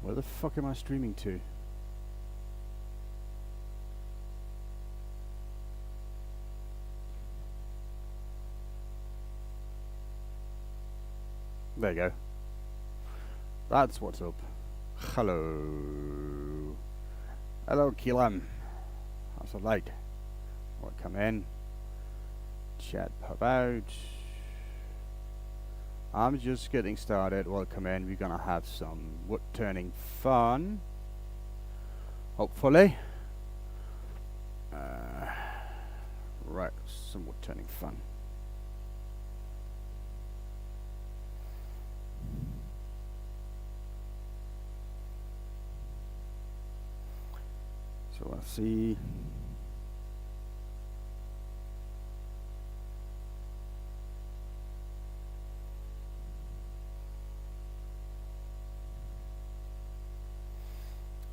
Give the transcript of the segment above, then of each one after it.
Where the fuck am I streaming to? There you go. That's what's up. Hello. Hello, Keelan. How's the light? What, come in? Chat pop out. I'm just getting started. Welcome in. We're gonna have some wood turning fun. Hopefully. Right, some wood turning fun. So let's see.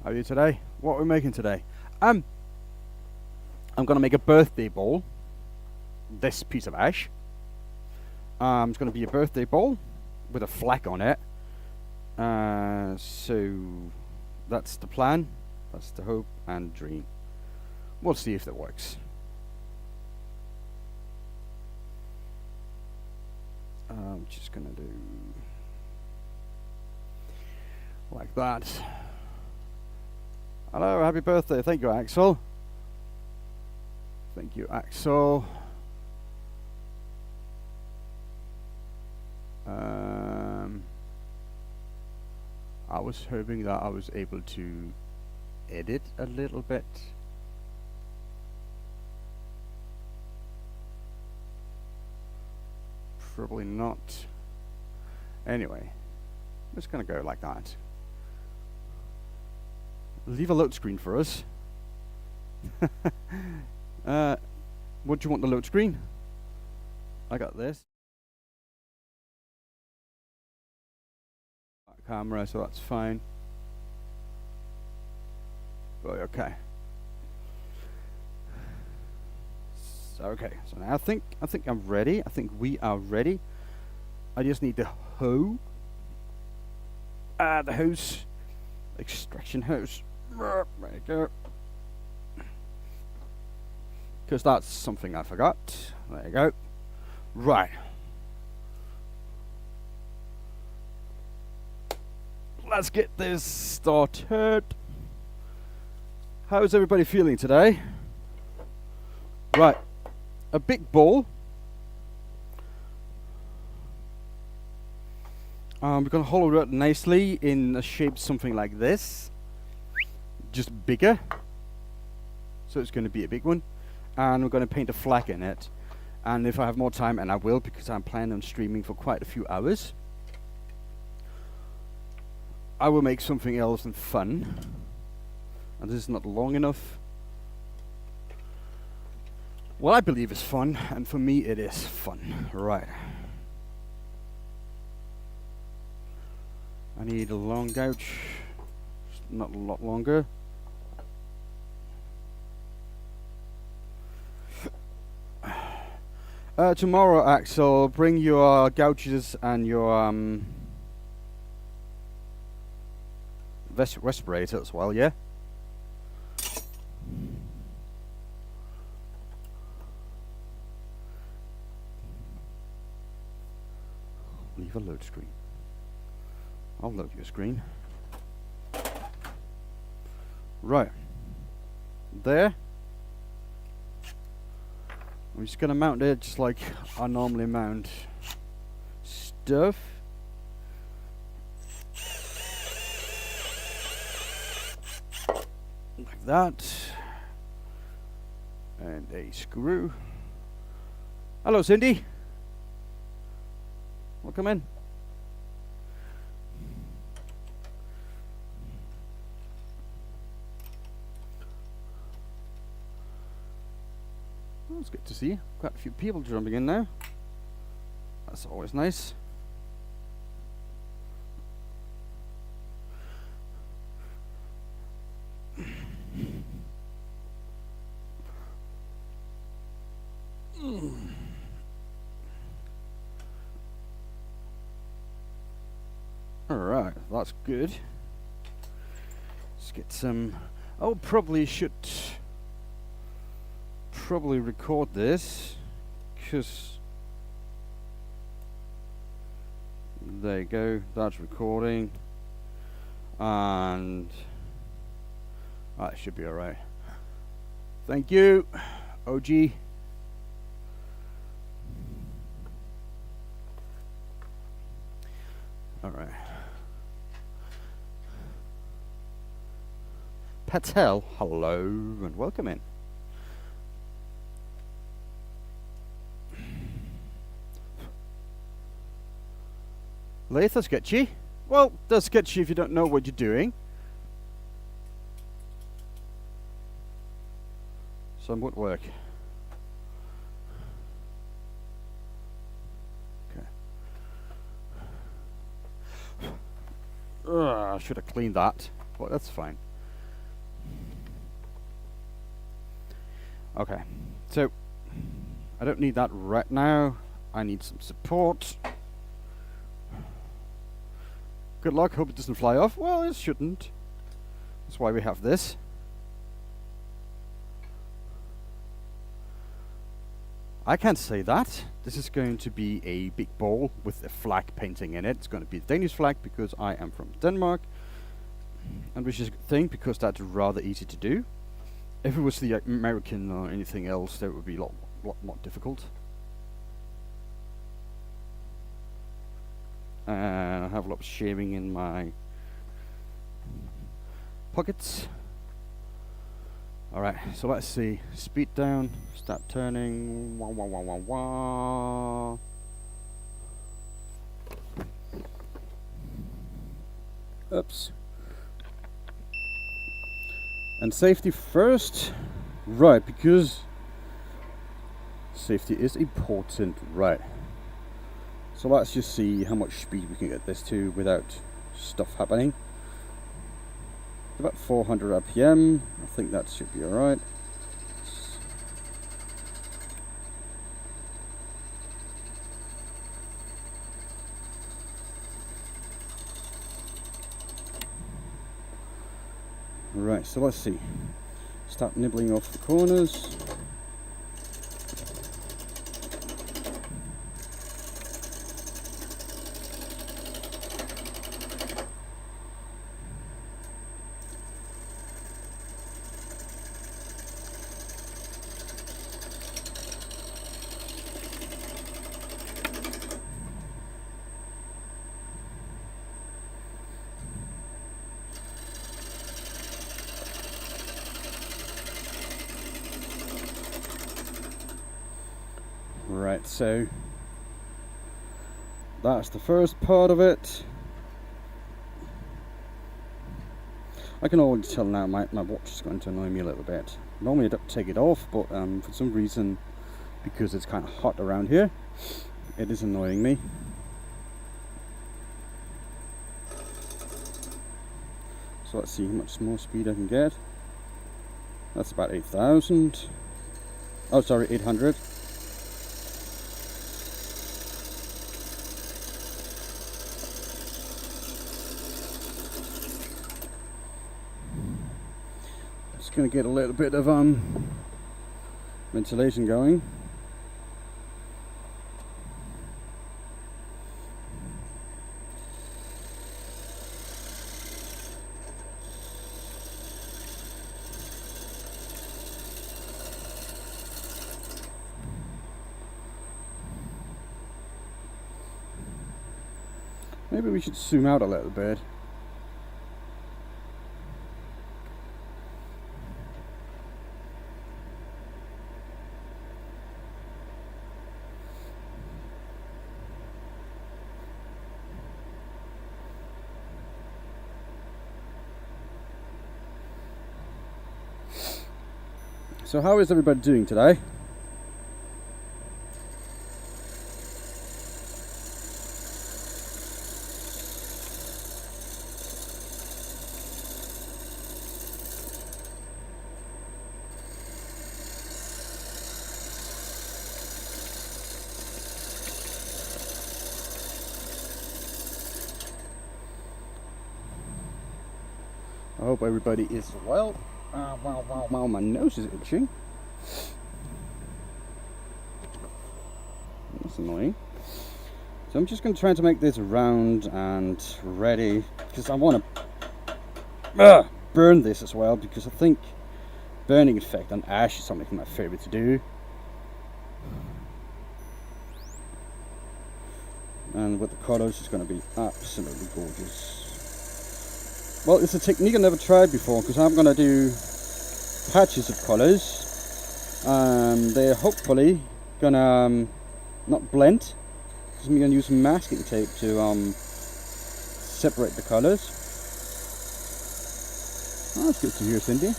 How are you today? What are we making today? I'm gonna make a birthday bowl. This piece of ash. It's gonna be a birthday bowl with a flag on it. So that's the plan. That's the hope and dream. We'll see if that works. I'm just gonna do like that. Hello, happy birthday. Thank you, Axel. Thank you, Axel. I was hoping that I was able to edit a little bit. Probably not. Anyway, I'm just gonna go like that. Leave a load screen for us. What do you want the load screen? I got this. Camera, so that's fine. Right, okay. Okay, so now I think I'm ready. I think we are ready. I just need the hoe. The hose. Extraction hose. There you go. Because that's something I forgot. There you go. Right. Let's get this started. How's everybody feeling today? Right. A big bowl. We're going to hollow it out nicely in a shape something like this. Just bigger. So it's going to be a big one. And we're going to paint a flag in it. And if I have more time, and I will because I'm planning on streaming for quite a few hours, I will make something else and fun. And this is not long enough. What I believe is fun, and for me it is fun. Right. I need a long gouge. Not a lot longer. Tomorrow, Axel, bring your gouges and your respirator as well, yeah? Leave a load screen. I'll load your screen. Right. There. I'm just going to mount it just like I normally mount stuff. Like that. And a screw. Hello, Cindy. Welcome in. It's good to see. Quite a few people jumping in now. That's always nice. Alright, that's good. Let's get some. Oh, probably should record this, because there you go. That's recording, and that should be all right. Thank you, OG. All right. Patel, hello and welcome in. Lathe, that's sketchy. Well, that's sketchy if you don't know what you're doing. Some woodwork. Okay. I should have cleaned that, but that's fine. Okay, so I don't need that right now. I need some support. Good luck, hope it doesn't fly off. Well, it shouldn't. That's why we have this. I can't say that. This is going to be a big ball with a flag painting in it. It's going to be a Danish flag because I am from Denmark, and which is a good thing because that's rather easy to do. If it was the American or anything else, that would be a lot more difficult. And I have a lot of shaving in my pockets. Alright, so let's see. Speed down, start turning. Wah, wah, wah, wah, wah. Oops. And safety first, right, because safety is important, right. So let's just see how much speed we can get this to without stuff happening. About 400 RPM, I think that should be alright. Right, so let's see. Start nibbling off the corners. Right, so that's the first part of it. I can already tell now my watch is going to annoy me a little bit. Normally I don't take it off, but for some reason, because it's kind of hot around here, it is annoying me. So let's see how much more speed I can get. That's about 8,000. Oh, sorry, 800. Going to get a little bit of ventilation going. Maybe we should zoom out a little bit. So how is everybody doing today? hope everybody is well. Wow, my nose is itching. That's annoying. So I'm just going to try to make this round and ready, because I want to burn this as well, because I think burning effect on ash is something my favorite to do. And with the colors, it's going to be absolutely gorgeous. Well, it's a technique I never tried before, because I'm going to do patches of colors. They're hopefully going to not blend, because I'm going to use masking tape to separate the colors. Oh, that's good to hear, Cindy.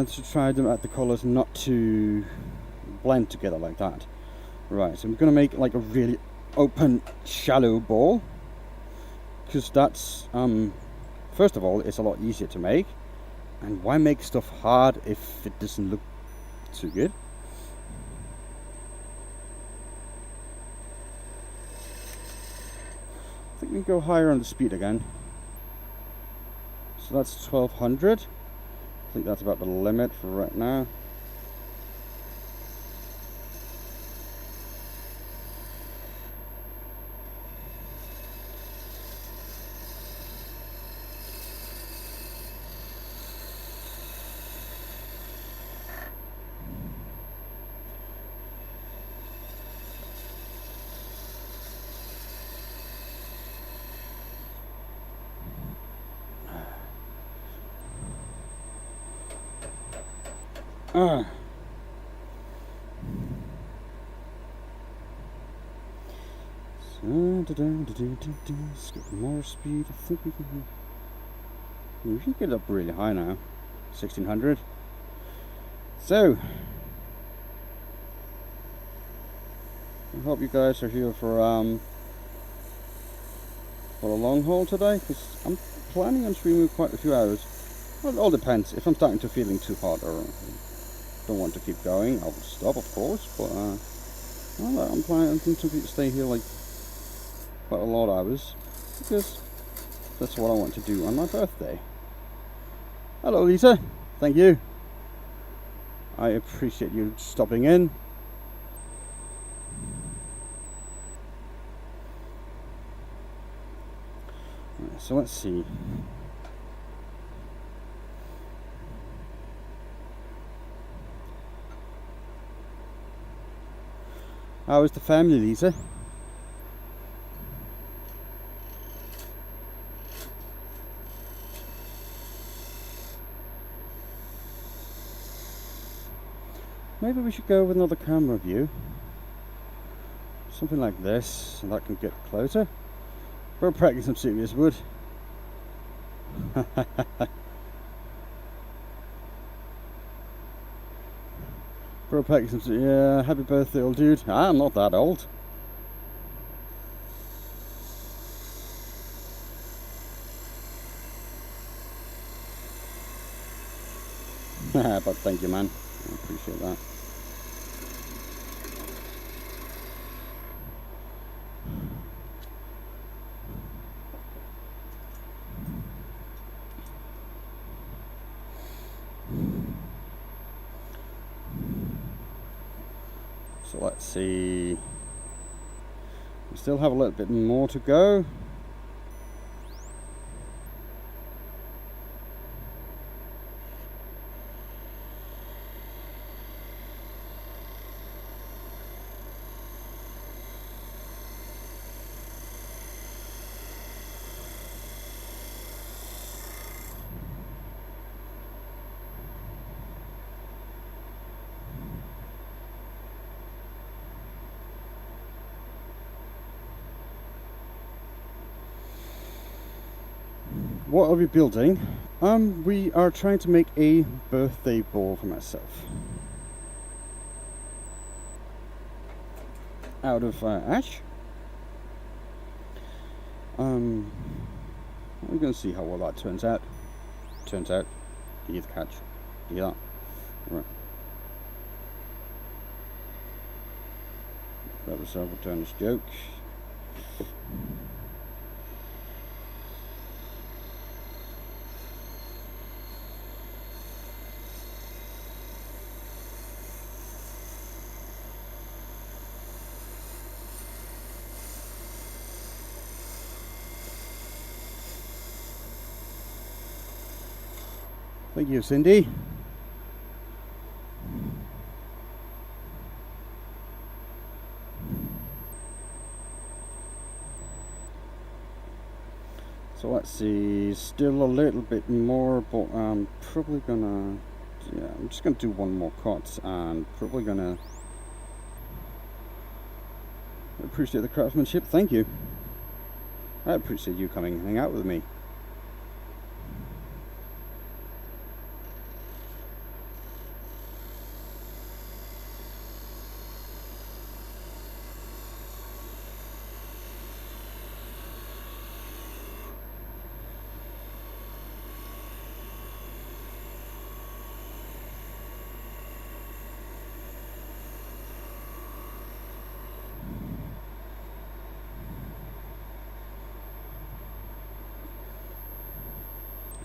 To try them at the colors not to blend together like that. Right, so I'm going to make like a really open, shallow ball, because that's first of all, it's a lot easier to make, and why make stuff hard if it doesn't look too good? I think we can go higher on the speed again. So that's 1200. I think that's about the limit for right now. Let's get more speed. I think we can get it up really high now. 1600. So I hope you guys are here for a long haul today, because I'm planning on streaming quite a few hours. Well, it all depends. If I'm starting to feeling too hot or don't want to keep going, I'll stop, of course. But well, I'm planning to stay here like quite a lot of hours, because that's what I want to do on my birthday. Hello, Lisa. Thank you. I appreciate you stopping in. Right, so let's see. How is the family, Lisa? Maybe we should go with another camera view. Something like this, so that can get closer. We're packing some serious wood. We're packing some, yeah, happy birthday, old dude. I'm not that old. But thank you, man. I appreciate that. So let's see. We still have a little bit more to go. What are we building? We are trying to make a birthday ball for myself out of ash. I'm going to see how well that turns out. Do you catch? Yeah. Right. Grab yourself a turn this joke. Thank you, Cindy. So let's see, still a little bit more, but I'm probably gonna, yeah, I'm just gonna do one more cut and probably gonna appreciate the craftsmanship. Thank you. I appreciate you coming and hang out with me.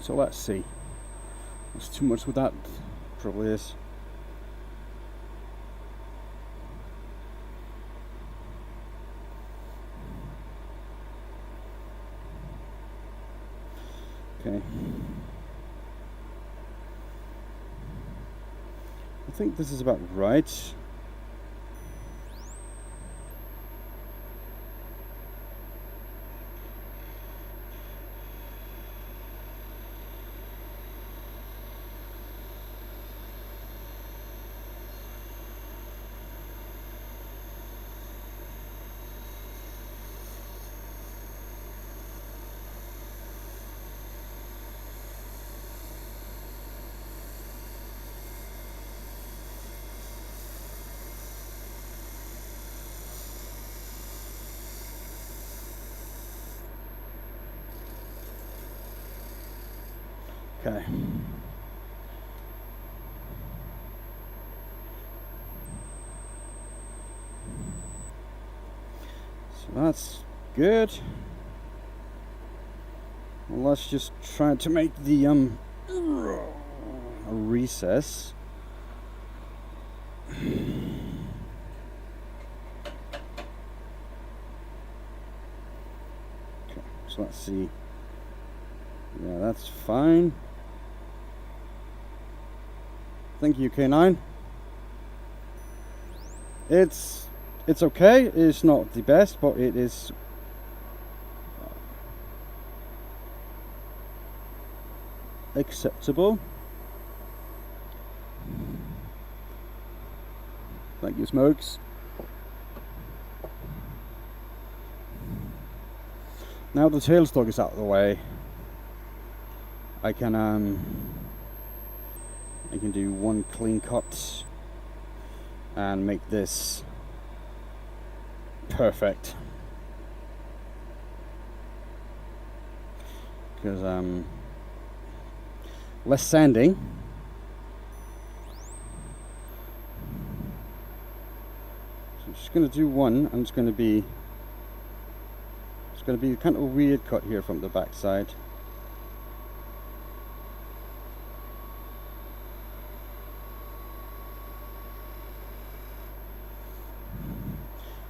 So let's see. There's too much with that. Probably is. Okay. I think this is about right. Okay. So that's good. Well, let's just try to make the a recess. Okay, so let's see. Yeah, that's fine. Thank you, K9. It's okay. It's not the best, but it is acceptable. Thank you, Smokes. Now the tailstock is out of the way, I can do one clean cut and make this perfect. Because less sanding. So I'm just going to do one, and it's going to be kind of a weird cut here from the back side.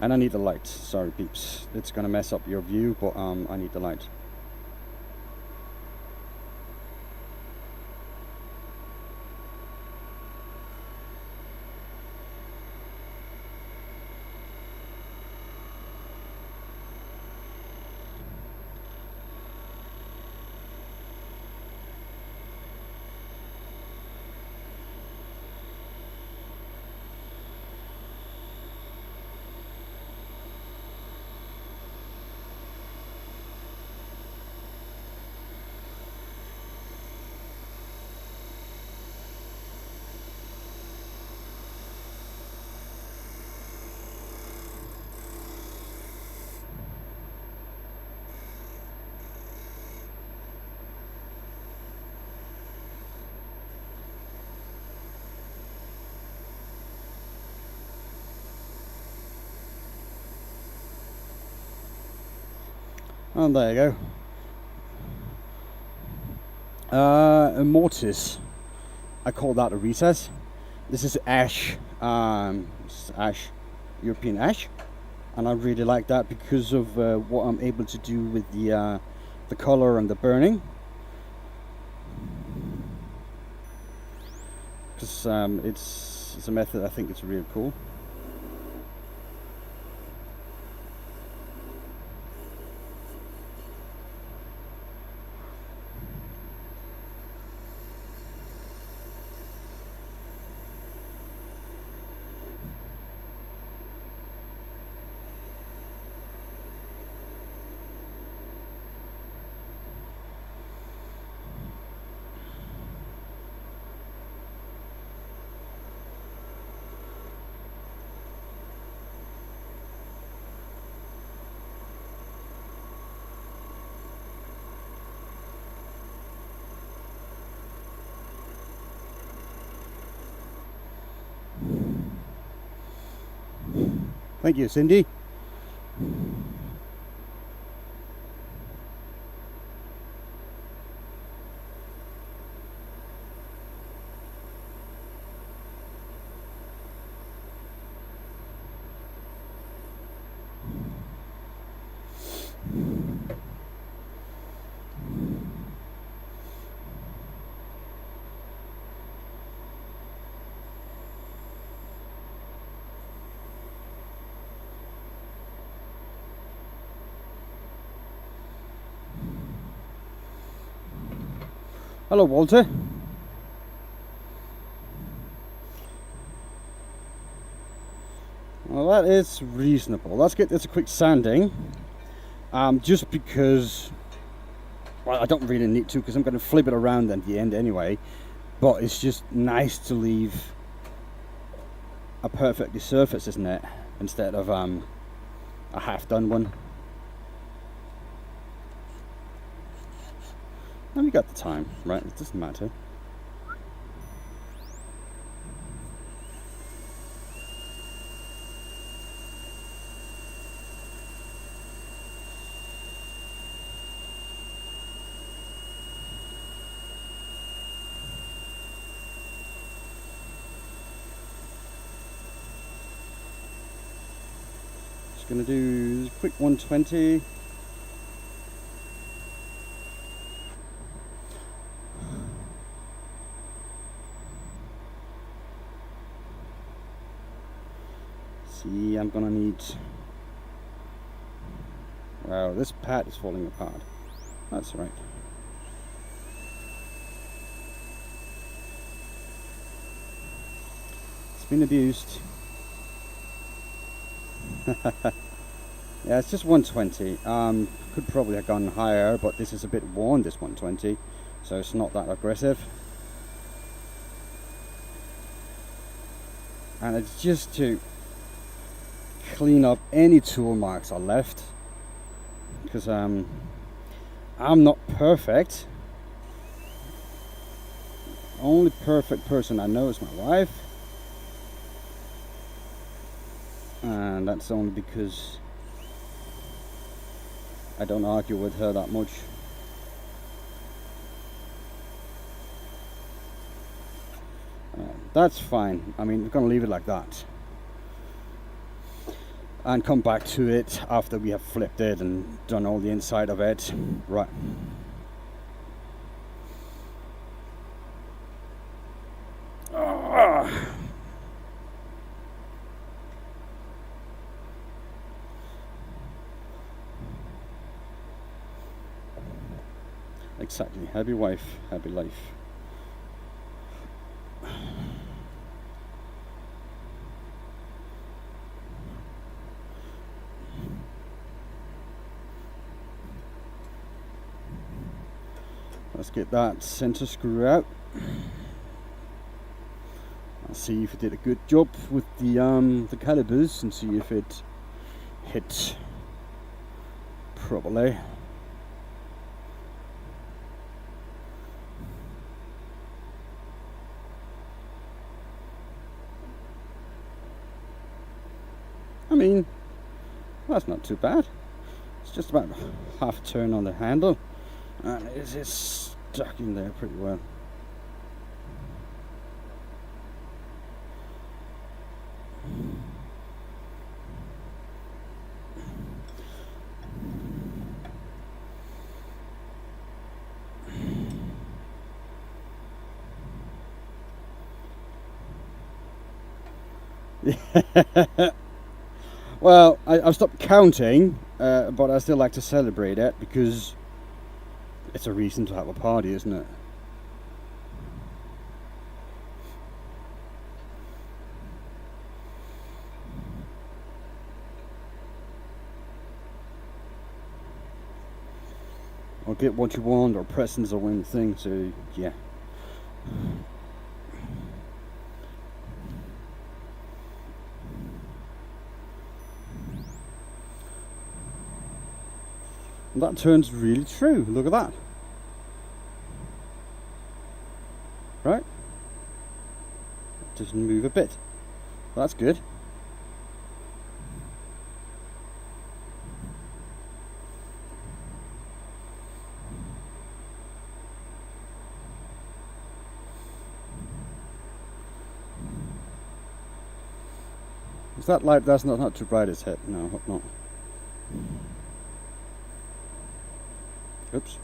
And I need the light. Sorry, peeps. It's going to mess up your view, but I need the light. And there you go. A mortise. I call that a recess. This is ash. This is ash, European ash, and I really like that because of what I'm able to do with the color and the burning. Because it's a method I think it's really cool. Thank you, Cindy. Hello, Walter. Well, that is reasonable. Let's get this a quick sanding. Just because, well, I don't really need to, because I'm going to flip it around at the end anyway. But it's just nice to leave a perfectly surface, isn't it? Instead of a half-done one. And we got the time, right? It doesn't matter. Just gonna do a quick 120. See, I'm gonna need... Wow, this pad is falling apart. That's right. It's been abused. Yeah, it's just 120. Could probably have gone higher, but this is a bit worn, this 120, so it's not that aggressive. And it's just to clean up any tool marks I left, because I'm not perfect. Only perfect person I know is my wife, and that's only because I don't argue with her that much. That's fine. I mean, we're gonna leave it like that and come back to it after we have flipped it and done all the inside of it. Right. Exactly. Happy wife, happy life. Let's get that center screw out. I'll see if it did a good job with the calipers and see if it hit properly. I mean, that's not too bad. It's just about half a turn on the handle, and it is stuck in there pretty well. Well, I've stopped counting, but I still like to celebrate it because it's a reason to have a party, isn't it? Or get what you want, or presents, or win things, so yeah. And that turns really true. Look at that. Right? It doesn't move a bit. That's good. Is that light? That's not too bright, is it? No, I hope not. Oops.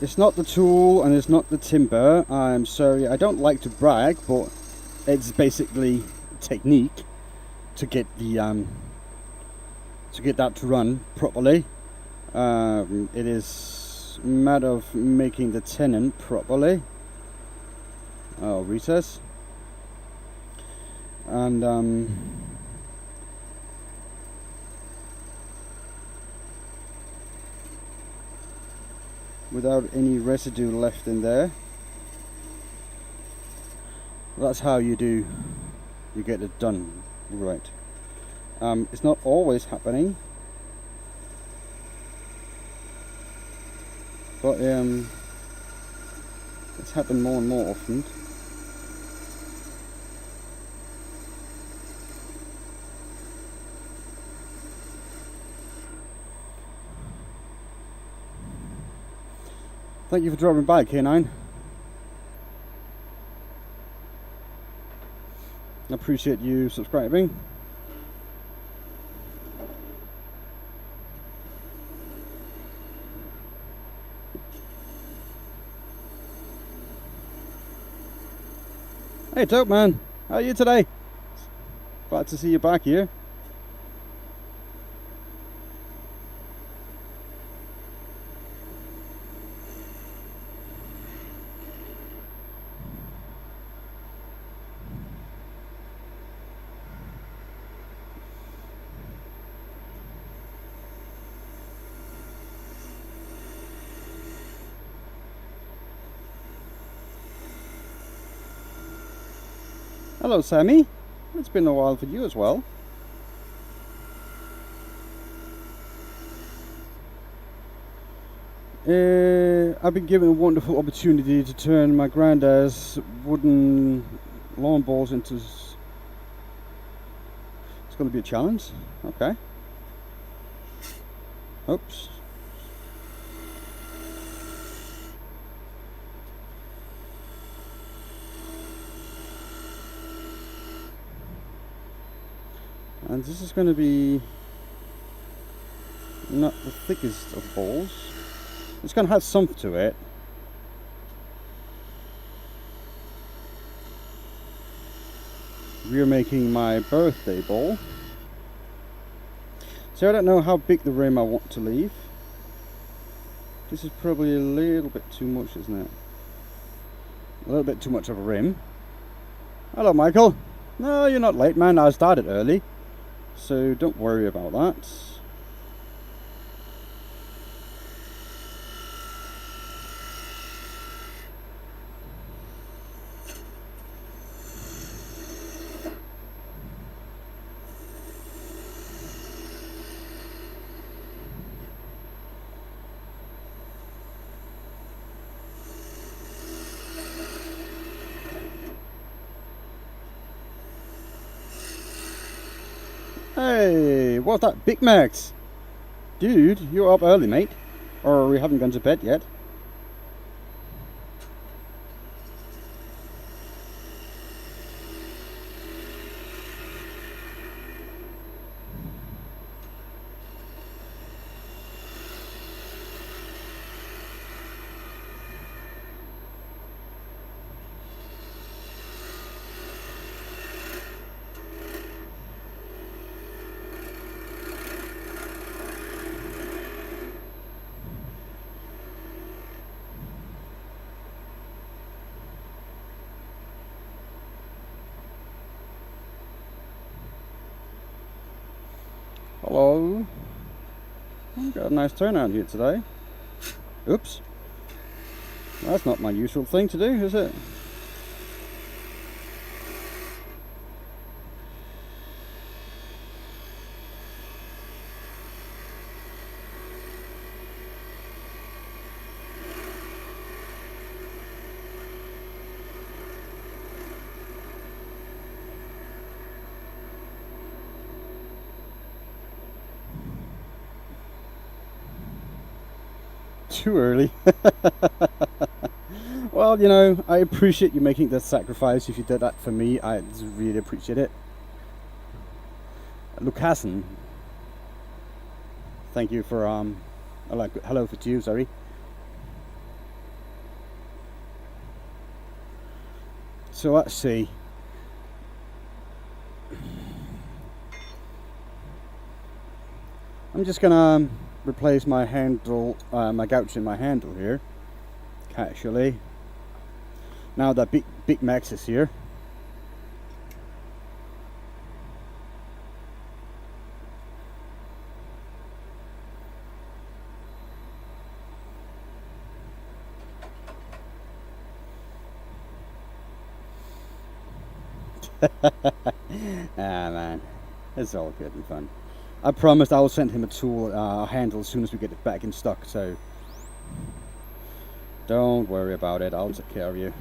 It's not the tool and it's not the timber. I'm sorry, I don't like to brag, but it's basically technique to get the that to run properly. It is a matter of making the tenon properly. Oh, recess. And without any residue left in there. That's how you get it done right. It's not always happening, but it's happened more and more often. Thank you for dropping by, K9. I appreciate you subscribing. Hey, Dope Man, how are you today? Glad to see you back here. Hello, Sammy. It's been a while for you as well. I've been given a wonderful opportunity to turn my granddad's wooden lawn bowls into... It's going to be a challenge. Okay. Oops. And this is going to be not the thickest of balls. It's going to have some to it. We're making my birthday ball. So I don't know how big the rim I want to leave. This is probably a little bit too much, isn't it? A little bit too much of a rim. Hello, Michael. No, you're not late, man. I started early. So don't worry about that. Hey, what's that, Big Macs? Dude, you're up early, mate. Or we haven't gone to bed yet. Hello. I've got a nice turnout here today. Oops. That's not my usual thing to do, is it? Too early. Well, you know, I appreciate you making this sacrifice. If you did that for me, I really appreciate it. Lucassen, thank you for hello for you, sorry. So let's see. I'm just gonna replace my handle, my gouge in my handle here, casually. Now that Big Max is here. Man, it's all good and fun. I promised I'll send him a tool, handle as soon as we get it back in stock, so don't worry about it, I'll take care of you.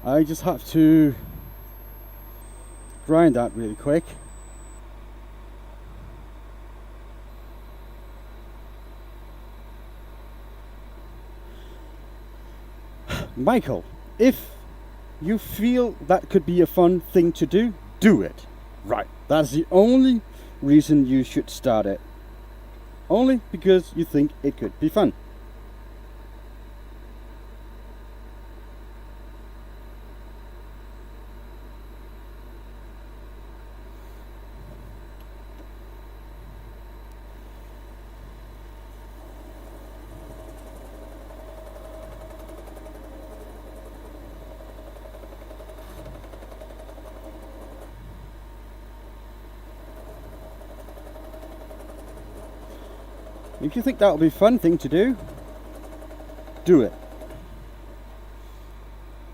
I just have to grind that really quick. Michael, if you feel that could be a fun thing to do it. Right. That's the only reason you should start it. Only because you think it could be fun. If you think that will be a fun thing to do it.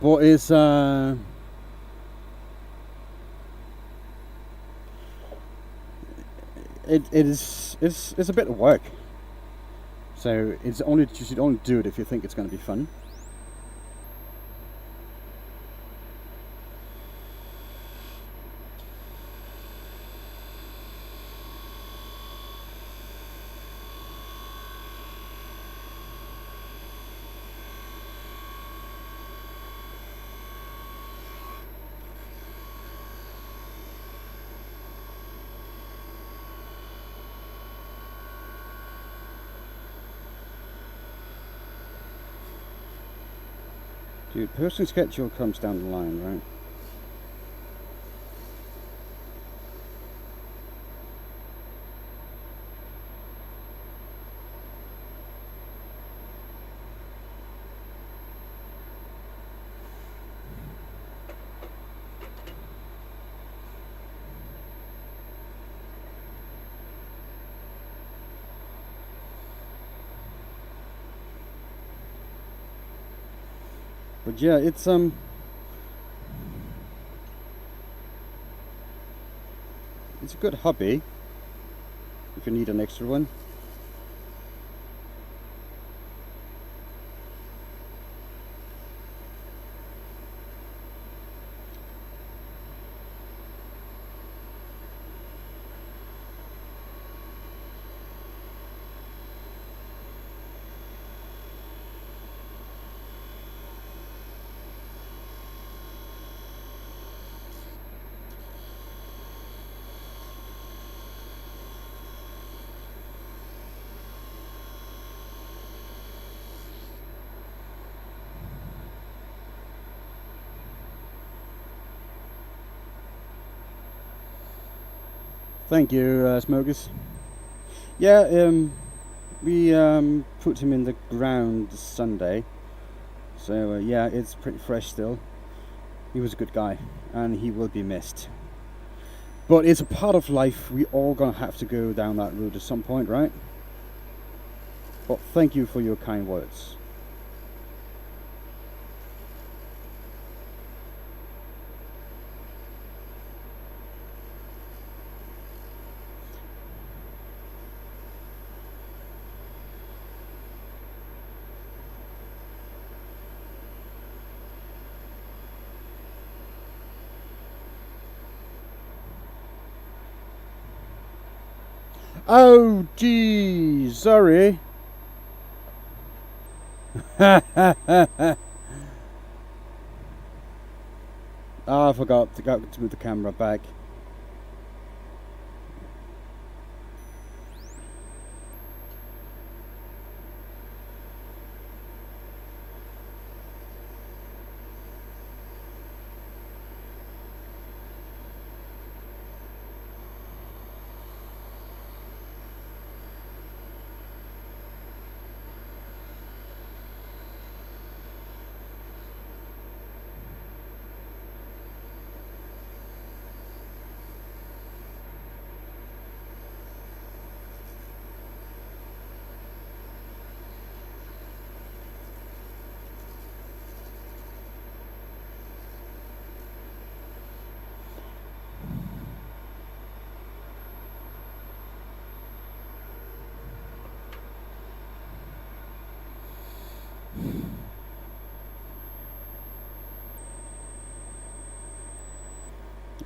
But it's it's a bit of work. So you should only do it if you think it's going to be fun. Dude, person schedule comes down the line, right? But yeah, it's a good hobby if you need an extra one. Thank you, Smokers. Yeah, we put him in the ground Sunday, so yeah, it's pretty fresh still. He was a good guy, and he will be missed. But it's a part of life. We all gonna have to go down that road at some point, right? But thank you for your kind words. Oh, geez, sorry. Ah, I forgot to move the camera back.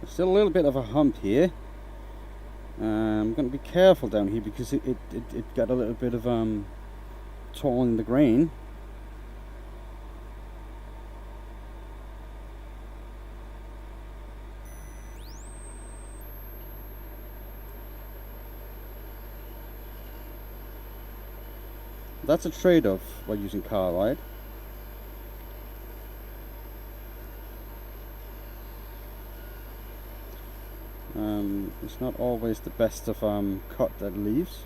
Still a little bit of a hump here. I'm going to be careful down here because it got a little bit of torn in the grain. That's a trade-off by using carbide. It's not always the best of cut that leaves,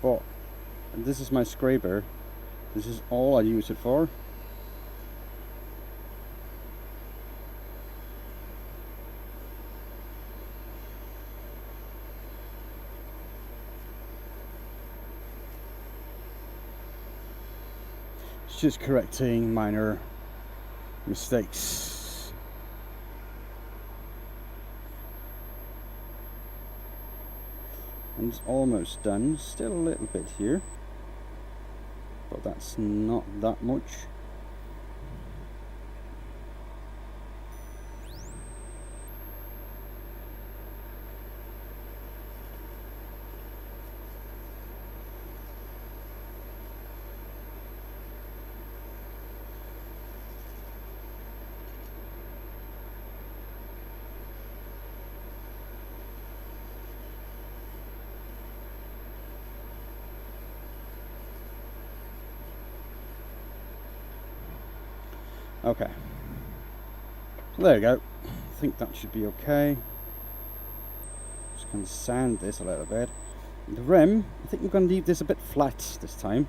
but this is my scraper. This is all I use it for. It's just correcting minor mistakes. And it's almost done. Still a little bit here, but that's not that much. Okay, so there you go. I think that should be okay. Just going to sand this a little bit. The rim, I think we're going to leave this a bit flat this time.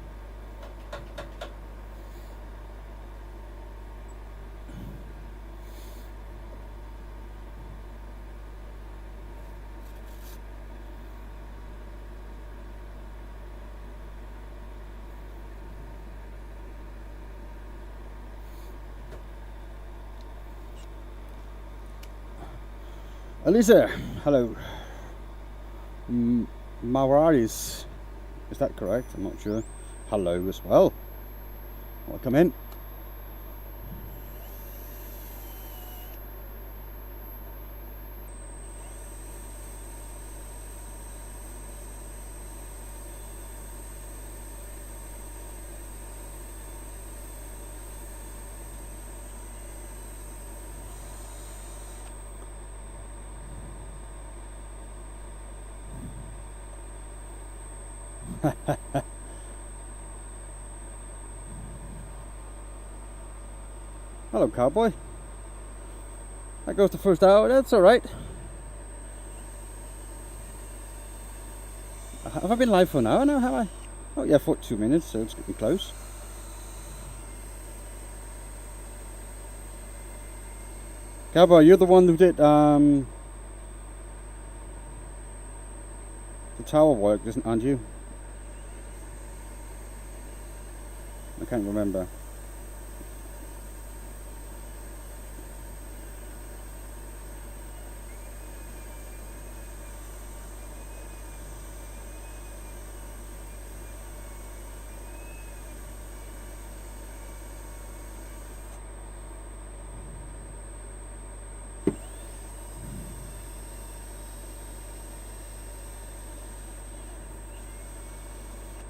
Elisa, hello. Mawaris, is that correct? I'm not sure. Hello as well. Welcome in. Hello, cowboy. That goes the first hour. That's all right. Have I been live for an hour now? Have I? Oh yeah, 42 minutes. So it's getting close. Cowboy, you're the one who did the tower work, aren't you? I can't remember.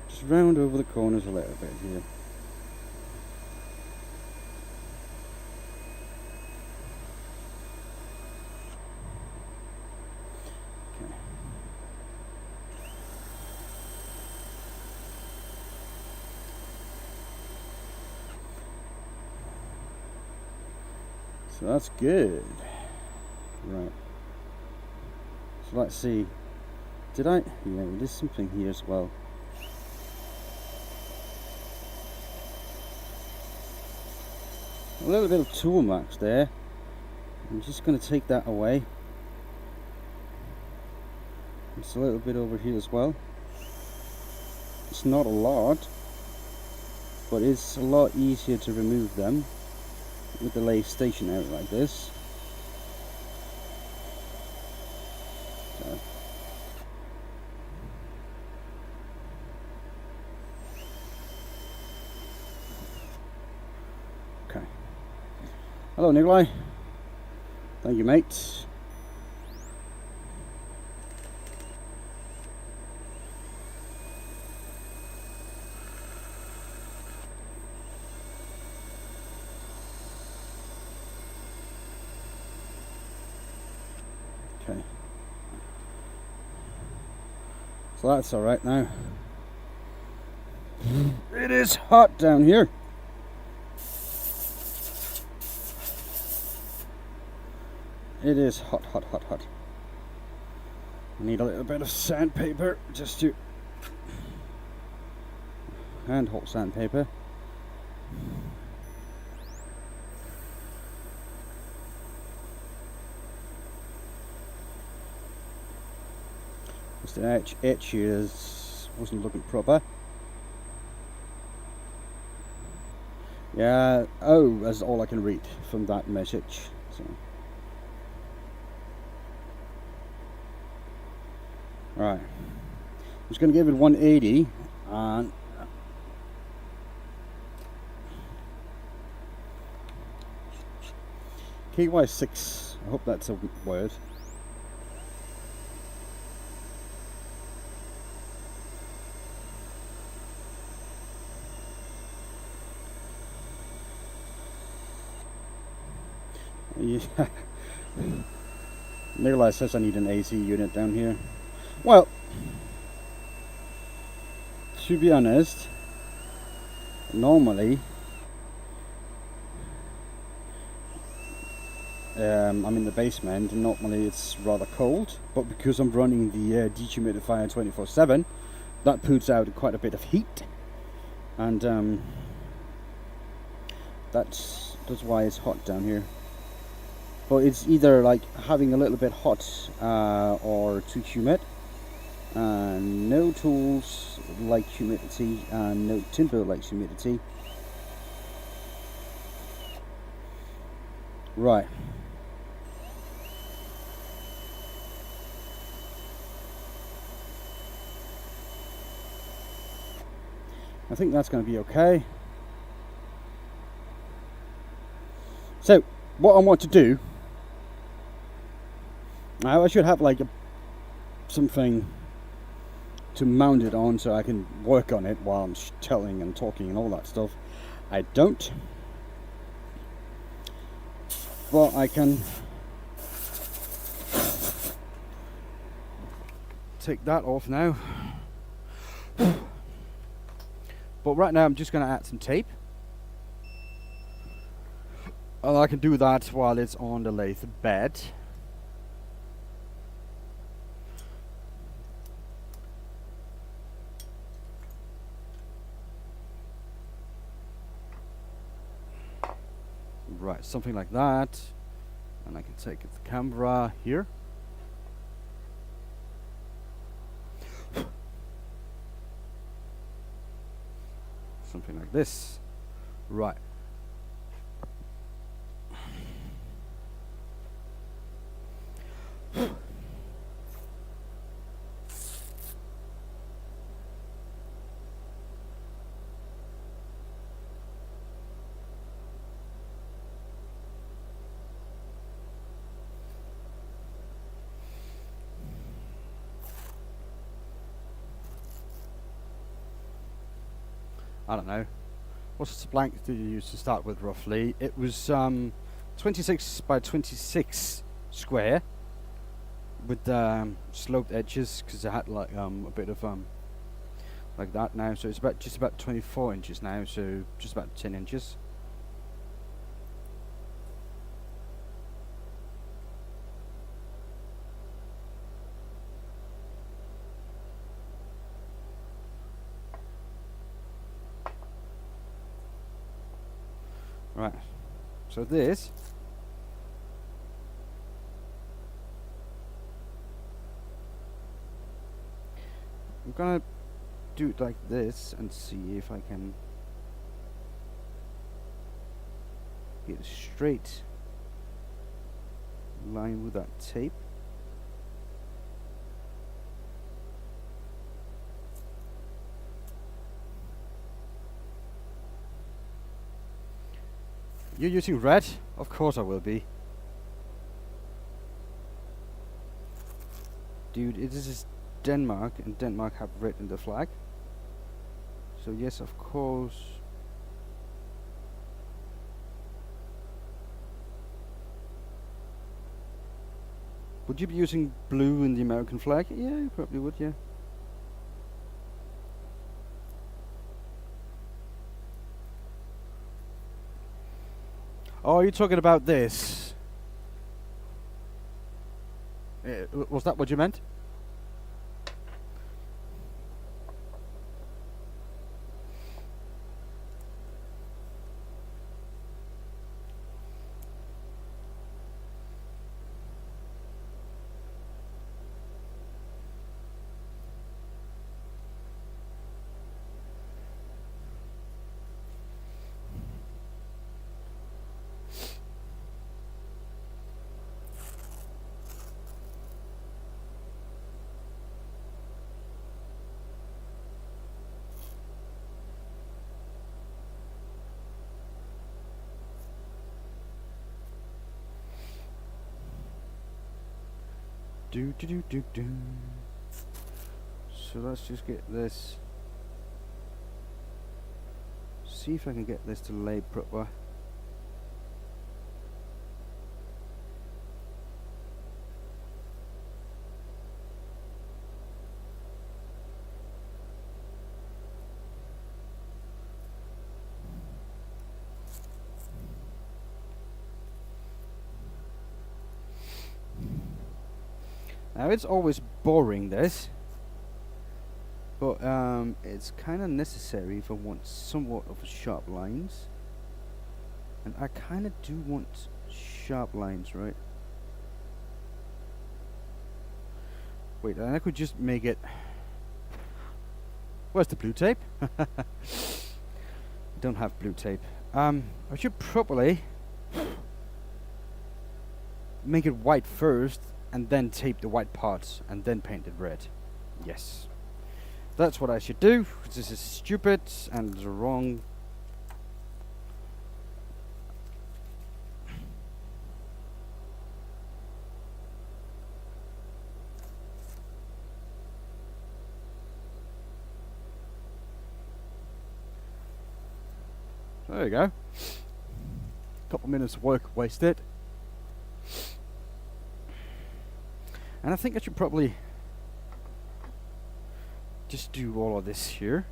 Just round over the corners a little bit here. So that's good. Right. So let's see. Did I? Yeah, there's something here as well. A little bit of tool marks there. I'm just going to take that away. It's a little bit over here as well. It's not a lot, but it's a lot easier to remove them with the lathe stationary like this. So. Okay. Hello, Nikolai. Thank you, mate. Okay. So that's all right now. It is hot down here. It is hot, hot, hot, hot. I need a little bit of sandpaper just to hand-hold sandpaper. Just the edge here wasn't looking proper. Yeah, oh, that's all I can read from that message. So. Right, I'm just going to give it 180 and KY6, I hope that's a word. Yeah. Nikolai says I need an AC unit down here. Well, to be honest, normally I'm in the basement and normally it's rather cold, but because I'm running the dehumidifier 24/7, that puts out quite a bit of heat, and that's why it's hot down here. But it's either like having a little bit hot or too humid. No tools like humidity and no timber likes humidity. Right. I think that's going to be okay. So, what I want to do, now I should have like something to mount it on so I can work on it while I'm telling and talking and all that stuff. I don't, but I can take that off now. But right now I'm just going to add some tape. And I can do that while it's on the lathe bed. Right, something like that. And I can take the camera here. Something like this. Right. I don't know. What's the blank did you use to start with roughly? It was 26 by 26 square with sloped edges because I had like a bit of like that now. So it's about just about 24 inches now. So just about 10 inches. Right, so this I'm gonna do it like this and see if I can get a straight line with that tape. You're using red? Of course I will be. Dude, this is Denmark, and Denmark have red in the flag. So yes, of course. Would you be using blue in the American flag? Yeah, you probably would, yeah. Oh, you're talking about this? Was that what you meant? Do do do do do. So let's just get this. See if I can get this to lay proper. Now it's always boring this, but it's kind of necessary if I want somewhat of sharp lines, and I kind of do want sharp lines, right? Wait, and I could just make it. Where's the blue tape? Don't have blue tape. I should probably make it white first, and then tape the white parts, and then paint it red. Yes. That's what I should do. This is stupid and wrong. There you go. Couple minutes of work wasted. And I think I should probably just do all of this here.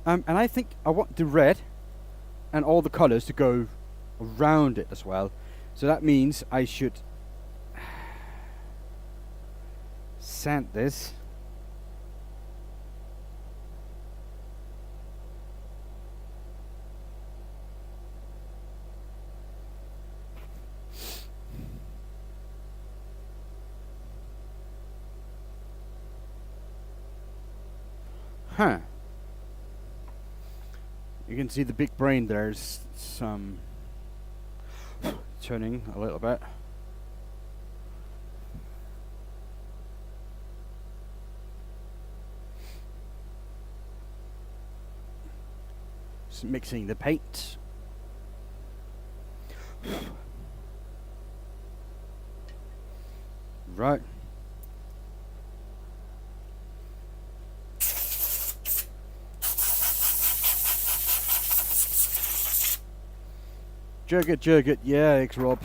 And I think I want the red and all the colors to go around it as well. So that means I should sand this. Huh. You can see the big brain there's some turning a little bit. Just mixing the paint. Right. Jerk it, yeah, ex-Rob.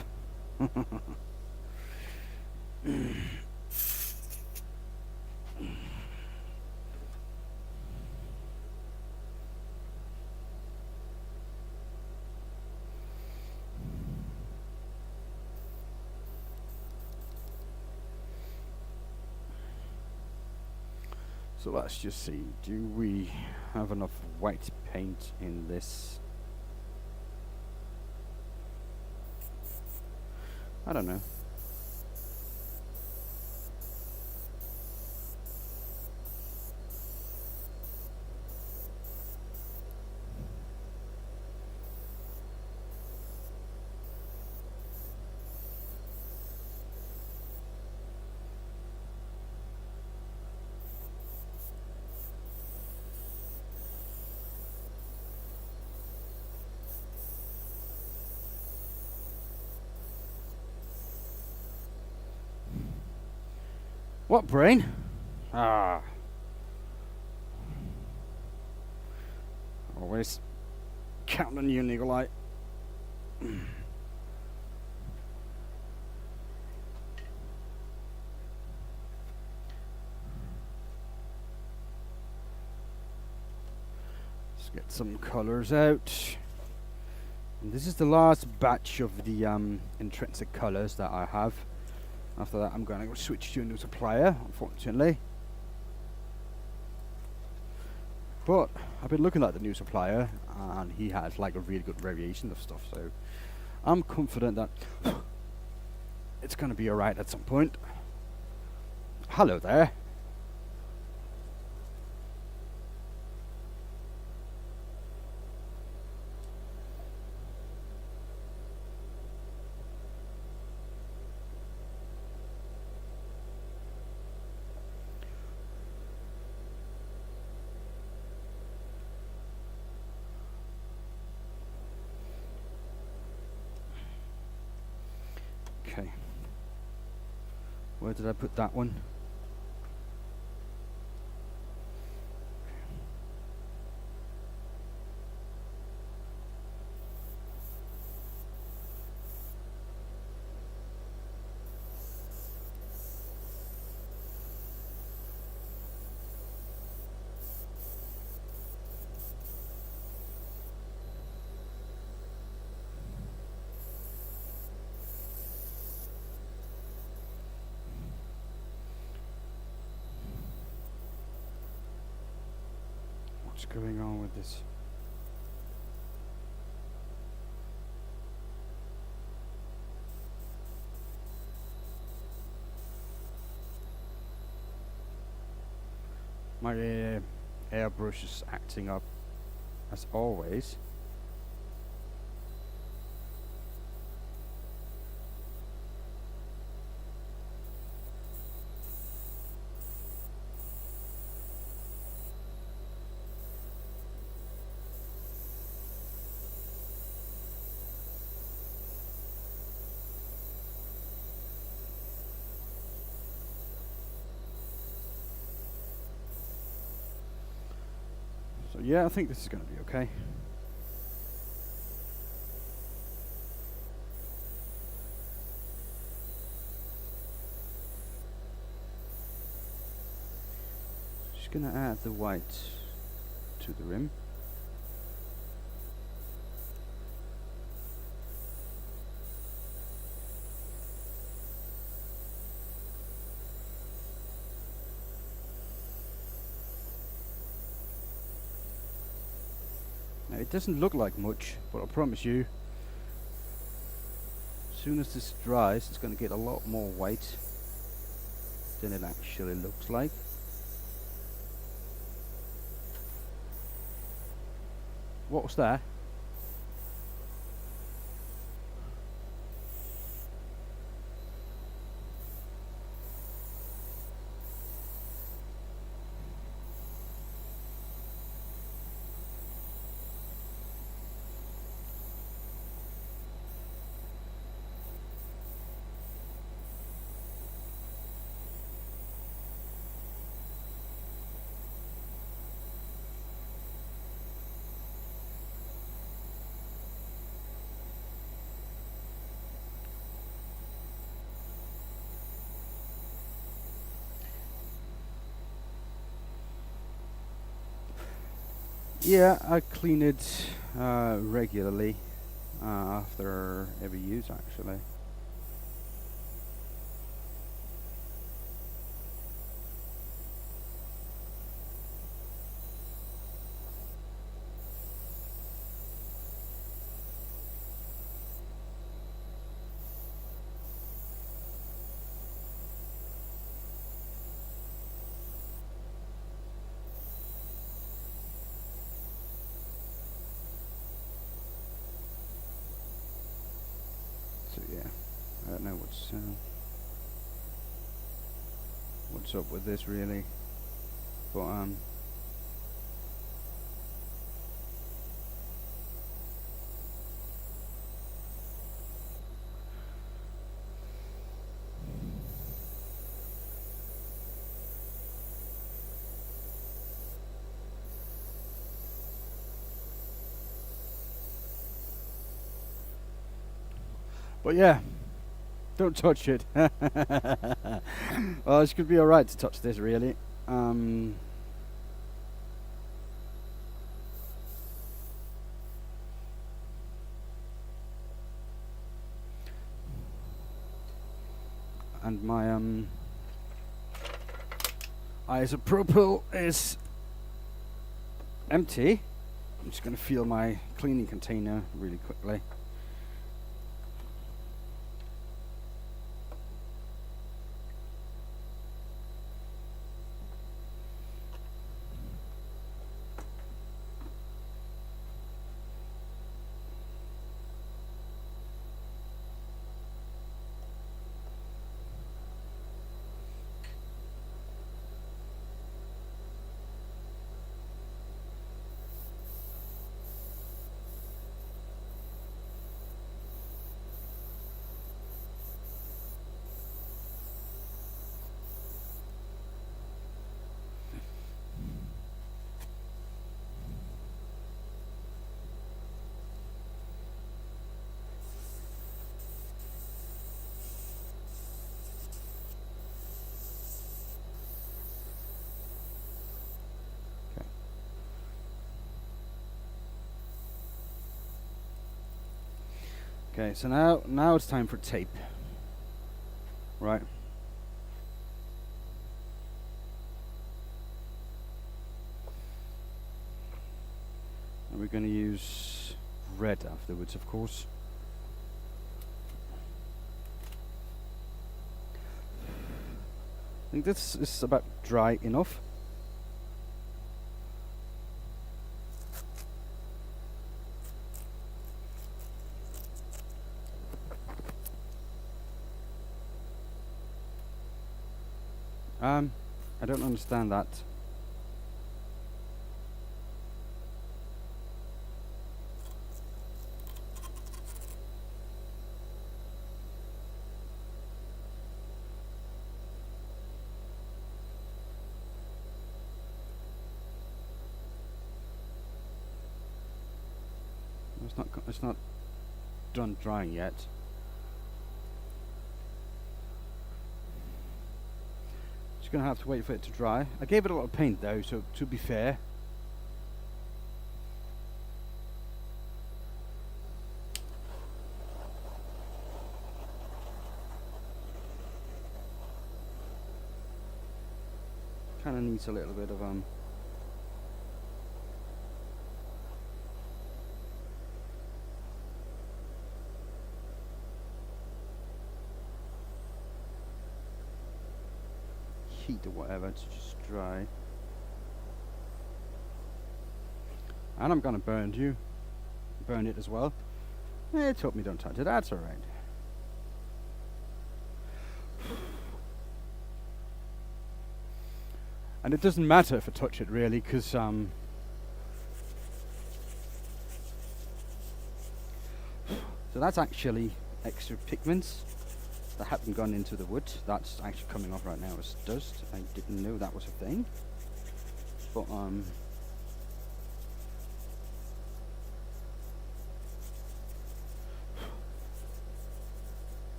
So let's just see, do we have enough white paint in this? I don't know. What brain? Ah. Always counting on you, Nikolai. Let's get some colors out. And this is the last batch of the intrinsic colors that I have. After that, I'm going to switch to a new supplier, unfortunately. But I've been looking at the new supplier, and he has like a really good variation of stuff. So I'm confident that it's going to be alright at some point. Hello there. Okay. Where did I put that one? What's going on with this? My airbrush is acting up as always. yeah, I think this is going to be okay. Just going to add the white to the rim. Now, it doesn't look like much, but I promise you, as soon as this dries, it's going to get a lot more white than it actually looks like. What was that? Yeah, I clean it regularly after every use, actually. So yeah, I don't know what's up with this really, but yeah, don't touch it. Well, it could be alright to touch this really. And my isopropyl is empty. I'm just going to fill my cleaning container really quickly. Okay, so now it's time for tape. Right. And we're going to use red afterwards, of course. I think this is about dry enough. I don't understand that. It's not done drying yet. Just gonna have to wait for it to dry. I gave it a lot of paint though, so to be fair. Kind of needs a little bit of heat or whatever to just dry. And I'm gonna burn it as well. It told me don't touch it. That's all right. And it doesn't matter if I touch it really, because so that's actually extra pigments that haven't gone into the wood. That's actually coming off right now as dust. I didn't know that was a thing. But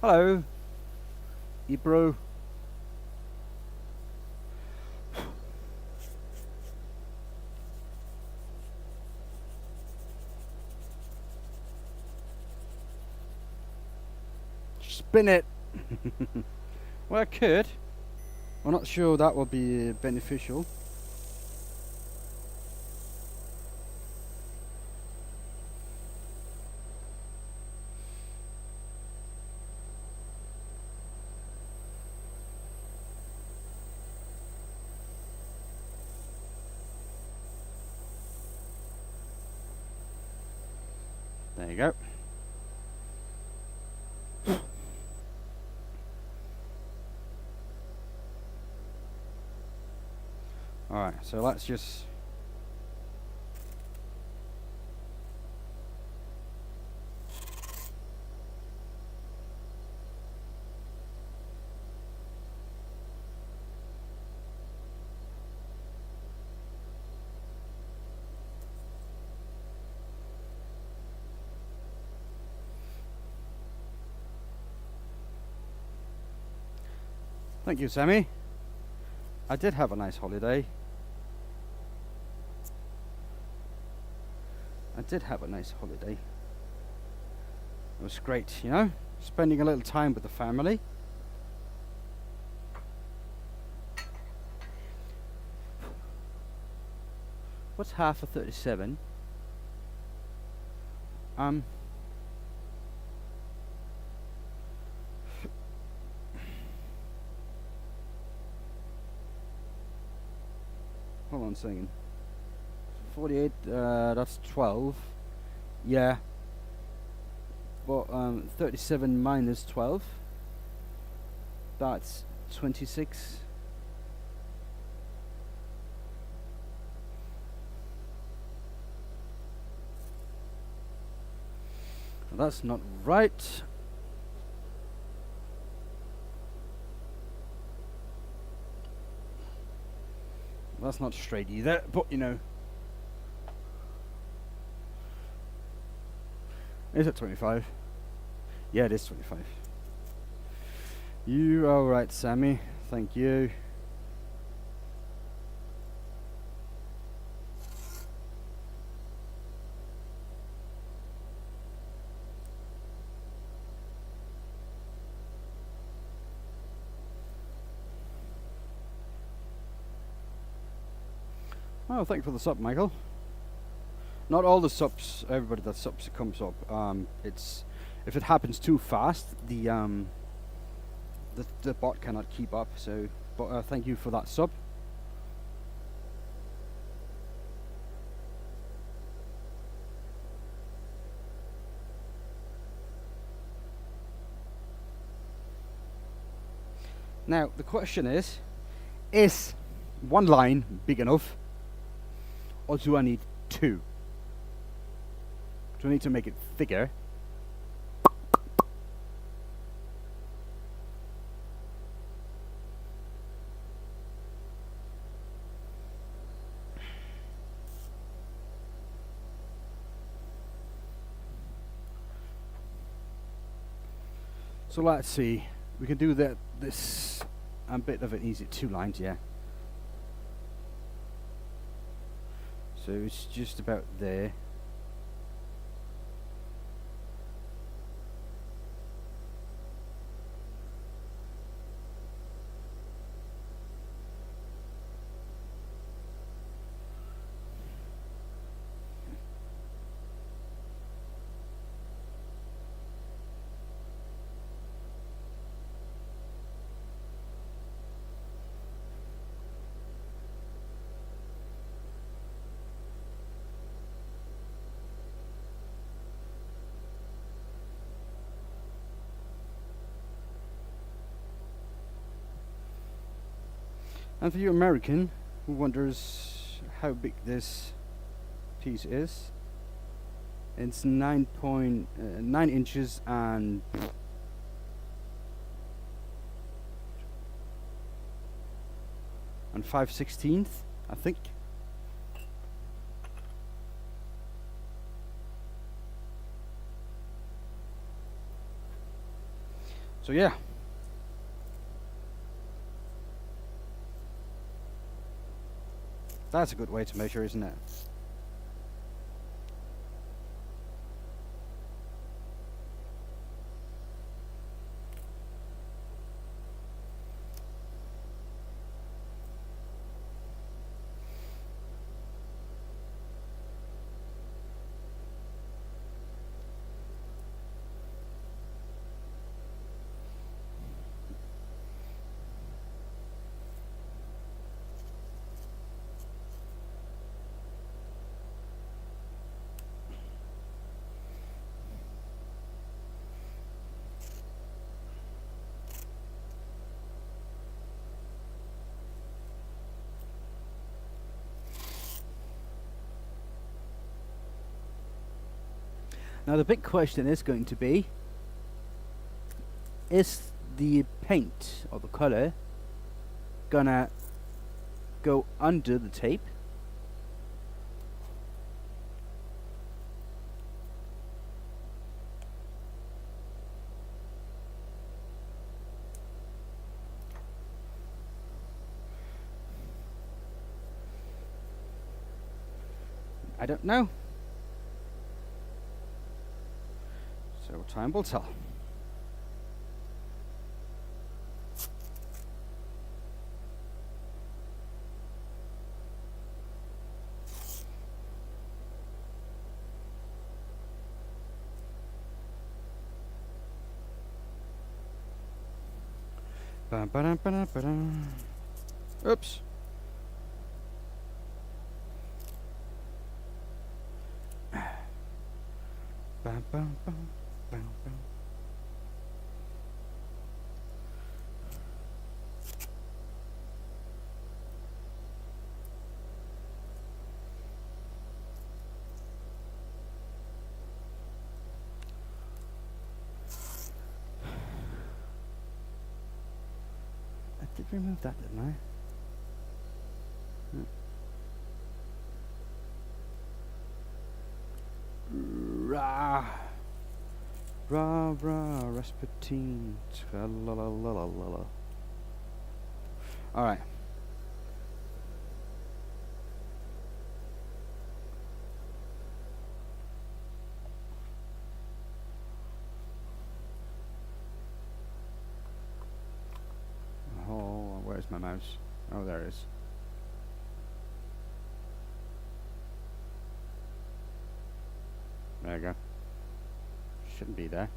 hello, Ebro. Spin it. Well, I could. I'm not sure that will be beneficial. There you go. Alright, so let's just thank you, Sammy. I did have a nice holiday. It was great, you know, spending a little time with the family. What's half of 37? Hold on a second. 48, that's 12. Yeah. But 37 minus 12. That's 26. That's not right. That's not straight either, but you know. Is it 25? Yeah, it is 25. You are right, Sammy. Thank you. Oh, thank you for the sub, Michael. Not all the subs, everybody that subs comes up. It's if it happens too fast, the bot cannot keep up. So, but thank you for that sub. Now the question is one line big enough, or do I need two? Do I need to make it thicker? So let's see. We can do that. This a bit of an easy 2 lines, yeah. So it's just about there. And for you American who wonders how big this piece is, it's 9.9 inches and 5/16, I think. So yeah. That's a good way to measure, isn't it? Now the big question is going to be, is the paint or the color gonna go under the tape? I don't know. So time will tell. Oops. Bum, bum, bum, bum, bum. I did remove that, didn't I? Rah, rah, rah, Rasputin. La la la la la. All right. Oh, where's my mouse? Oh, there it is. There you go. Shouldn't be there.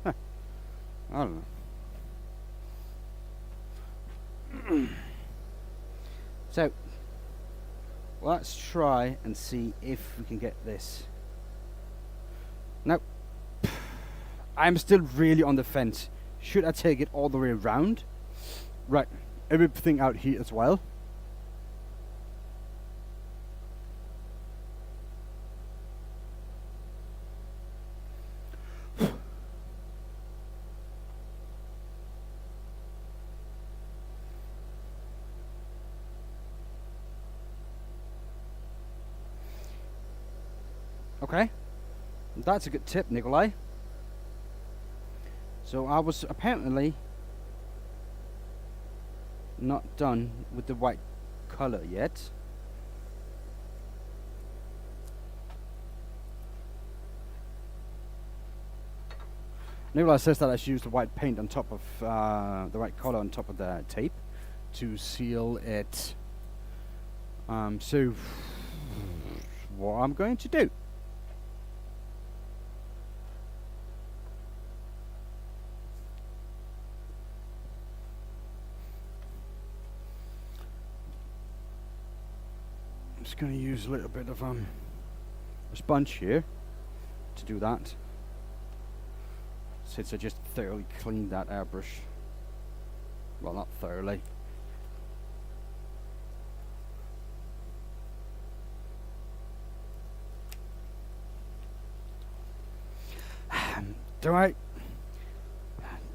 Huh. I don't know. So, let's try and see if we can get this. Now, I'm still really on the fence. Should I take it all the way around? Right, everything out here as well. Okay. That's a good tip, Nikolai. So I was apparently not done with the white color yet. Nikolai says that I should use the white paint on top of the white color on top of the tape to seal it. So what I'm going to do. I'm just going to use a little bit of a sponge here to do that. Since I just thoroughly cleaned that airbrush. Well, not thoroughly.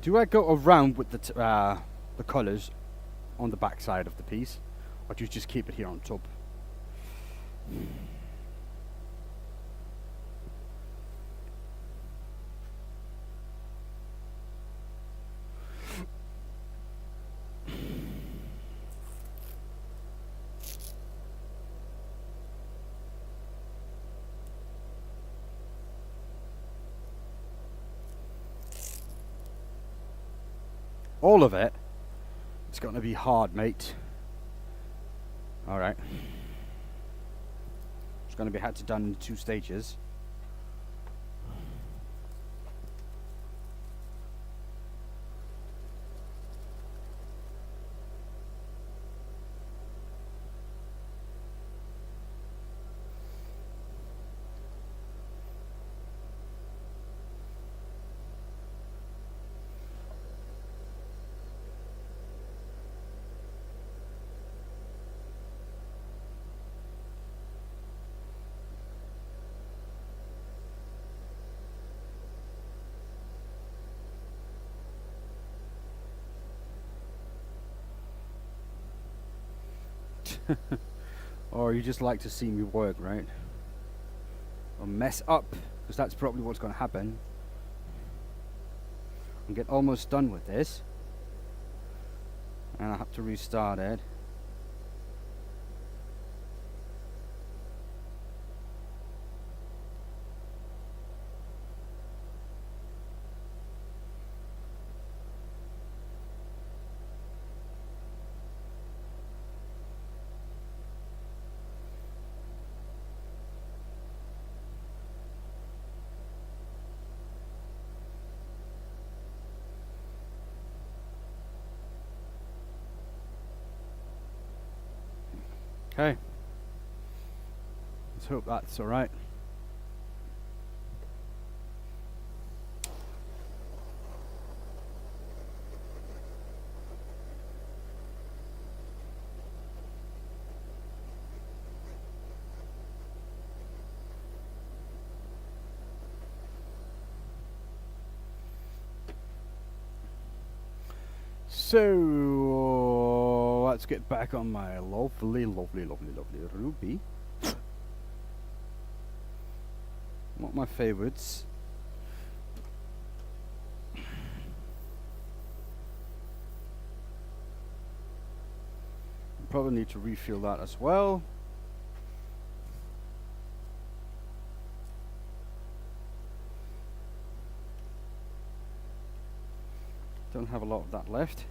Do I go around with the colours on the back side of the piece, or do you just keep it here on top? All of it. It's going to be hard, mate. Alright. It's going to be had to done in 2 stages. Or you just like to see me work, right? Or mess up, because that's probably what's going to happen. And get almost done with this, and I have to restart it. Okay. Let's hope that's alright. So let's get back on my lovely ruby. One of my favorites. Probably need to refill that as well. Don't have a lot of that left.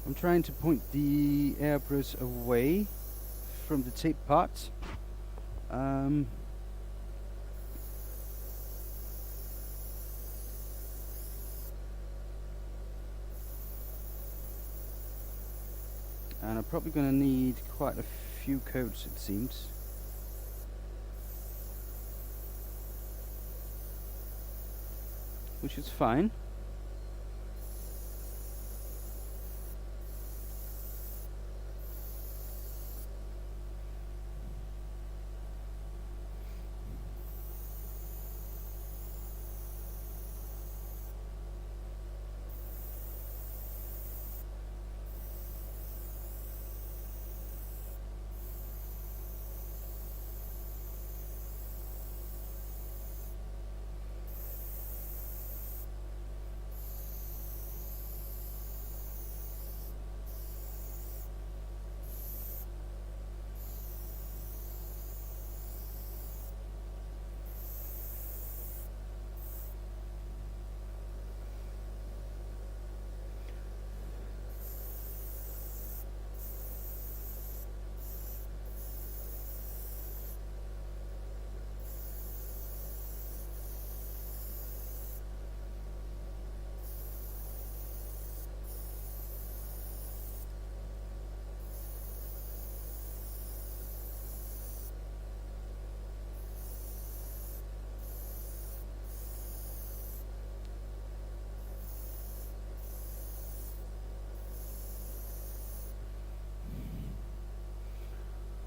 I'm trying to point the airbrush away from the tape part. And I'm probably going to need quite a few coats, it seems. Which is fine.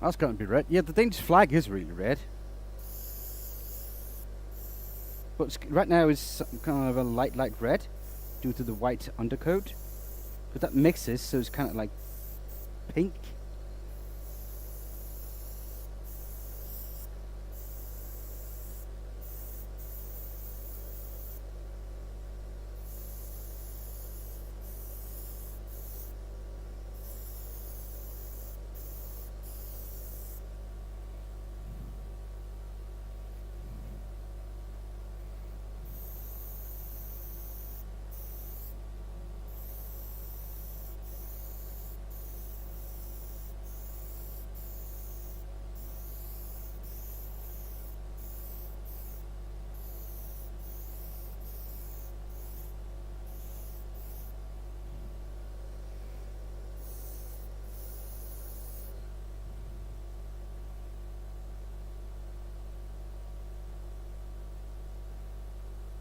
That's going to be red. Yeah, the Danish flag is really red. But right now it's kind of a light red due to the white undercoat. But that mixes, so it's kind of like pink.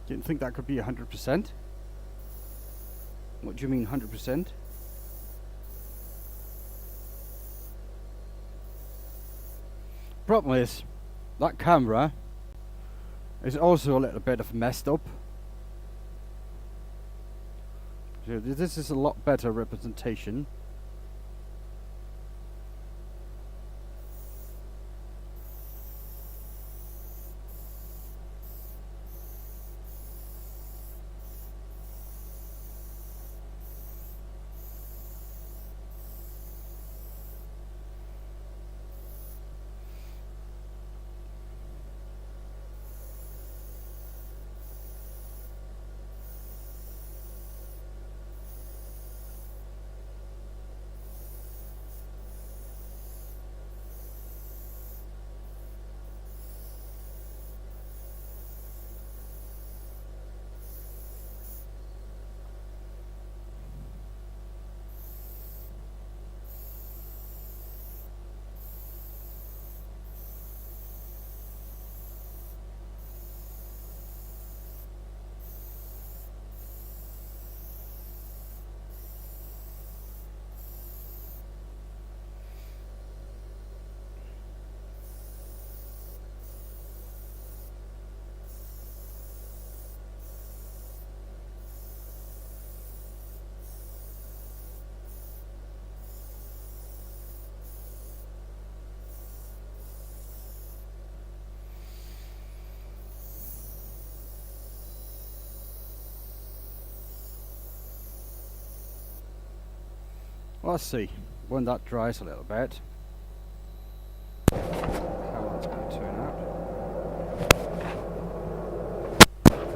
Didn't think that could be 100%. What do you mean 100%? Problem is, that camera is also a little bit of messed up. So this is a lot better representation. Well, let's see when that dries a little bit how that's going to turn out.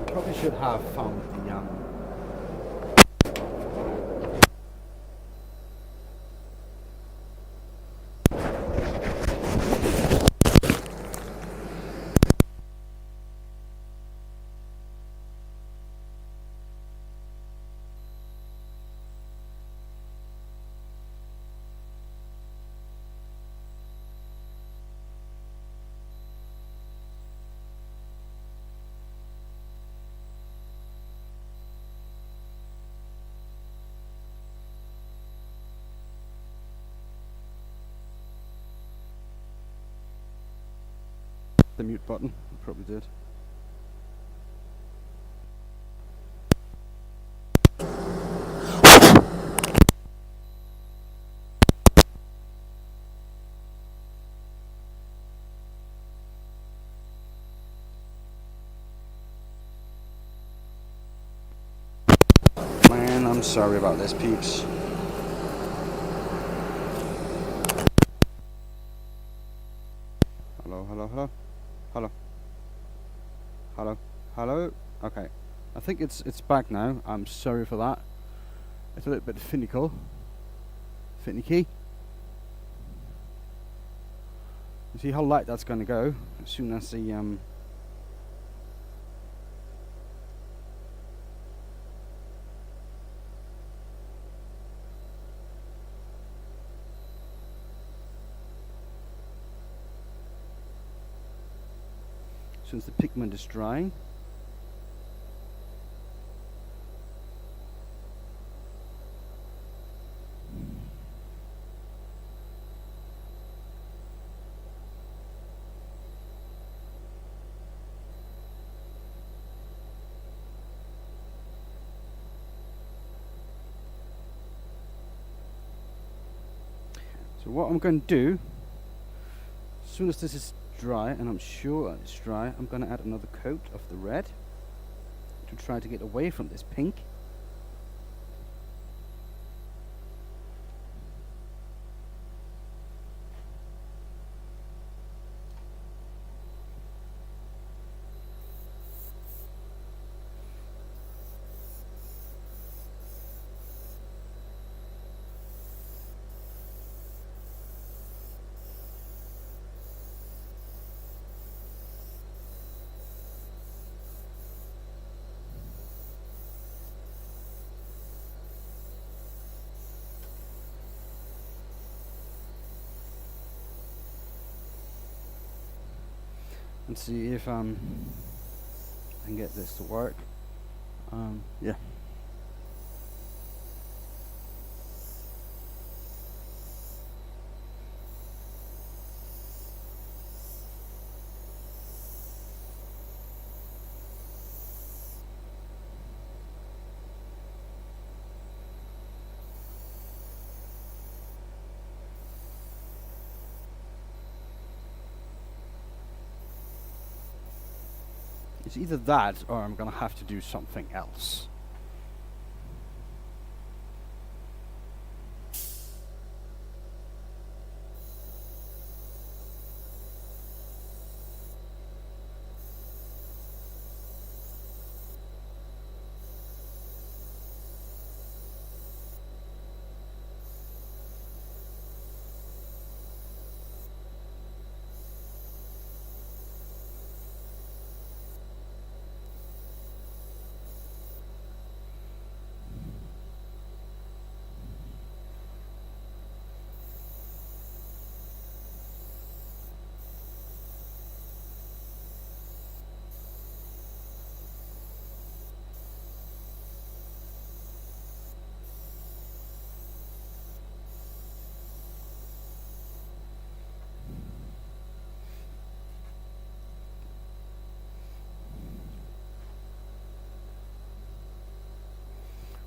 Probably should have found the mute button. I probably did. Man, I'm sorry about this, peeps. Hello, hello, hello, hello, hello, hello. Okay, I think it's back now. I'm sorry for that. It's a little bit finicky. You see how light that's going to go as soon as the since the pigment is drying. So what I'm going to do, as soon as this is dry, and I'm sure it's dry, I'm going to add another coat of the red to try to get away from this pink. And see if I can get this to work. Yeah. It's either that or I'm gonna have to do something else.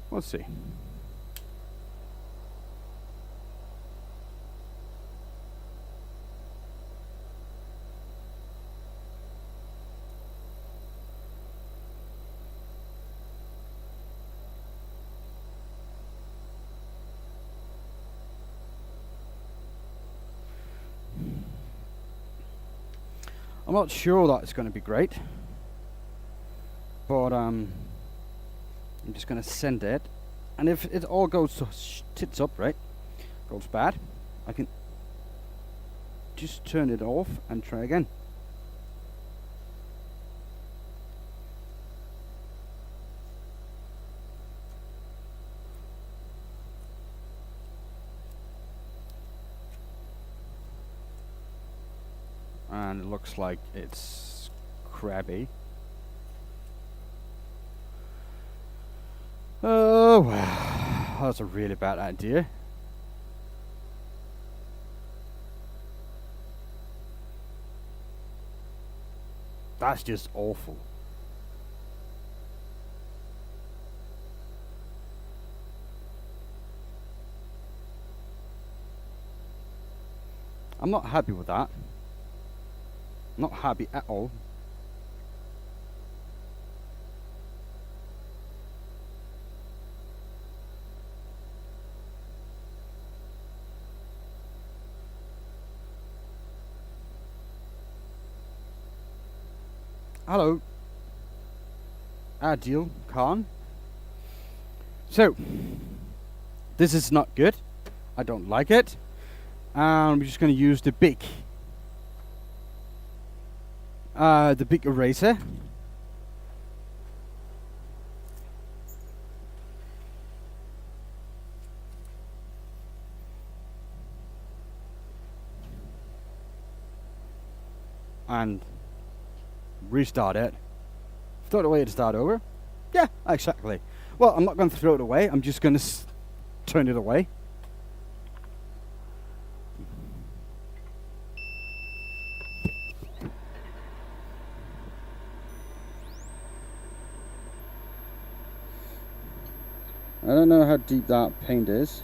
Let's see. I'm not sure that it's going to be great, but I'm just going to send it, and if it all goes to tits up, right, goes bad, I can just turn it off and try again. And it looks like it's crabby. Oh, well, that's a really bad idea. That's just awful. I'm not happy with that. Not happy at all. Hello. Adil Khan. So, this is not good. I don't like it. And I'm just going to use the big eraser. And restart it. Throw it away to start over. Yeah, exactly. Well, I'm not going to throw it away. I'm just going to turn it away. I don't know how deep that paint is.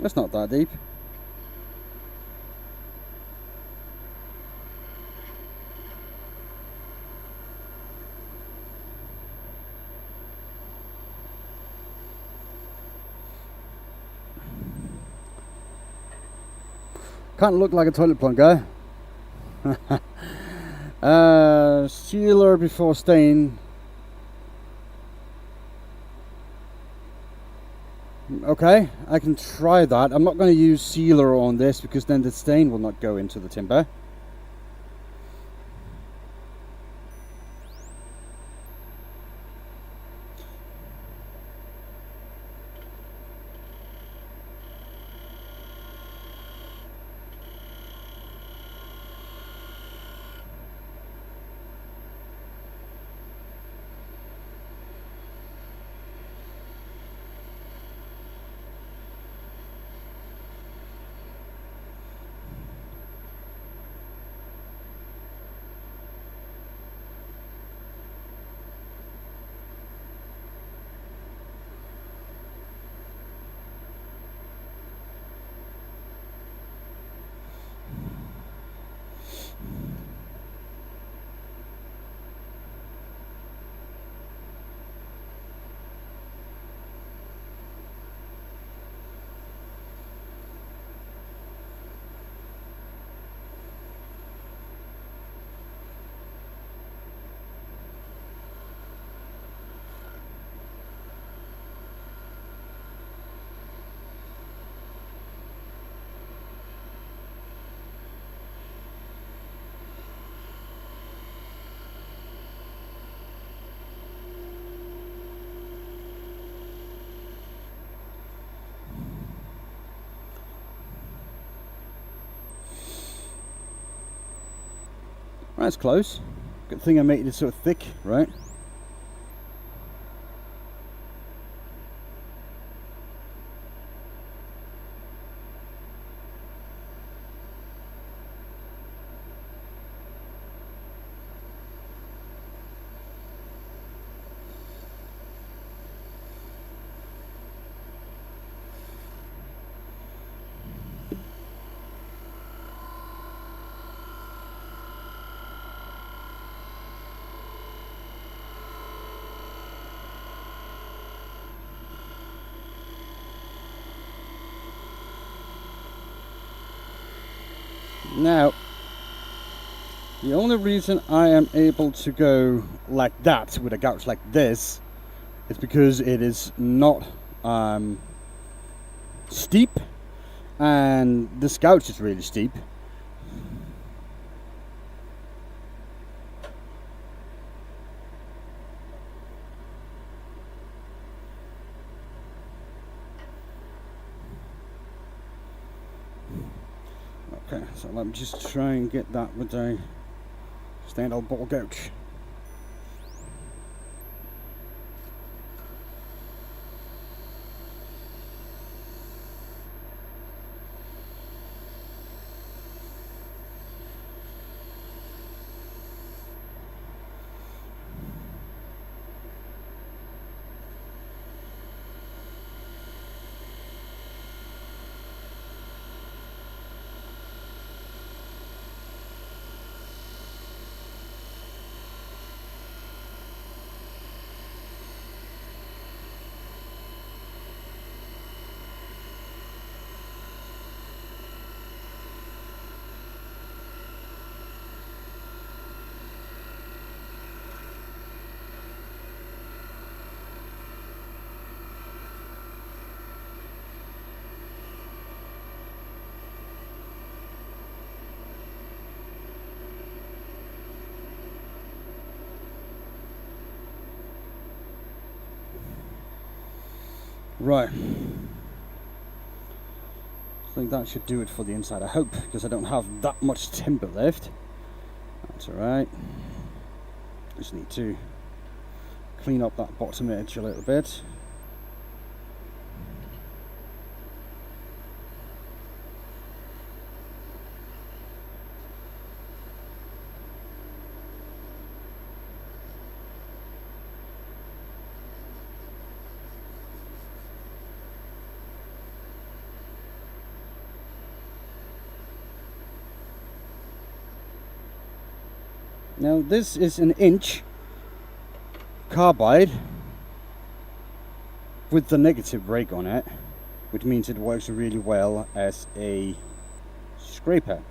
That's not that deep. Can't look like a toilet plunker. Sealer before stain. Okay, I can try that. I'm not going to use sealer on this because then the stain will not go into the timber. That's close. Good thing I made it so thick, right? Now, the only reason I am able to go like that with a gouge like this is because it is not steep, and this gouge is really steep. Okay, so let me just try and get that with a standard ball gouge. Right. I think that should do it for the inside, I hope, because I don't have that much timber left. That's alright. Just need to clean up that bottom edge a little bit. Now this is an inch carbide with the negative rake on it, which means it works really well as a scraper.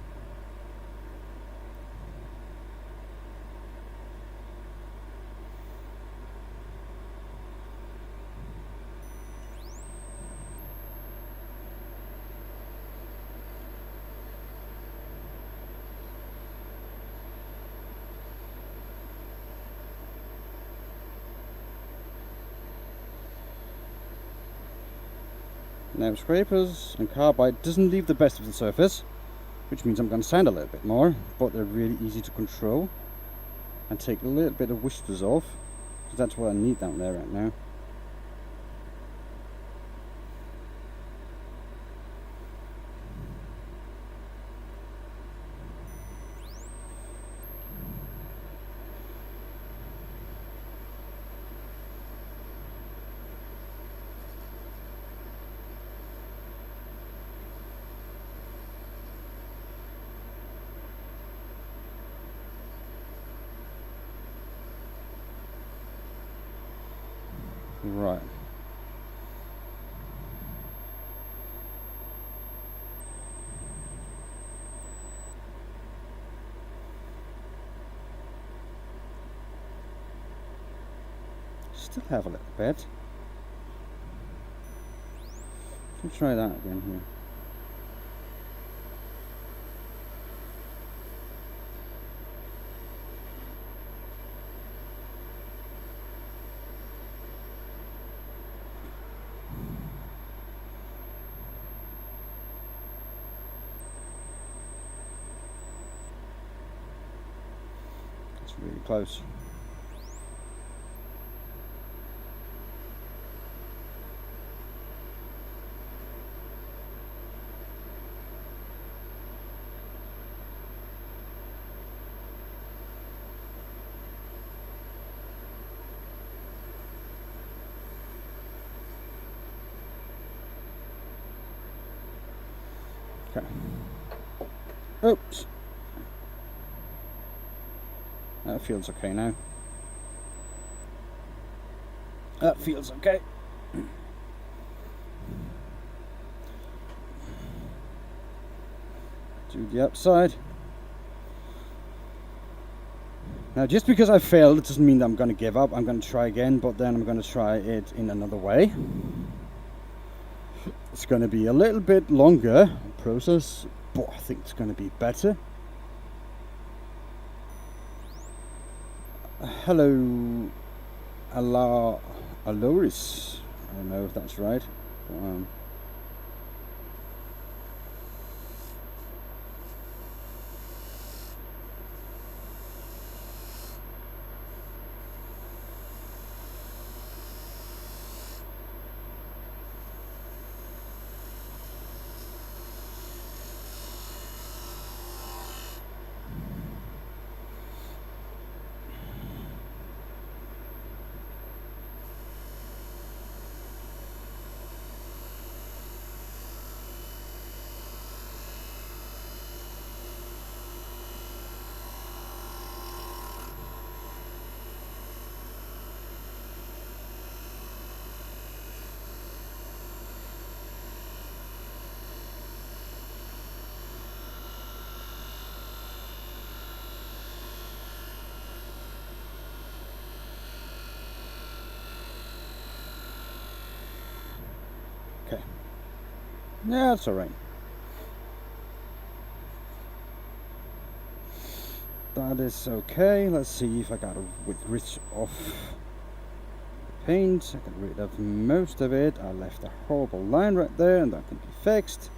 Now scrapers and carbide doesn't leave the best of the surface, which means I'm going to sand a little bit more, but they're really easy to control and take a little bit of whiskers off, because that's what I need down there right now. Right. Still have a little bit. Let's try that again here. It's really close. Okay. Oops. That feels okay now. That feels okay. Do the outside. Now, just because I failed, it doesn't mean that I'm going to give up. I'm going to try again, but then I'm going to try it in another way. It's going to be a little bit longer process, but I think it's going to be better. Hello, Aloris. I don't know if that's right. But, okay. Yeah, that's alright. That is okay. Let's see if I got a width off paint. I got rid of most of it. I left a horrible line right there, and that can be fixed.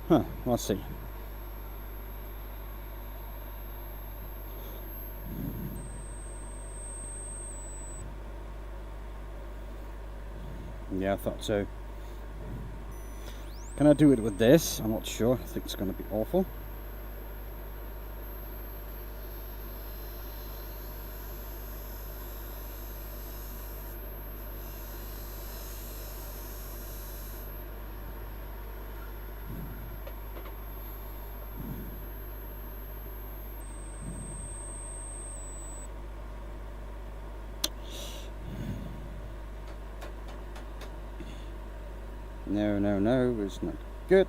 Huh, let's see. Yeah, I thought so. Can I do it with this? I'm not sure. I think it's going to be awful. No, no, no, it's not good.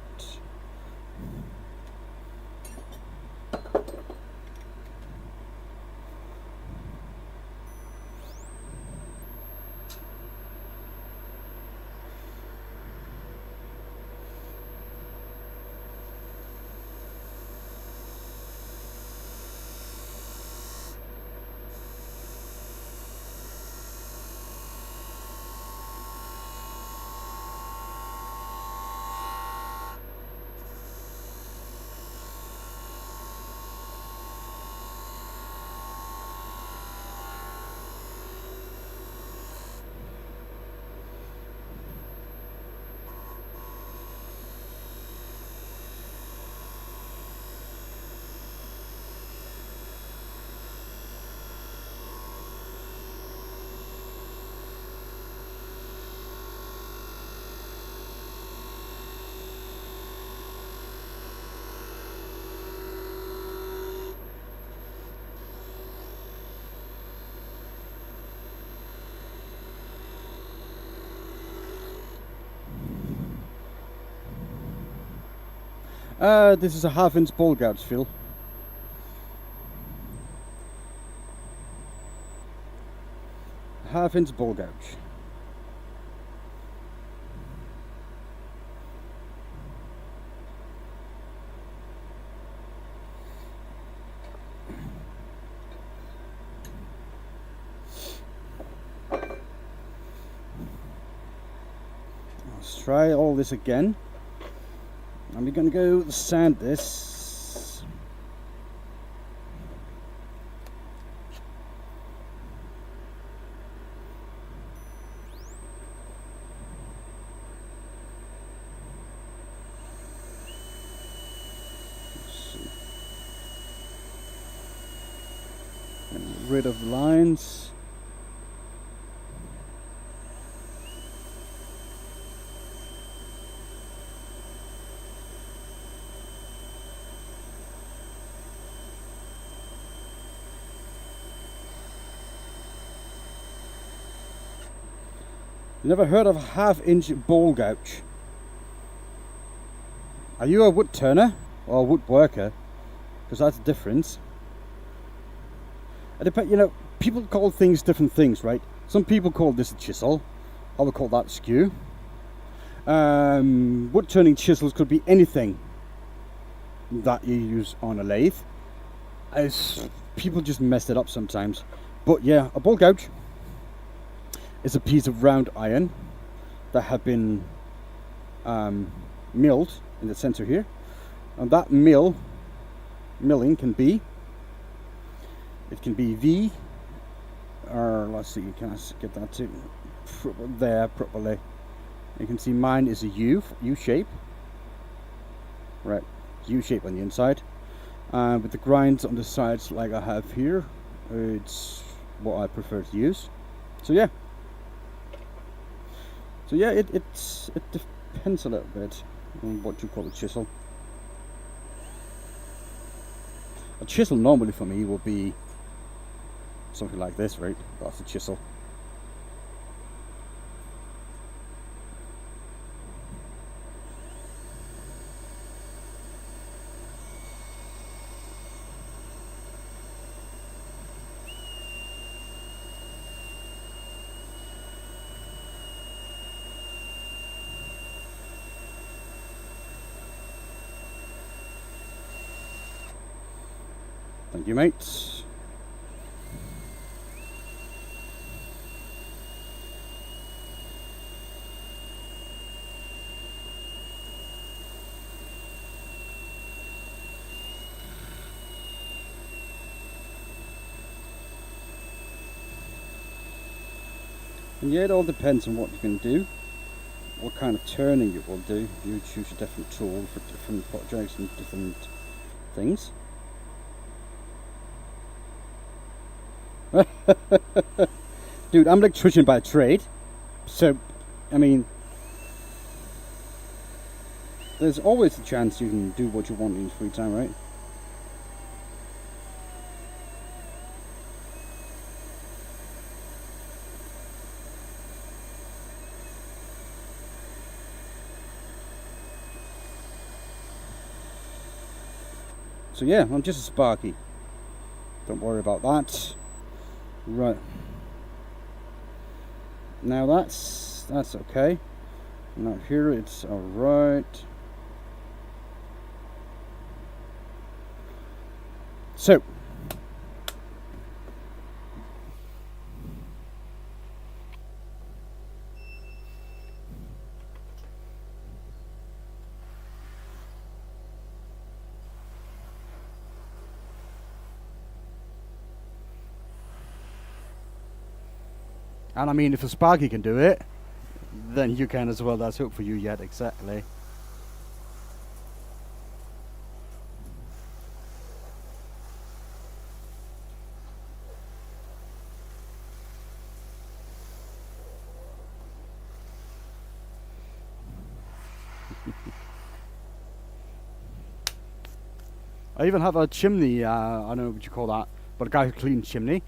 This is a 1/2 inch ball gouge fill. Half inch ball gouge. Let's try all this again. And we're going to go sand this. Let's see. Get rid of the lines. Never heard of a 1/2 inch ball gouge? Are you a wood turner or a woodworker? Because that's the difference. It depends, you know, people call things different things, right? Some people call this a chisel, I would call that a skew. Wood turning chisels could be anything that you use on a lathe. People just mess it up sometimes. But yeah, a ball gouge is a piece of round iron that have been milled in the center here, and that milling can be, it can be V, or let's see, can I get that to there properly? You can see mine is a U shape, right? U shape on the inside, with the grinds on the sides like I have here. It's what I prefer to use. So yeah. It depends a little bit on what you call a chisel. A chisel normally for me would be something like this, right? That's a chisel. Thank you, mates. And yeah, it all depends on what you can do, what kind of turning you will do. You choose a different tool for different projects and different things. Dude, I'm an electrician by trade, so I mean, there's always a chance you can do what you want in your free time, right? So yeah, I'm just a Sparky. Don't worry about that. Right. Now that's okay. Now here it's alright. So And I mean, if a Sparky can do it, then you can as well. That's hope for you yet, exactly. I even have a chimney, I don't know what you call that, but a guy who cleans chimney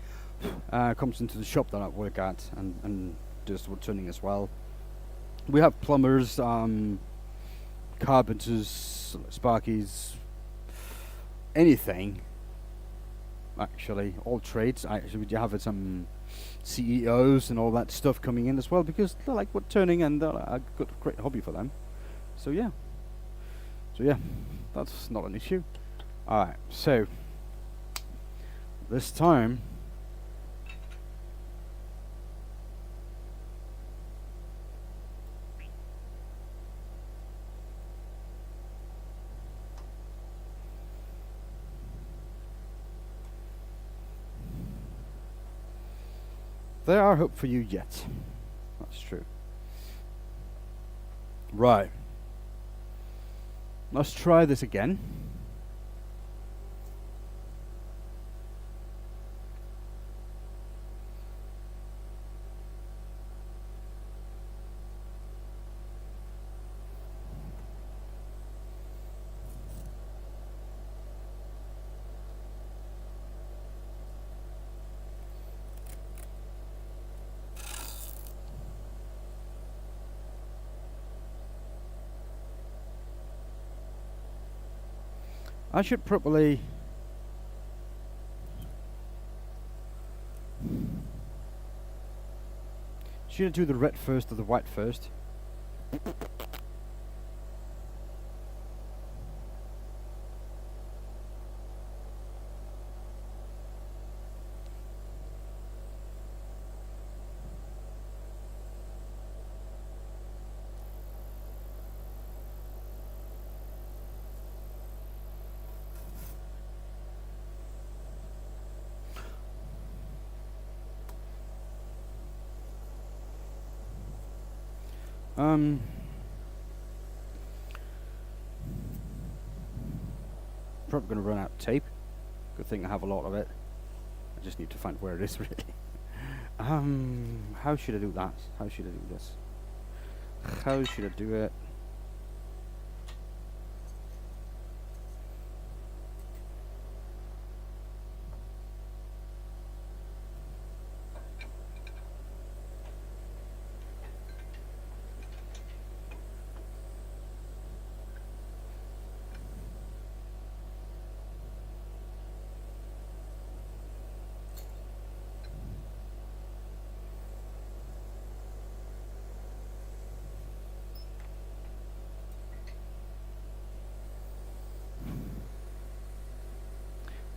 comes into the shop that I work at and does wood turning as well. We have plumbers, carpenters, Sparkies, anything, actually, all trades. Actually, we have some CEOs and all that stuff coming in as well because they like wood turning and a great hobby for them. So yeah, that's not an issue. Alright, so this time there are hope for you yet. That's true. Right. Let's try this again. I should probably should I do the red first or the white first? probably going to run out of tape. Good thing I have a lot of it. I just need to find where it is, really. How should I do that? How should I do this? How should I do it?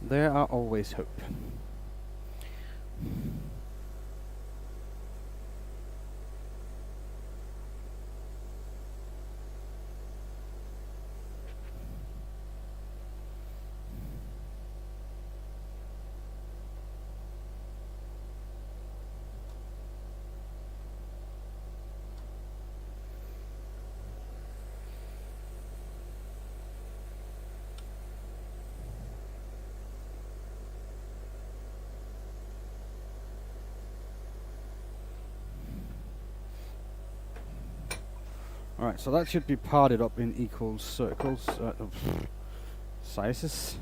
There are always hope. Alright, so that should be parted up in equal circles, sizes.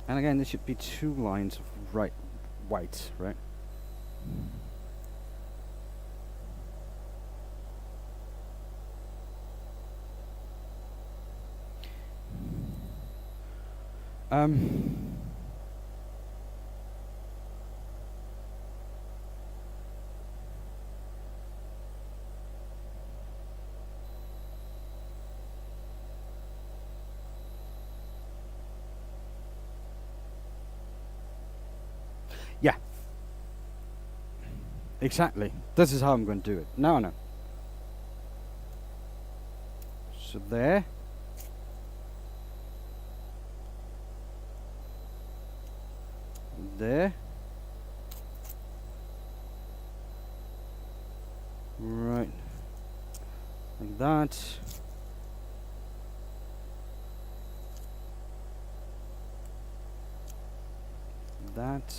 And again, there should be 2 lines of white, right? Yeah. Exactly. This is how I'm going to do it. Now I know. So there. There. Right. Like that. That.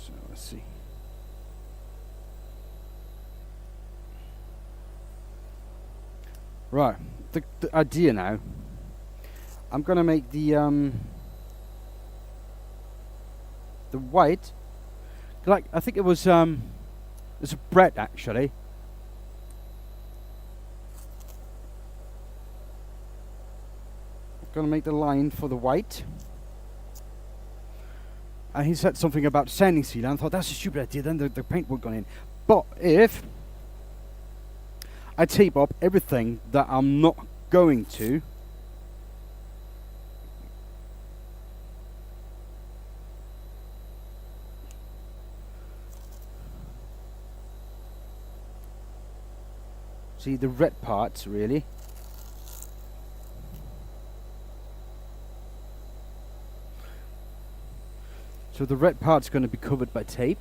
So let's see. Right, the idea now. I'm gonna make the white, like I think it was it's a bread actually. Gonna make the line for the white. And he said something about sanding sealer, and I thought that's a stupid idea. Then the paint won't go in. But if I tape up everything that I'm not going to, see the red parts really. So the red part's going to be covered by tape.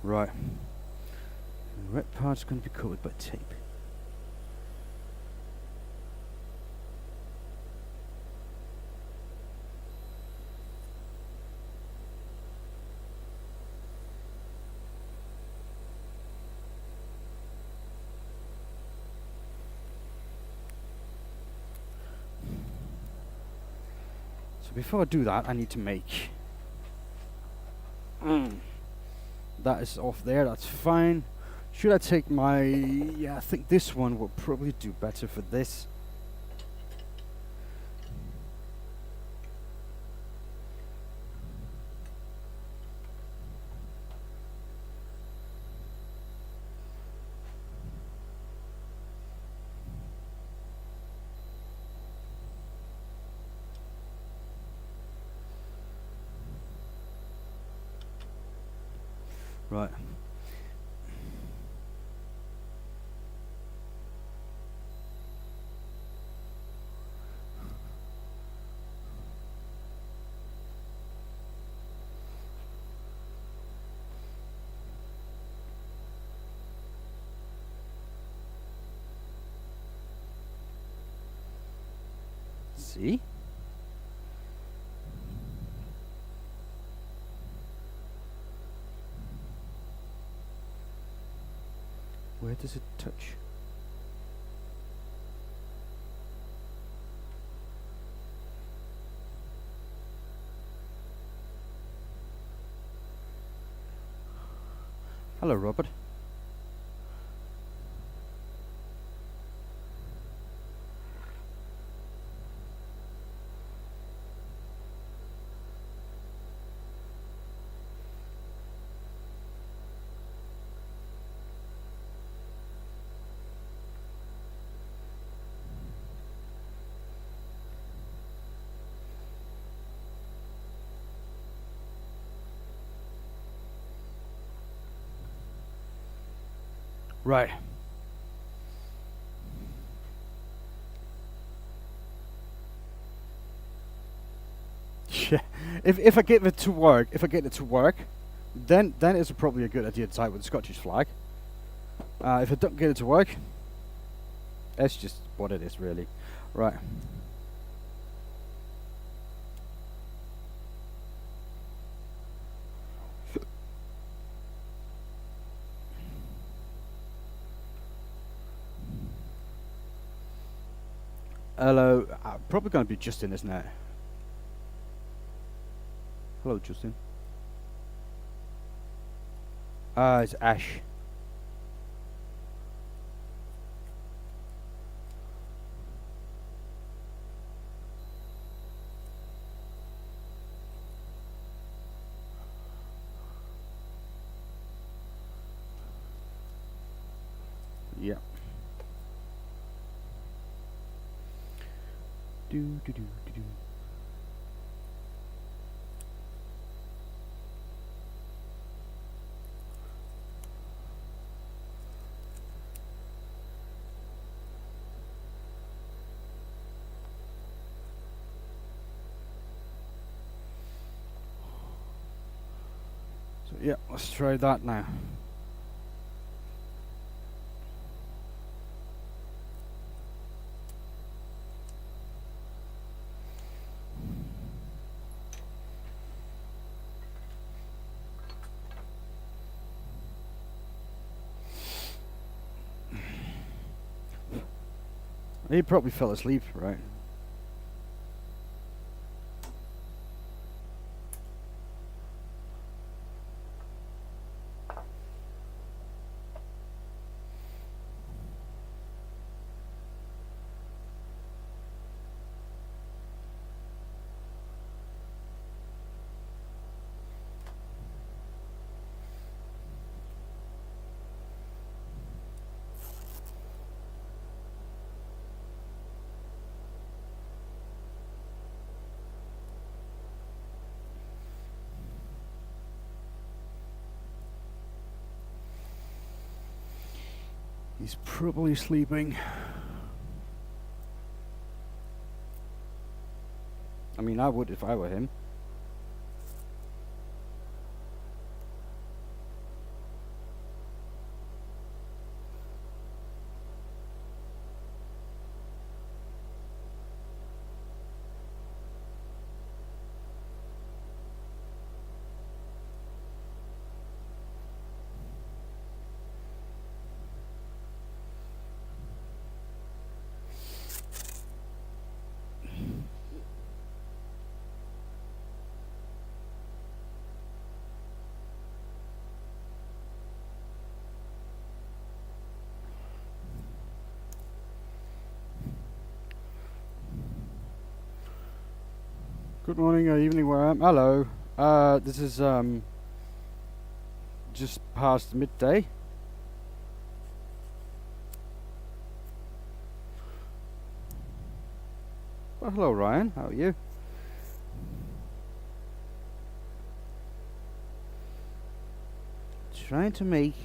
Right. The red part's going to be covered by tape. So before I do that, I need to make... That is off there, that's fine. Should I take my... Yeah, I think this one will probably do better for this. Right. See? Where does it touch? Hello, Robert. Right. Yeah. If I get it to work, then it's probably a good idea to tie with the Scottish flag. If I don't get it to work, that's just what it is, really. Right. Hello. Probably going to be Justin, isn't it? Hello, Justin. It's Ash. Yeah. Do. So yeah, let's try that now. He probably fell asleep, right? He's probably sleeping. I mean, I would if I were him. Good morning or evening where I am. Hello. This is just past midday. Well, hello Ryan, how are you? Trying to make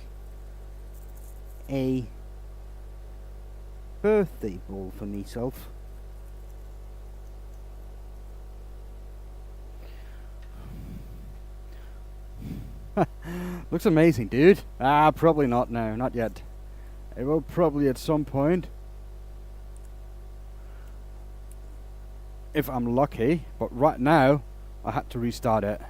a birthday ball for myself. Looks amazing, dude. Probably not now, not yet. It will probably at some point. If I'm lucky, but right now, I had to restart it.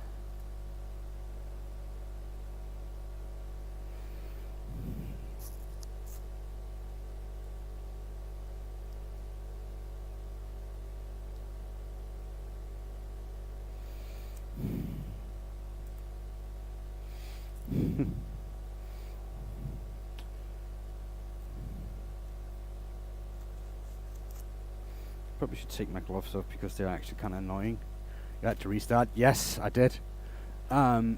Probably should take my gloves off because they're actually kind of annoying. You had to restart? Yes, I did. So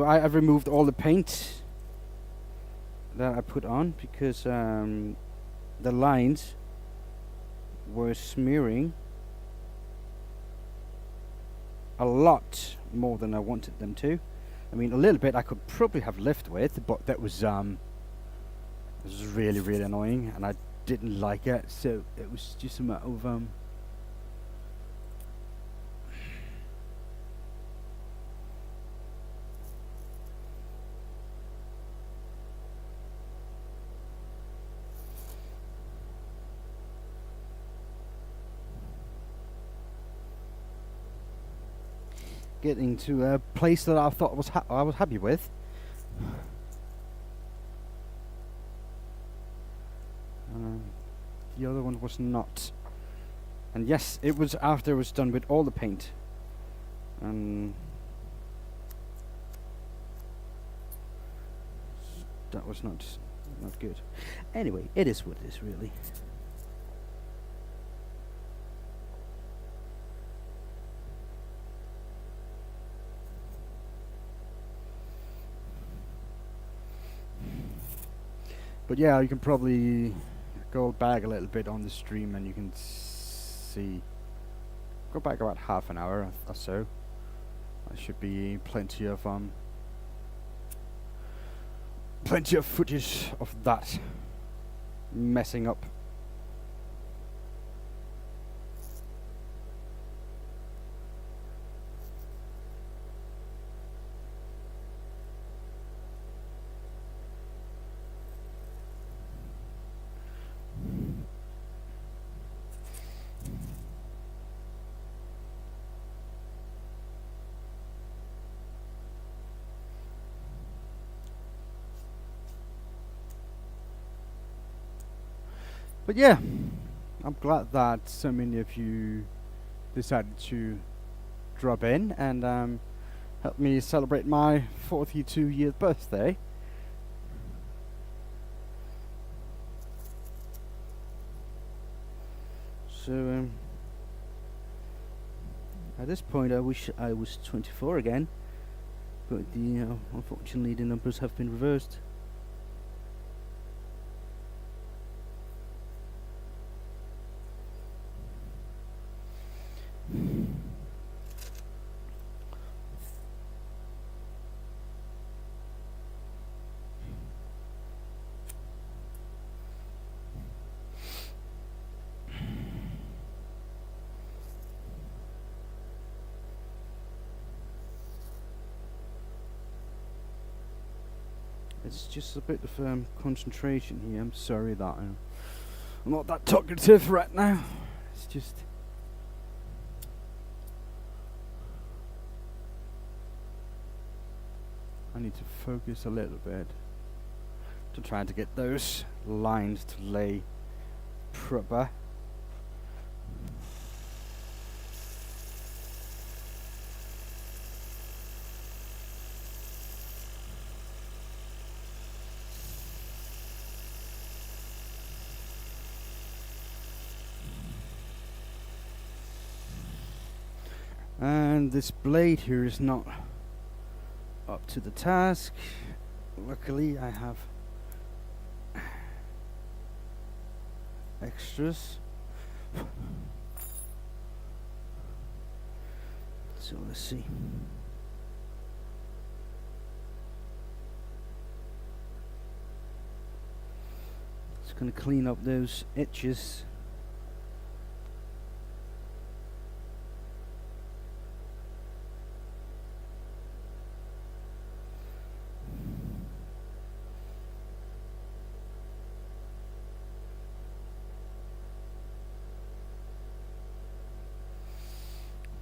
I've removed all the paint that I put on because the lines were smearing a lot more than I wanted them to. I mean, a little bit I could probably have lived with, but that was really, really annoying, and I didn't like it. So it was just a matter of getting to a place that I thought I was happy with. The other one was not. And yes, it was after it was done with all the paint. And that was not good. Anyway, it is what it is, really. But yeah, you can probably go back a little bit on the stream and you can see, go back about half an hour or so. There should be plenty of footage of that messing up. But yeah, I'm glad that so many of you decided to drop in and help me celebrate my 42-year birthday. So at this point I wish I was 24 again, but unfortunately the numbers have been reversed. It's just a bit of concentration here. I'm sorry that I'm not that talkative right now. It's just I need to focus a little bit to try to get those lines to lay proper. And this blade here is not up to the task. Luckily I have extras. So let's see. Just gonna clean up those edges.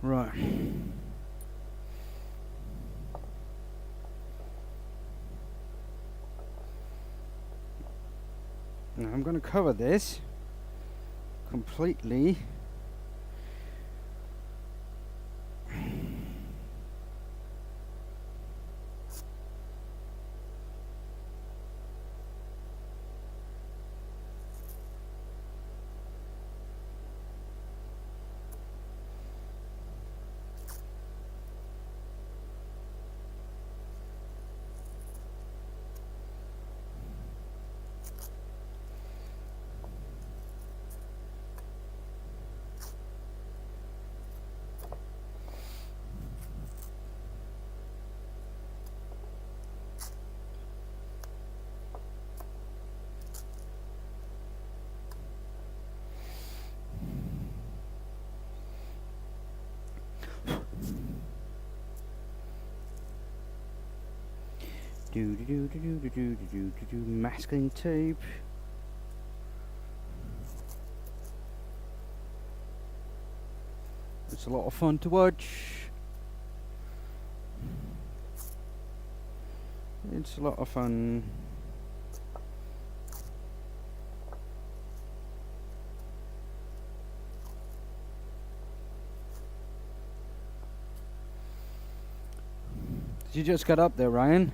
Right. Now I'm going to cover this completely. Masking tape. It's a lot of fun to watch. It's a lot of fun. Did you just get up there, Ryan?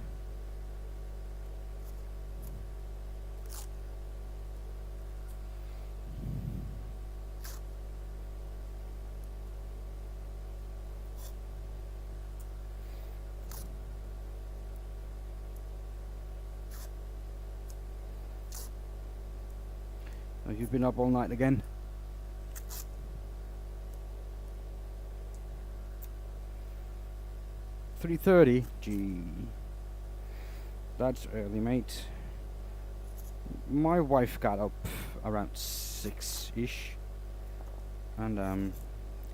Oh, you've been up all night again? $3:30. Gee, that's early, mate. My wife got up around 6-ish, and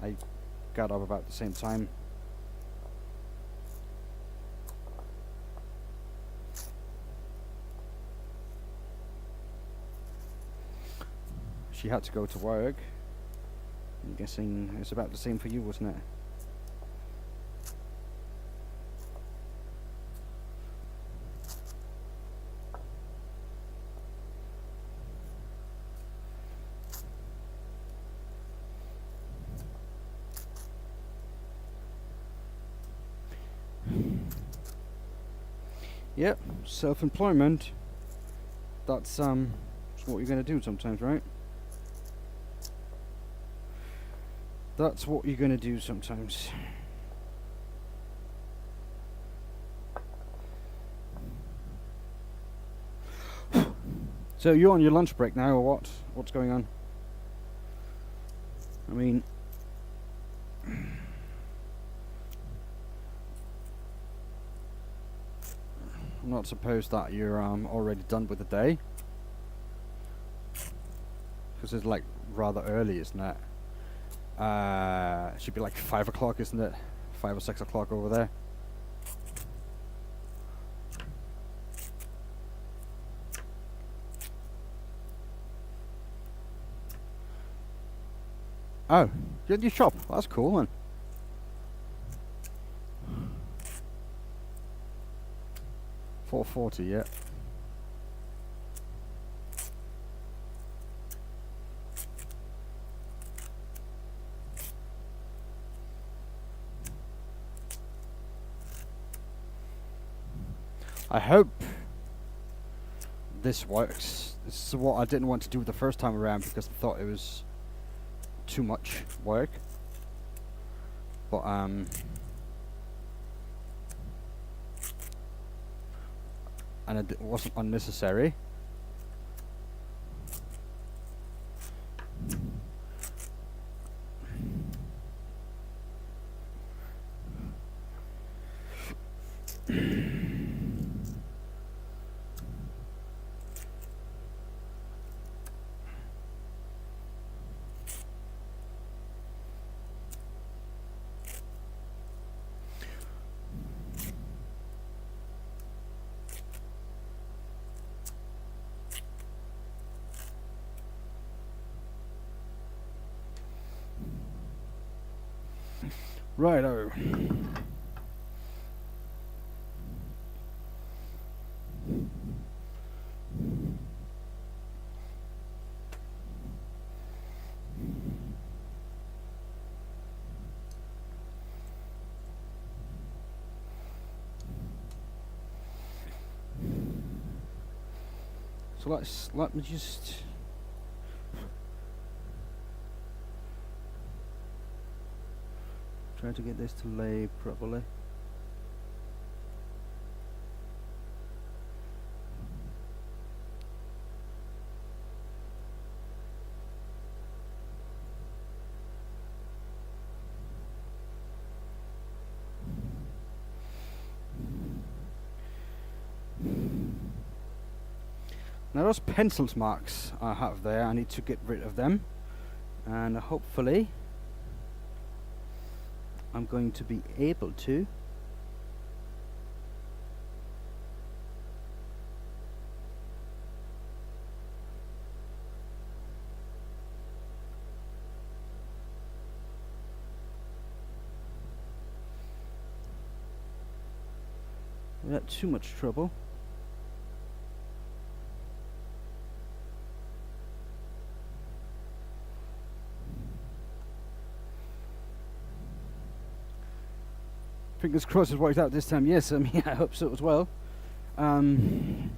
I got up about the same time. She had to go to work. I'm guessing it's about the same for you, wasn't it? Yep, self-employment. That's what you're gonna do sometimes, right? That's what you're gonna do sometimes. So you're on your lunch break now, or what? What's going on? I mean, I'm not supposed that you're already done with the day, because it's like rather early, isn't it? It should be like 5 o'clock, isn't it? 5 or 6 o'clock over there. Oh, you're at your shop. That's cool, man. $4.40, yeah. I hope this works. This is what I didn't want to do the first time around because I thought it was too much work. but and it wasn't unnecessary. Righto. So let me just try to get this to lay properly. Now those pencils marks I have there, I need to get rid of them, and hopefully I'm going to be able to. Without too much trouble. Fingers crossed it's worked out this time. Yes, I mean, I hope so as well. And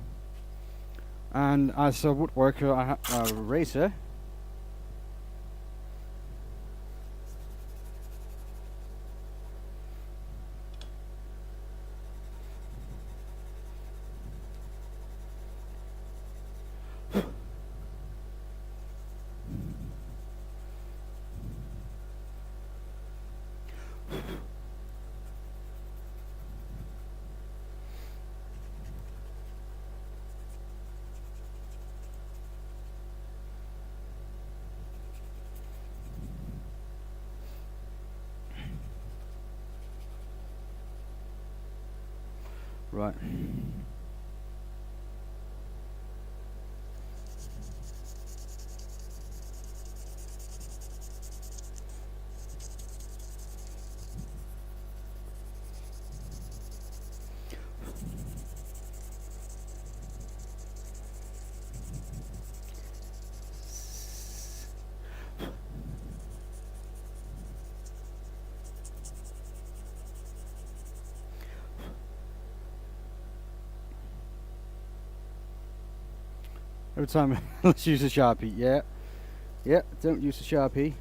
as a woodworker, I have a razor. Right. Every time, let's use a Sharpie. Yeah, yeah. Don't use a Sharpie.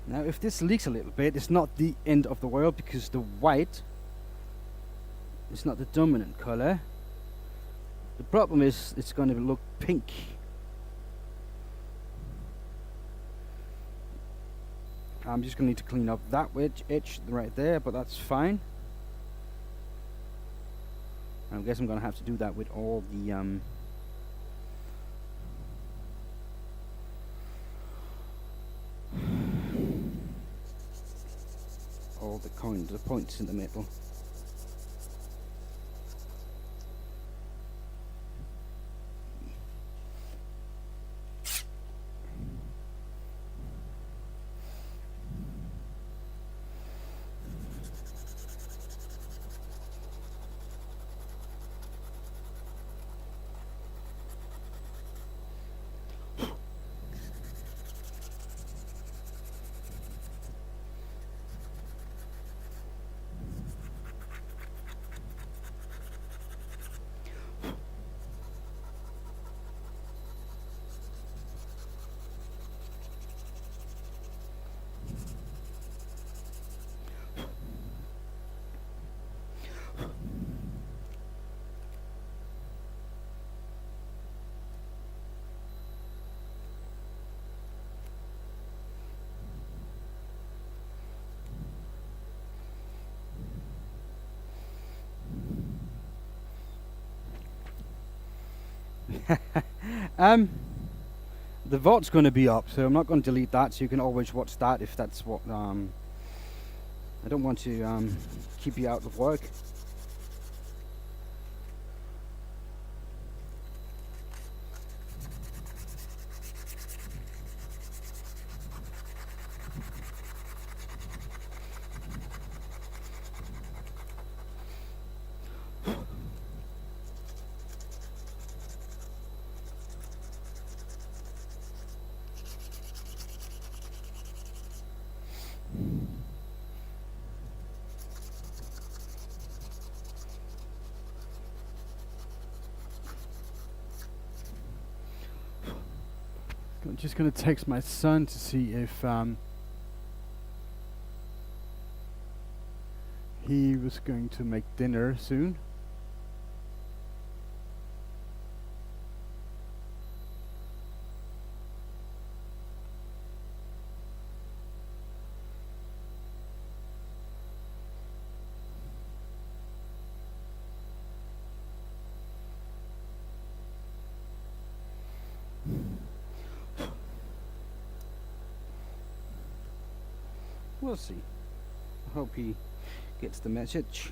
Now if this leaks a little bit, it's not the end of the world because the white is not the dominant color. The problem is it's going to look pink. I'm just going to need to clean up that edge right there, but that's fine. I guess I'm going to have to do that with all the the points in the middle. The VOD's going to be up, so I'm not going to delete that, so you can always watch that if that's what, I don't want to keep you out of work. I'm just going to text my son to see if he was going to make dinner soon. We'll see. I hope he gets the message.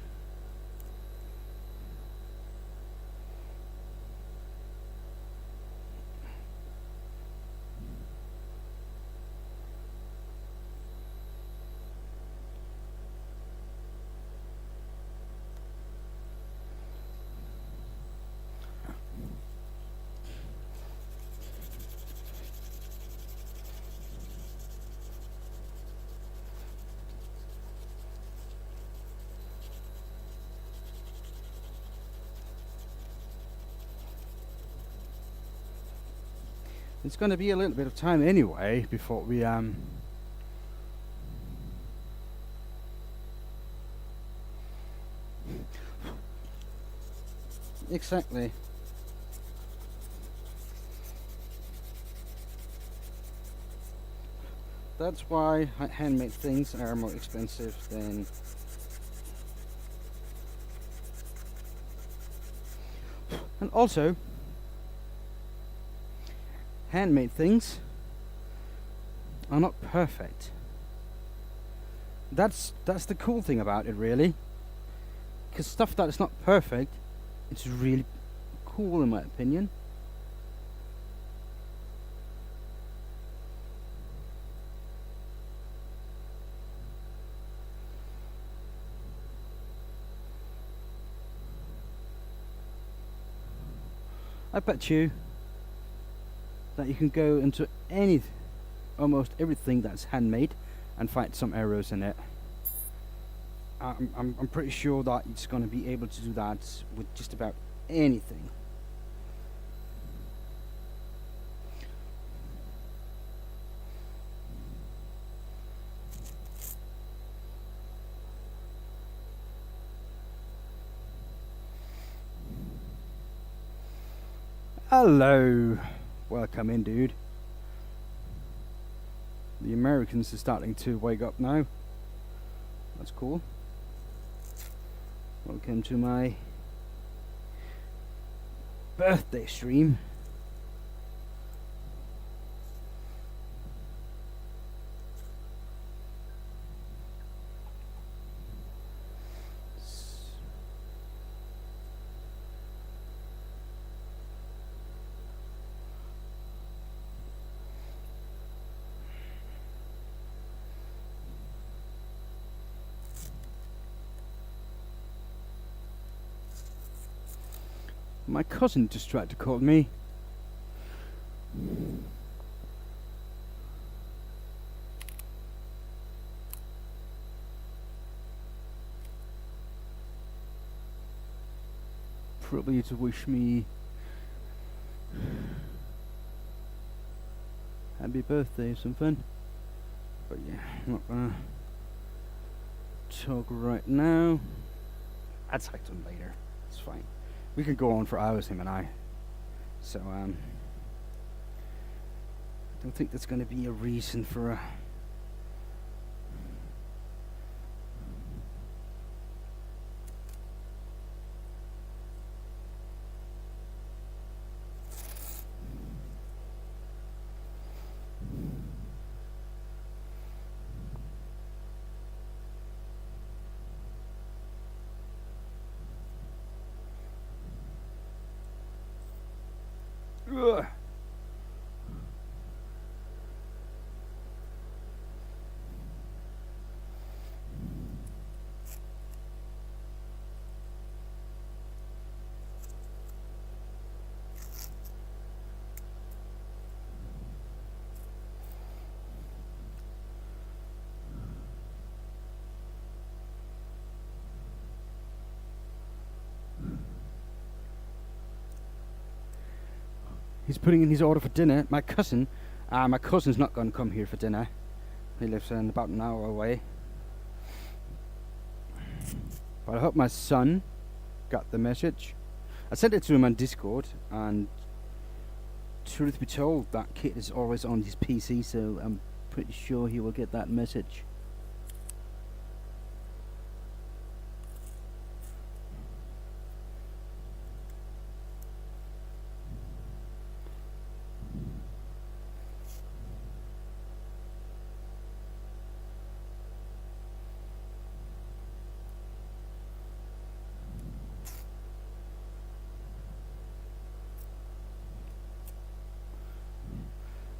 It's going to be a little bit of time anyway before we exactly. That's why handmade things are more expensive than and also handmade things are not perfect. That's the cool thing about it, really. Because stuff that is not perfect, it's really cool in my opinion. I bet you that you can go into almost everything that's handmade and find some errors in it. I'm pretty sure that it's going to be able to do that with just about anything. Hello. Welcome in, dude. The Americans are starting to wake up now. That's cool. Welcome to my birthday stream. My cousin just tried to call me. Probably to wish me happy birthday or something. But yeah, I'm not gonna talk right now. I'd talk to him later. It's fine. We could go on for hours, him and I. So I don't think there's gonna be a reason for a Ugh. He's putting in his order for dinner. My cousin's not going to come here for dinner. He lives about an hour away. But I hope my son got the message. I sent it to him on Discord, and truth be told, that kid is always on his PC, so I'm pretty sure he will get that message.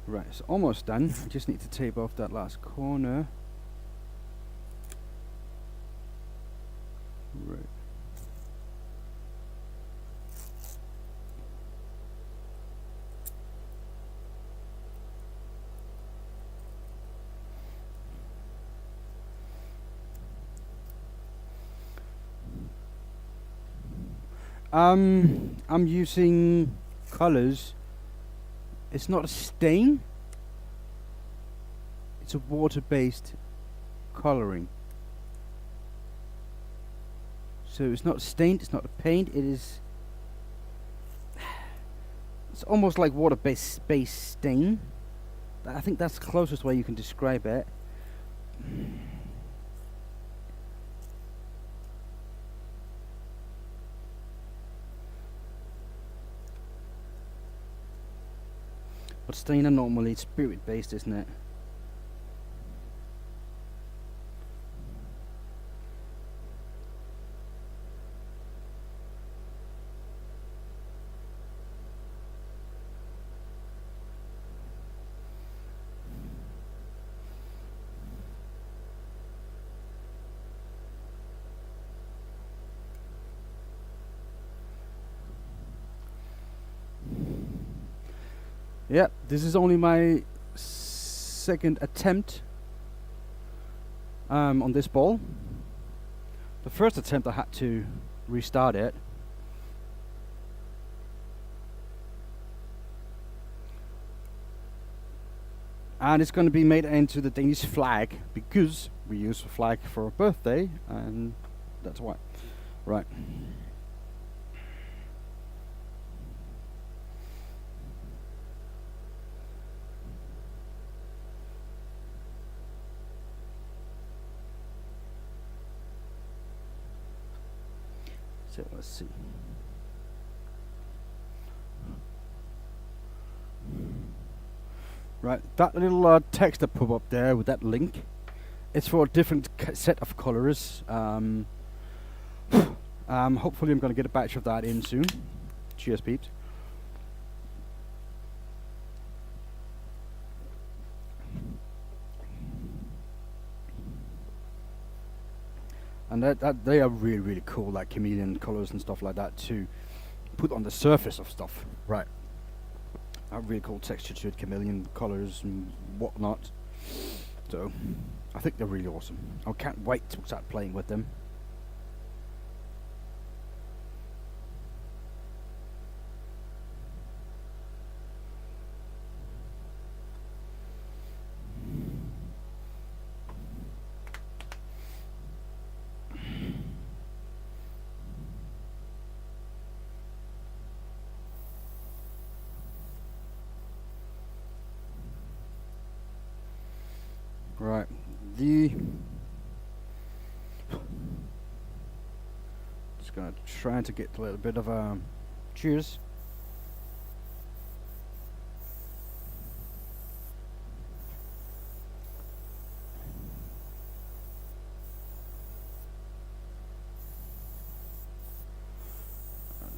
Right, it's almost done. I just need to tape off that last corner. Right. I'm using colors. It's not a stain. It's a water-based coloring. So it's not stained, it's not a paint, it is... It's almost like water-based stain. I think that's the closest way you can describe it. But stain are normally spirit-based, isn't it? Yep, this is only my second attempt on this ball. The first attempt I had to restart it. And it's going to be made into the Danish flag because we use a flag for a birthday, and that's why. Right. So let's see. Right, that little text that pop up there with that link, it's for a different set of colors. Hopefully I'm going to get a batch of that in soon. Cheers, peeps. And that they are really, really cool, like chameleon colors and stuff like that too. put on the surface of stuff. Right. A really cool texture to it, chameleon colours and whatnot. So, I think they're really awesome. I can't wait to start playing with them. Right, just gonna try to get a little bit of cheers.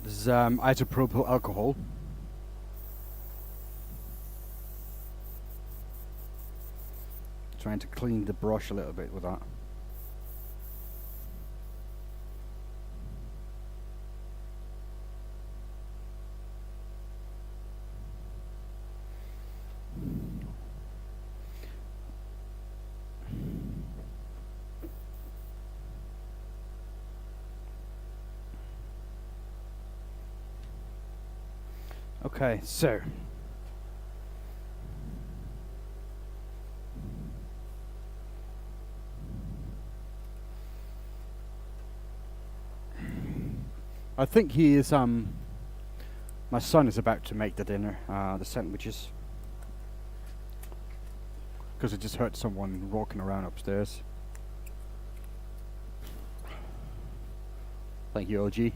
This is isopropyl alcohol. Trying to clean the brush a little bit with that. Okay, so I think he is my son is about to make the dinner, the sandwiches, because I just heard someone walking around upstairs. Thank you, OG.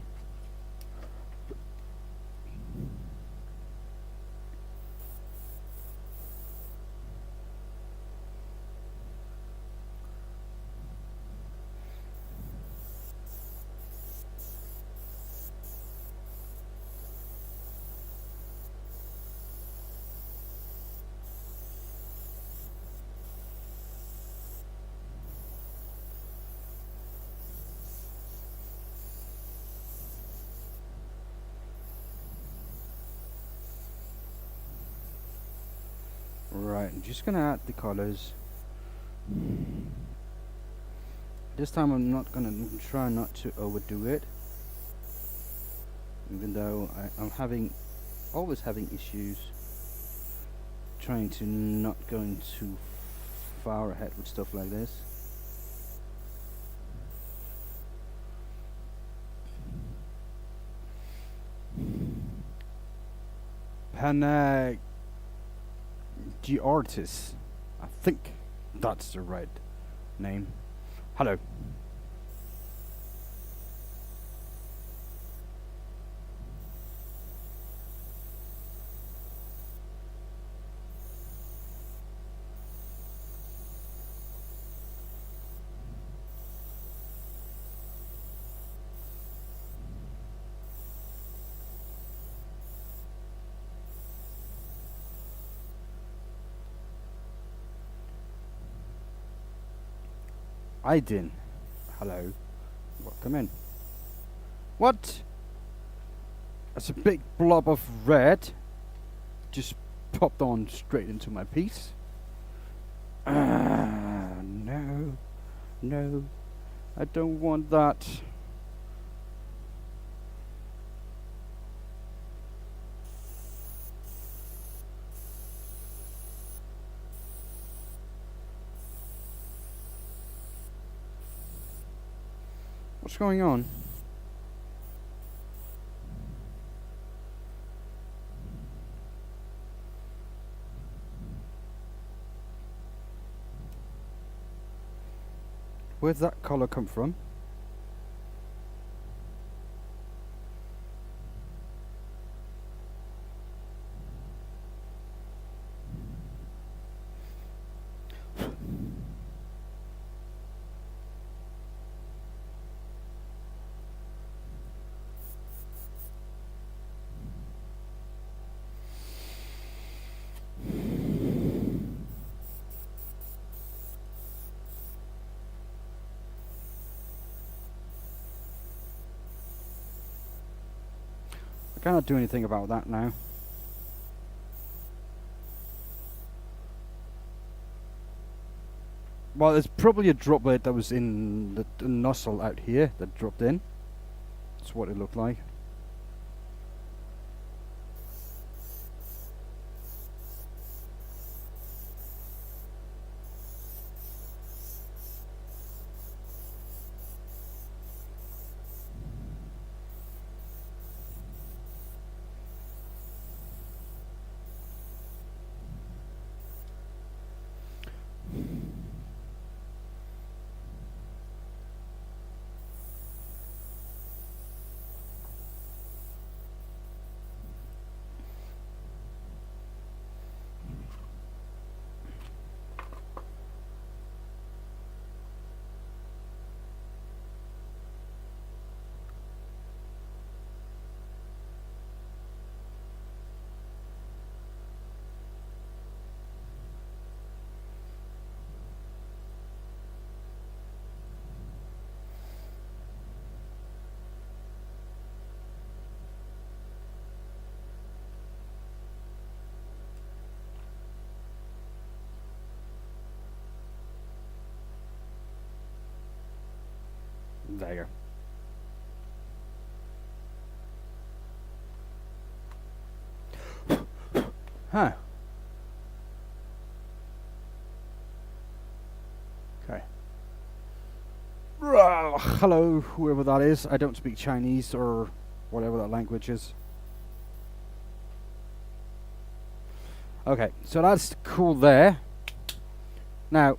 Right, I'm just gonna add the colors. This time I'm not gonna try not to overdo it, even though I'm always having issues trying to not going too far ahead with stuff like this. The artist, I think that's the right name. Hello. Aiden. Hello. Come in. What? That's a big blob of red. Just popped on straight into my piece. No. No. I don't want that. What's going on? Where'd that color come from? Cannot do anything about that now. Well, it's probably a droplet that was in the nozzle out here that dropped in. That's what it looked like. There. Huh. Okay. Hello, whoever that is. I don't speak Chinese or whatever that language is. Okay, so that's cool there. Now,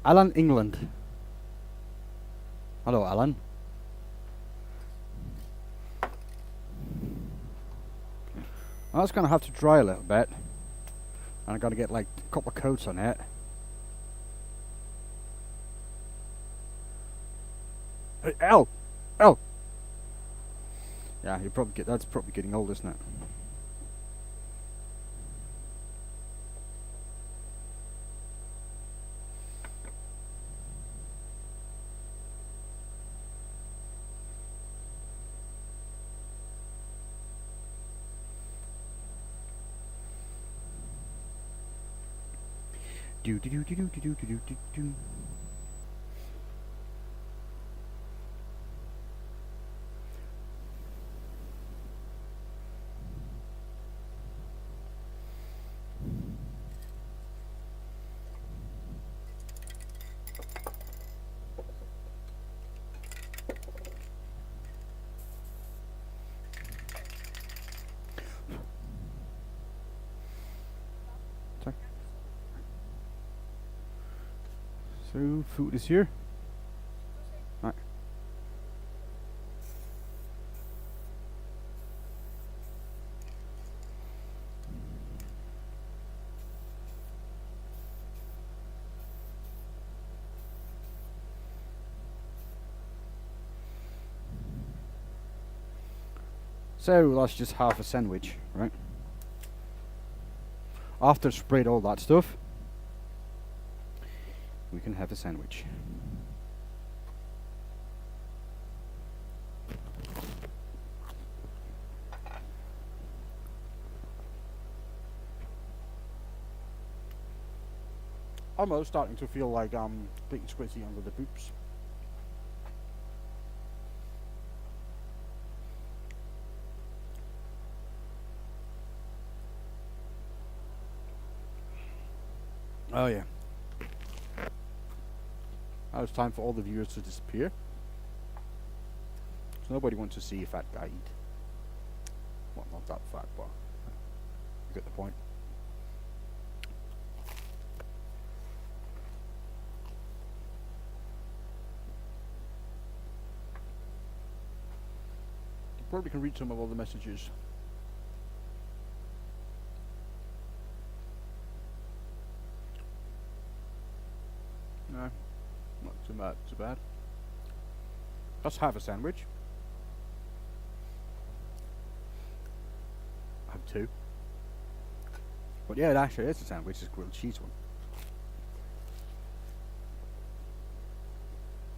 Alan, England. Hello, Alan. Well, it's going to have to dry a little bit. And I've got to get like a couple of coats on it. Hey, L! L! Yeah, you probably get that's probably getting old, isn't it? Do do do do do do do do do do. So food is here. Right. So that's just half a sandwich, right? After sprayed all that stuff, we can have a sandwich. Almost starting to feel like being squishy under the boots. Oh yeah. Now it's time for all the viewers to disappear. So nobody wants to see a fat guy eat. Well, not that fat, but you get the point. Probably can read some of all the messages. No, not too bad. Too bad. Let's have a sandwich. I have two. But yeah, it actually is a sandwich. It's a grilled cheese one.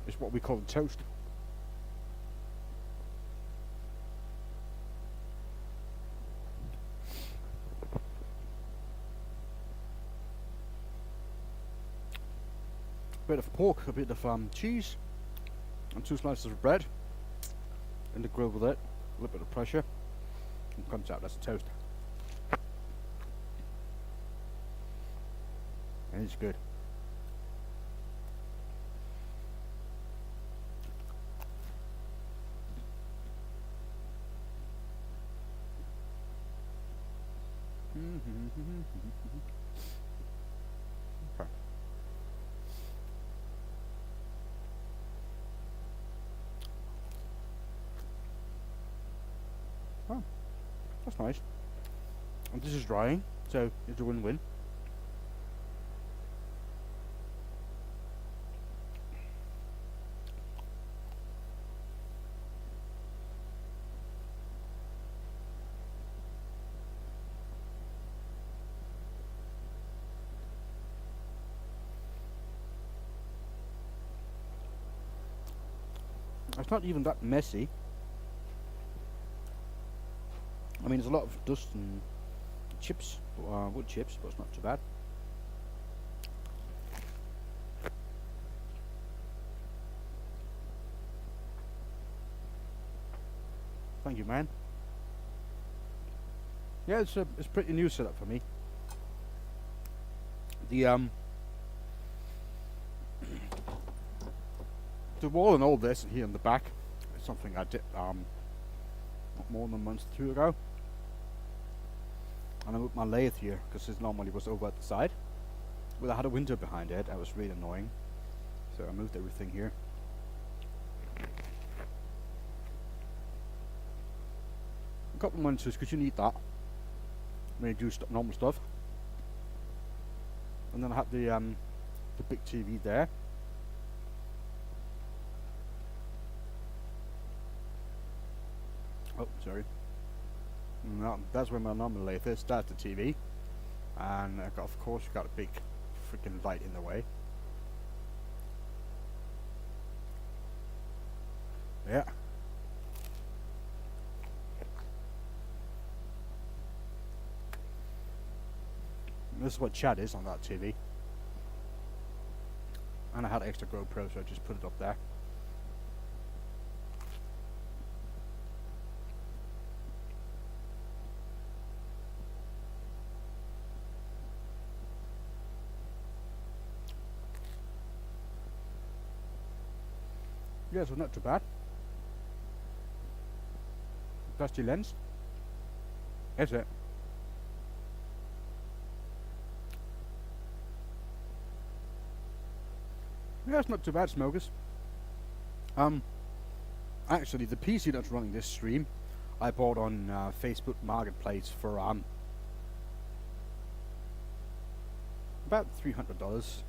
It's what we call toast. A bit of pork, a bit of cheese, and 2 slices of bread in the grill with it. A little bit of pressure, and comes out as a toast. And it's good. Okay. Oh, that's nice. And this is drying, so it's a win-win. It's not even that messy. I mean, there's a lot of dust and chips, wood chips, but it's not too bad. Thank you, man. Yeah, it's pretty new setup for me. The wall and all this here in the back is something I did not more than a month or two ago. And I moved my lathe here because this normally was over at the side. Well, I had a window behind it. That was really annoying. So I moved everything here. A couple of monitors because you need that when you do normal stuff. And then I had the big TV there. Oh, sorry. No, that's where my normal lathe is. That's the TV, and of course, you've got a big freaking light in the way. Yeah. This is what chat is on that TV. And I had an extra GoPro, so I just put it up there. Yeah, so not too bad. Dusty lens. Is it? Yeah, it's not too bad, smokers. Actually, the PC that's running this stream, I bought on Facebook Marketplace for about $300,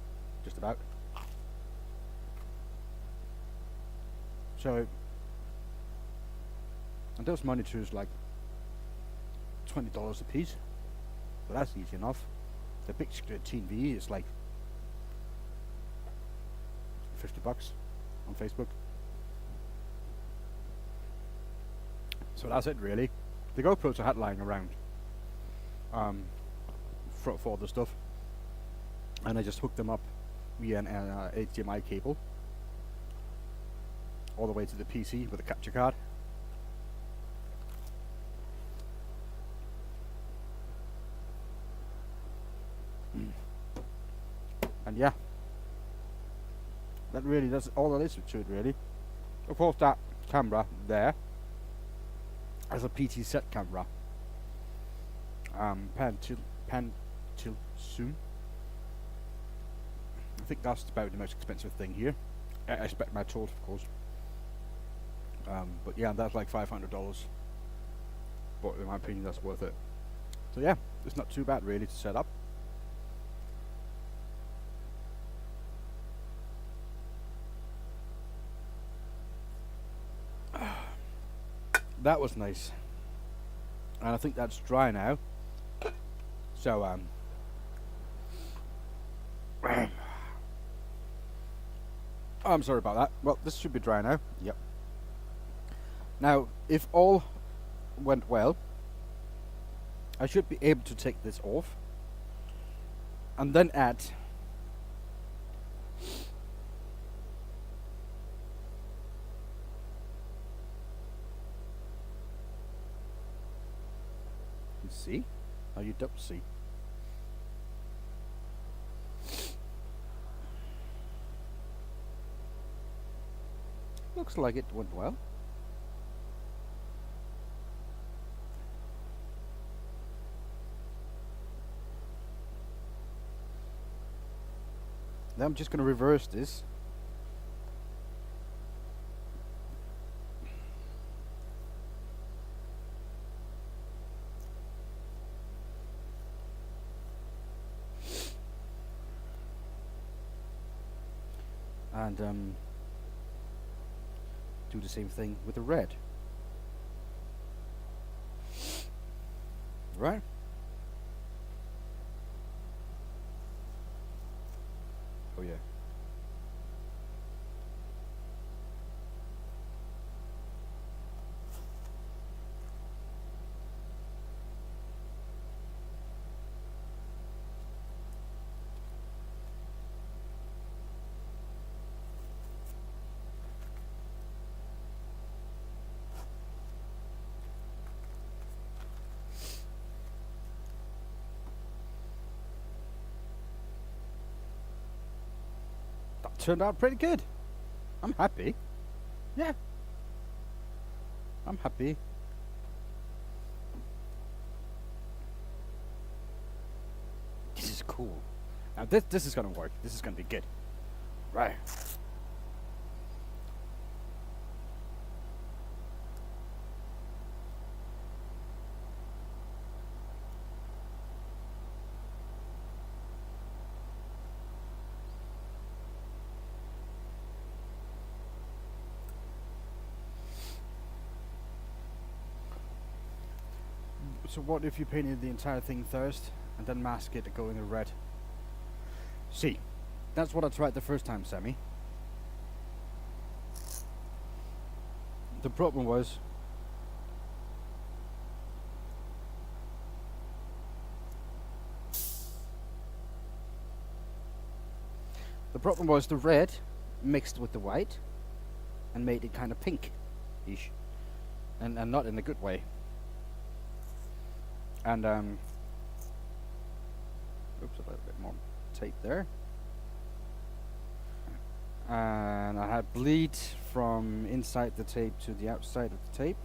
just about. So, and those monitors like $20 a piece, but that's easy enough. The big screen TV is like $50 on Facebook. So that's it really. The GoPros I had lying around for the stuff, and I just hooked them up via an HDMI cable all the way to the PC with a capture card. And yeah, that's all there is to it really. Of course, that camera there as a PT set camera, pan tilt zoom. I think that's about the most expensive thing here. I expect my tools, of course. But yeah, that's like $500. but in my opinion that's worth it. So yeah, it's not too bad really to set up. That was nice, and I think that's dry now. So I'm sorry about that. Well, this should be dry now. Yep. Now, if all went well, I should be able to take this off and then add see? How you don't see? Looks like it went well. Now I'm just going to reverse this. And do the same thing with the red. Right? Oh yeah. That turned out pretty good. I'm happy. Yeah. I'm happy. This is cool. Now this is gonna work. This is gonna be good. Right. So what if you painted the entire thing first and then mask it to go in the red? See, that's what I tried the first time, Sammy. The problem was the red mixed with the white and made it kind of pink-ish, and not in a good way. And oops, a little bit more tape there. And I had bleed from inside the tape to the outside of the tape.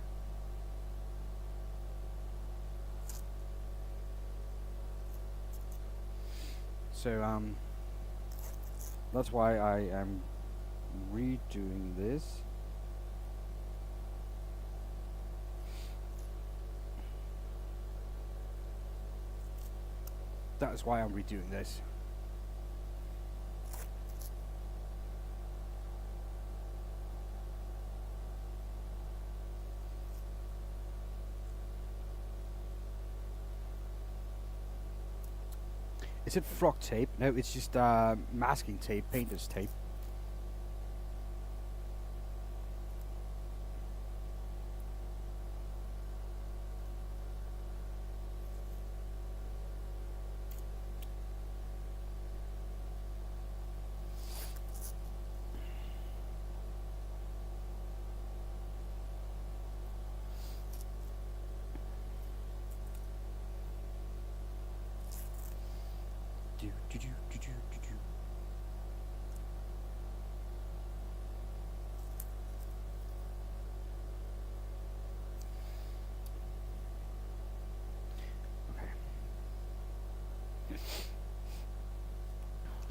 So that's why I am redoing this. That is why I'm redoing this. Is it frog tape? No, it's just masking tape, painter's tape.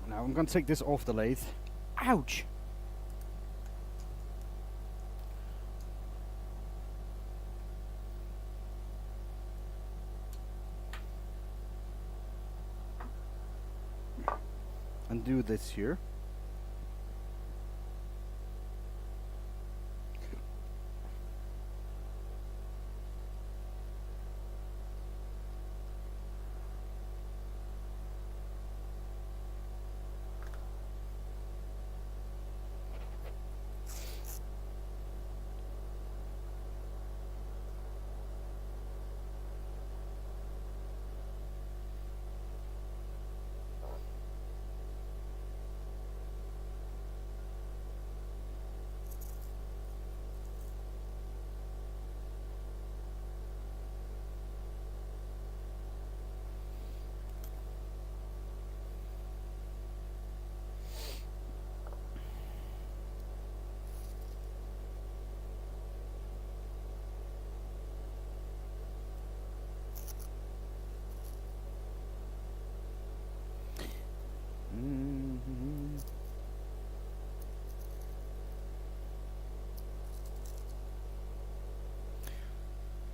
Now I'm going to take this off the lathe. Ouch! and do this here.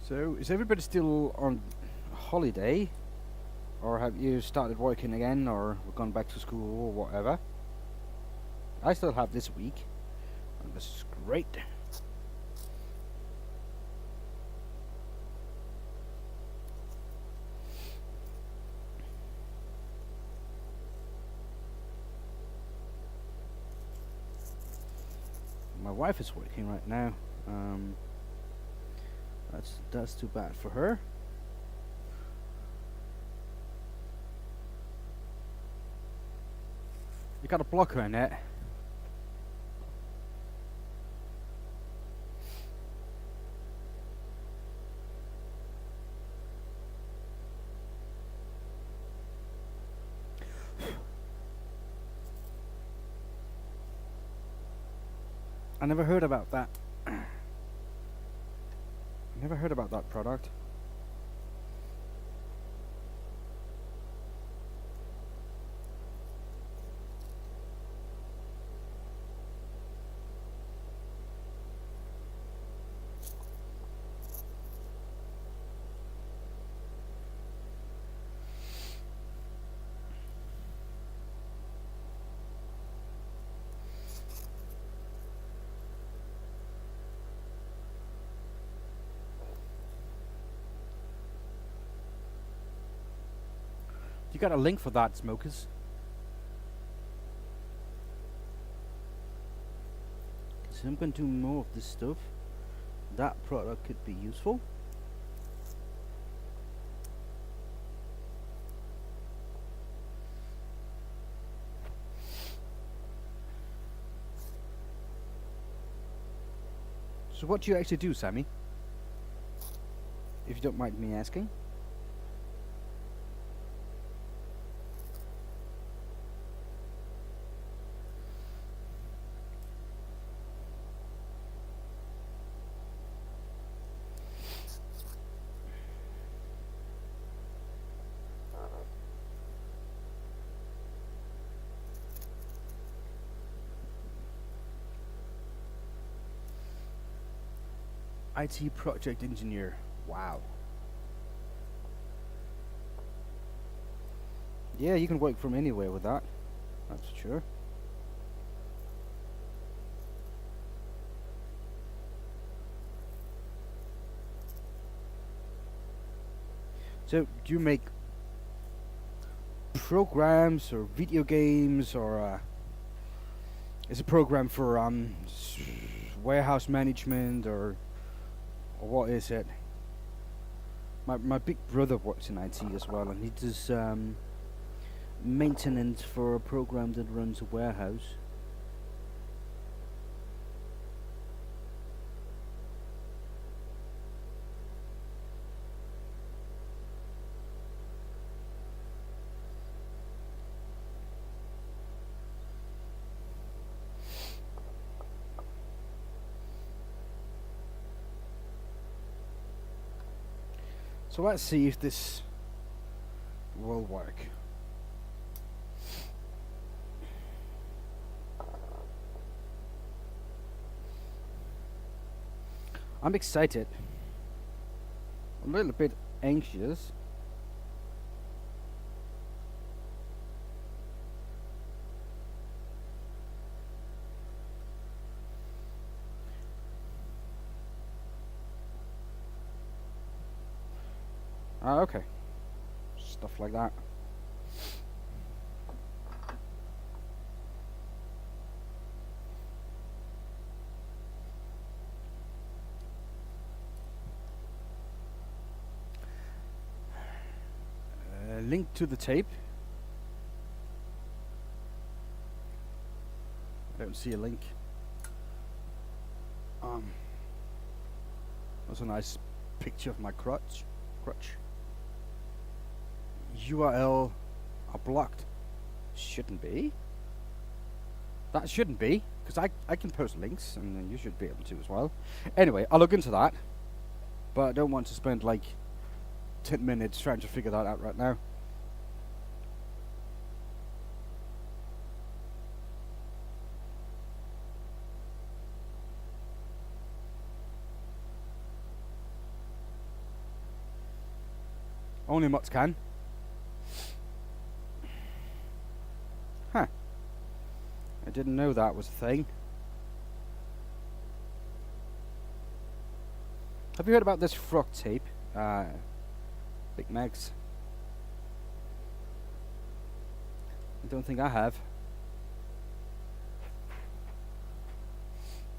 So, is everybody still on holiday? Or have you started working again, or gone back to school, or whatever? I still have this week, and this is great. My wife is working right now. That's too bad for her. You got a blocker in it. I never heard about that. Never heard about that product. You got a link for that, smokers? So I'm going to do more of this stuff. That product could be useful. So what do you actually do, Sammy? If you don't mind me asking. IT project engineer. Wow. Yeah, you can work from anywhere with that. That's for sure. So, do you make programs or video games, or is a program for warehouse management, or what is it? My big brother works in IT as well, and he does maintenance for a program that runs a warehouse. So let's see if this will work. I'm excited. A little bit anxious. Okay. Stuff like that. Link to the tape. I don't see a link. That's a nice picture of my crutch. URL are blocked. Shouldn't be. That shouldn't be, because I can post links, and you should be able to as well. Anyway, I'll look into that, but I don't want to spend like 10 minutes trying to figure that out right now. Only mods can. Huh. I didn't know that was a thing. Have you heard about this frog tape? Big Mags. I don't think I have.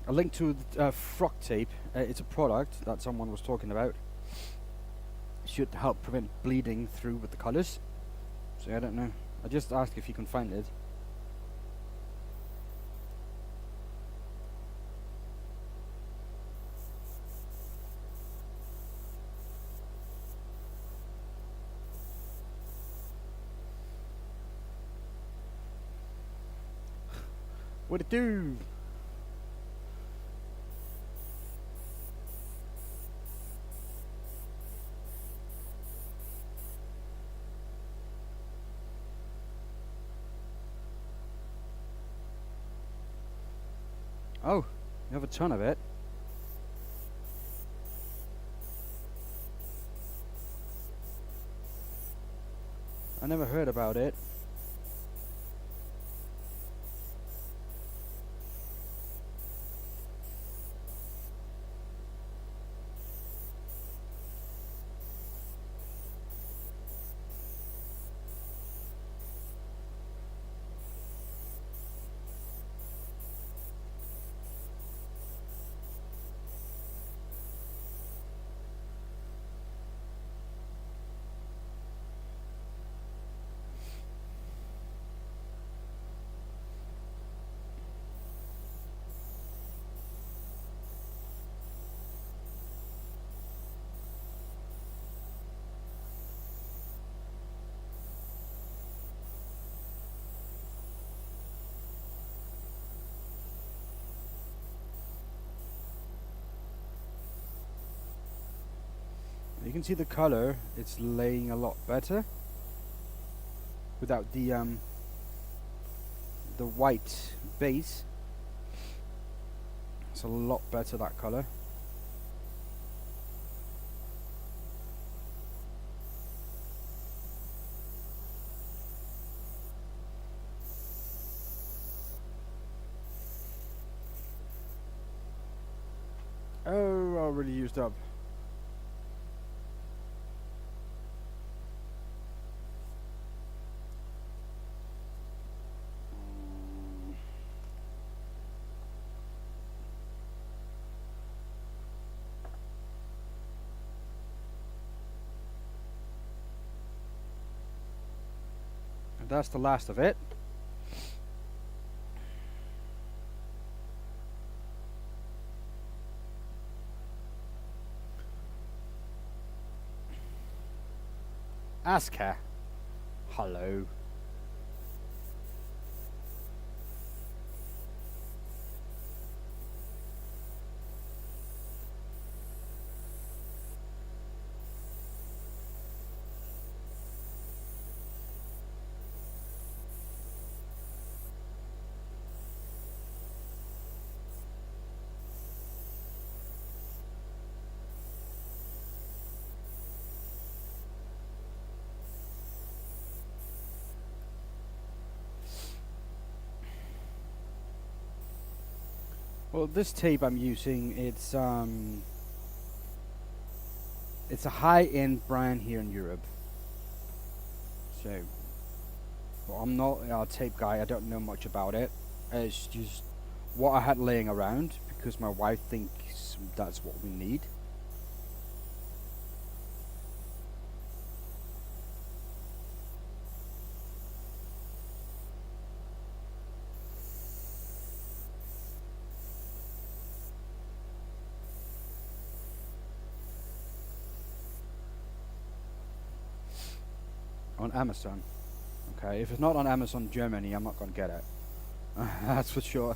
A link to the frog tape. It's a product that someone was talking about. Should help prevent bleeding through with the colours. So I don't know. I just asked if you can find it. What it do? Oh, you have a ton of it. I never heard about it. You can see the color, it's laying a lot better without the white base. It's a lot better, that color. Oh, already used up. And that's the last of it. Ask her. Hello. Well, this tape I'm using, it's It's a high-end brand here in Europe. So, well, I'm not a tape guy. I don't know much about it. It's just what I had laying around because my wife thinks that's what we need. On Amazon. Okay, if it's not on Amazon Germany, I'm not gonna get it. That's for sure.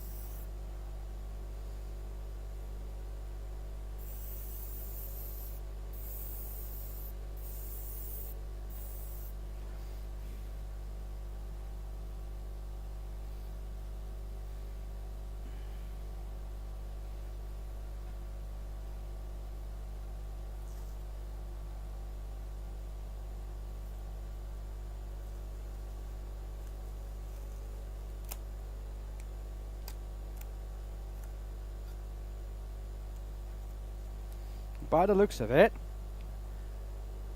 By the looks of it,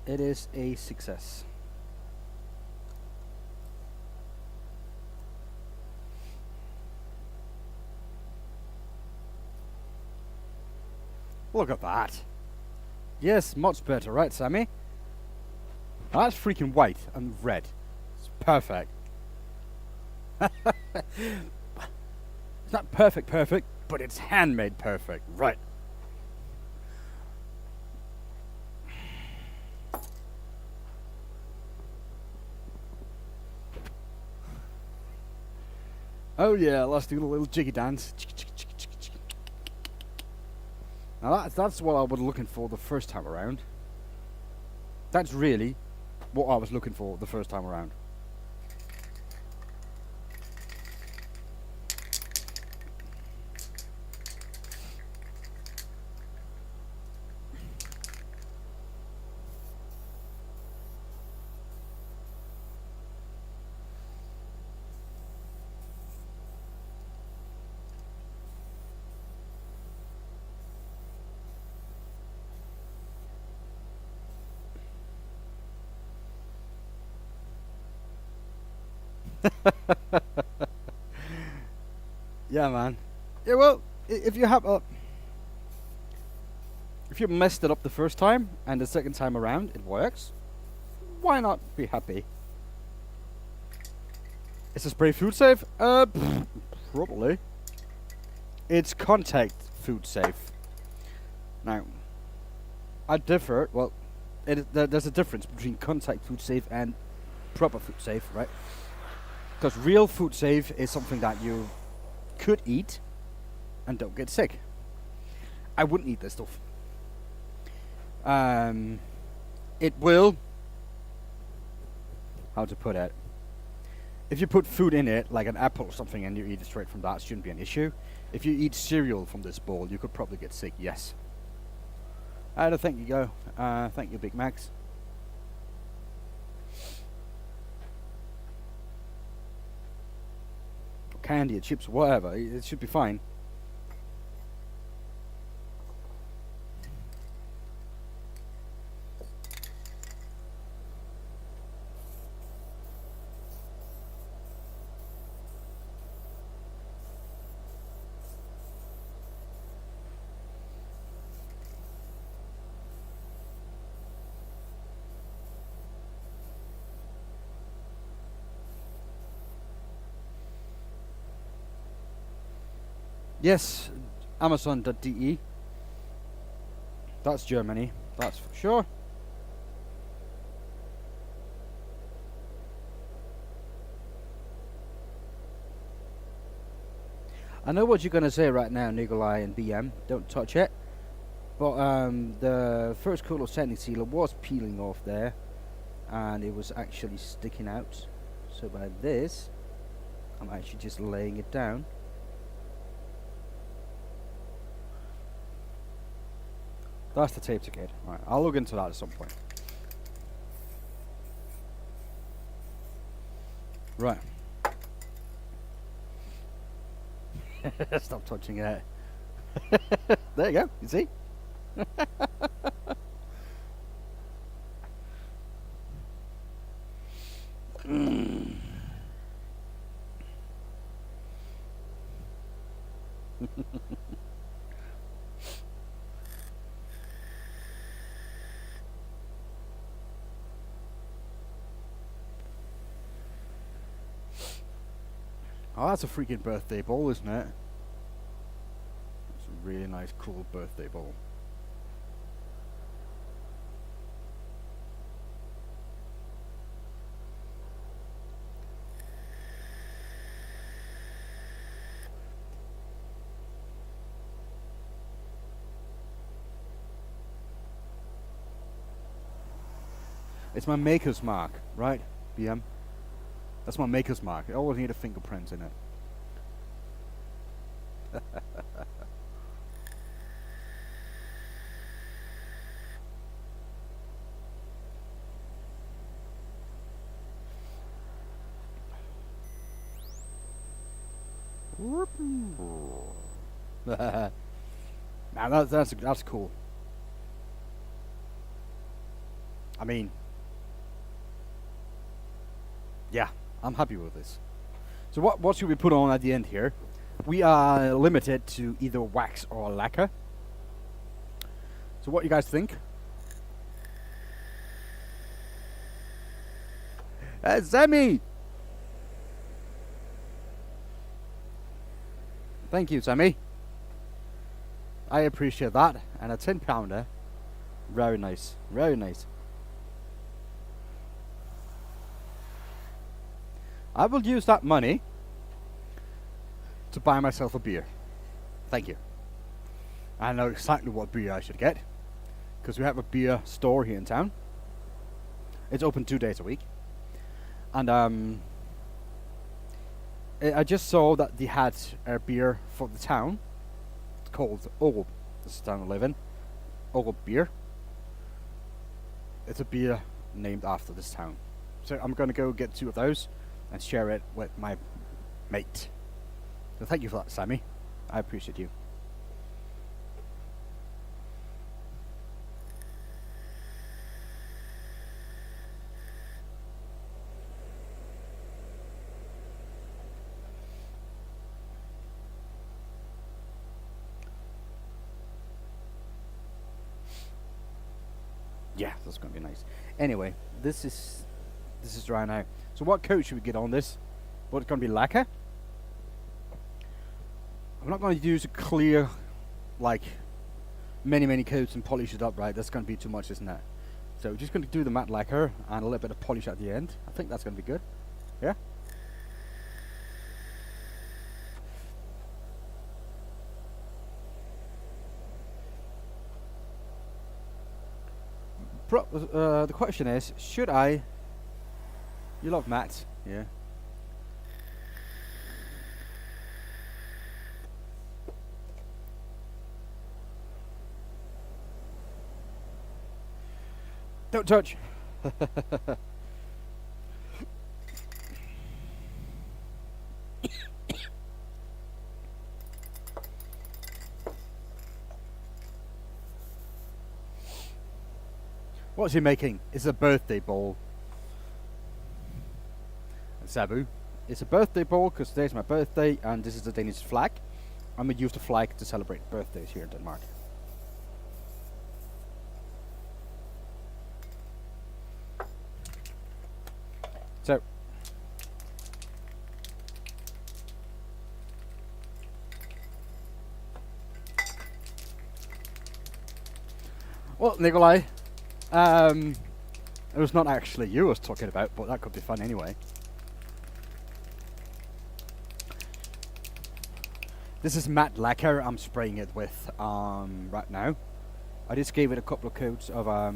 it is a success. Look at that. Yes, much better, right, Sammy? That's freaking white and red. It's perfect. It's not perfect, but it's handmade perfect, right? Oh yeah, let's do a little jiggy dance. Now that's what I was looking for the first time around. That's really what I was looking for the first time around. Yeah, man. Yeah, well, if you have if you messed it up the first time and the second time around it works, why not be happy? Is the spray food safe? Probably. It's contact food safe. Now, I differ. Well, there's a difference between contact food safe and proper food safe, right? Because real food safe is something that you could eat and don't get sick. I wouldn't eat this stuff. It will. How to put it? If you put food in it, like an apple or something, and you eat it straight from that, it shouldn't be an issue. If you eat cereal from this bowl, you could probably get sick. Yes. Thank you, go. Thank you, Big Macs. Candy or chips, whatever. It should be fine. Yes, Amazon.de. That's Germany, that's for sure. I know what you're going to say right now, Nikolai and BM. Don't touch it. But the first coat of sanding sealer was peeling off there, and it was actually sticking out. So by this, I'm actually just laying it down. That's the tape ticket. Right, I'll look into that at some point. Right. Stop touching it. There you go. You see? Oh, that's a freaking birthday bowl, isn't it? It's a really nice, cool birthday bowl. It's my maker's mark, right, BM? That's my maker's mark. I always need a fingerprint in it. Now that's cool. I mean, yeah, I'm happy with this. So what should we put on at the end here? We are limited to either wax or lacquer. So what you guys think? Sammy! Thank you, Sammy. I appreciate that. And a 10-pounder. Very nice. Very nice. I will use that money to buy myself a beer. Thank you. I know exactly what beer I should get, because we have a beer store here in town. It's open 2 days a week. And I just saw that they had a beer for the town. It's called Orb. This is the town I live in. Orb beer. It's a beer named after this town. So I'm going to go get 2 of those and share it with my mate. So thank you for that, Sammy. I appreciate you. Yeah, that's going to be nice. Anyway, this is dry now. So what coat should we get on this? What's going to be lacquer? I'm not going to use a clear, like, many coats and polish it up, right? That's going to be too much, isn't it? So we're just going to do the matte lacquer and a little bit of polish at the end. I think that's going to be good. Yeah? The question is, should I... You love matte, yeah? Don't touch! What's he making? It's a birthday ball. Sabu. It's a birthday ball because today's my birthday and this is the Danish flag. I'm going to use the flag to celebrate birthdays here in Denmark. So. Well, Nikolai, it was not actually you I was talking about, but that could be fun anyway. This is matte lacquer I'm spraying it with right now. I just gave it a couple of coats of I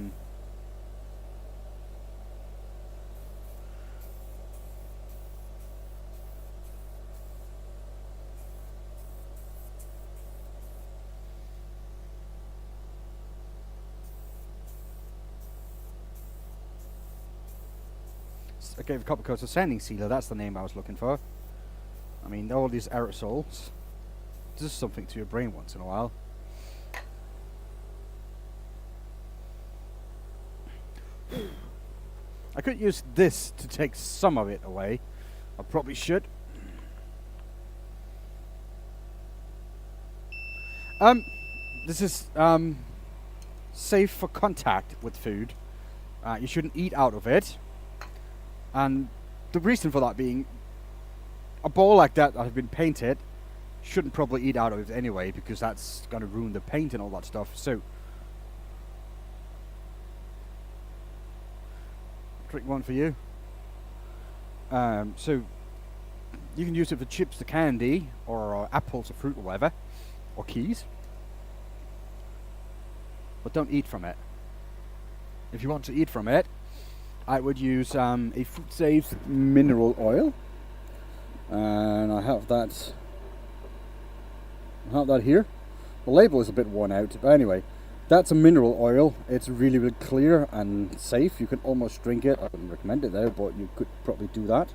gave a couple of coats of sanding sealer, that's the name I was looking for. I mean, all these aerosols. This is something to your brain once in a while. I could use this to take some of it away. I probably should. This is safe for contact with food. You shouldn't eat out of it. And the reason for that being, a bowl like that has been painted, shouldn't probably eat out of it anyway, because that's going to ruin the paint and all that stuff. So, trick one for you. So, you can use it for chips to candy, or apples or fruit or whatever, or keys. But don't eat from it. If you want to eat from it, I would use a food safe Mineral oil, and I have that here. The label is a bit worn out, but anyway, that's a mineral oil. It's really, really clear and safe. You can almost drink it. I wouldn't recommend it though, but you could probably do that.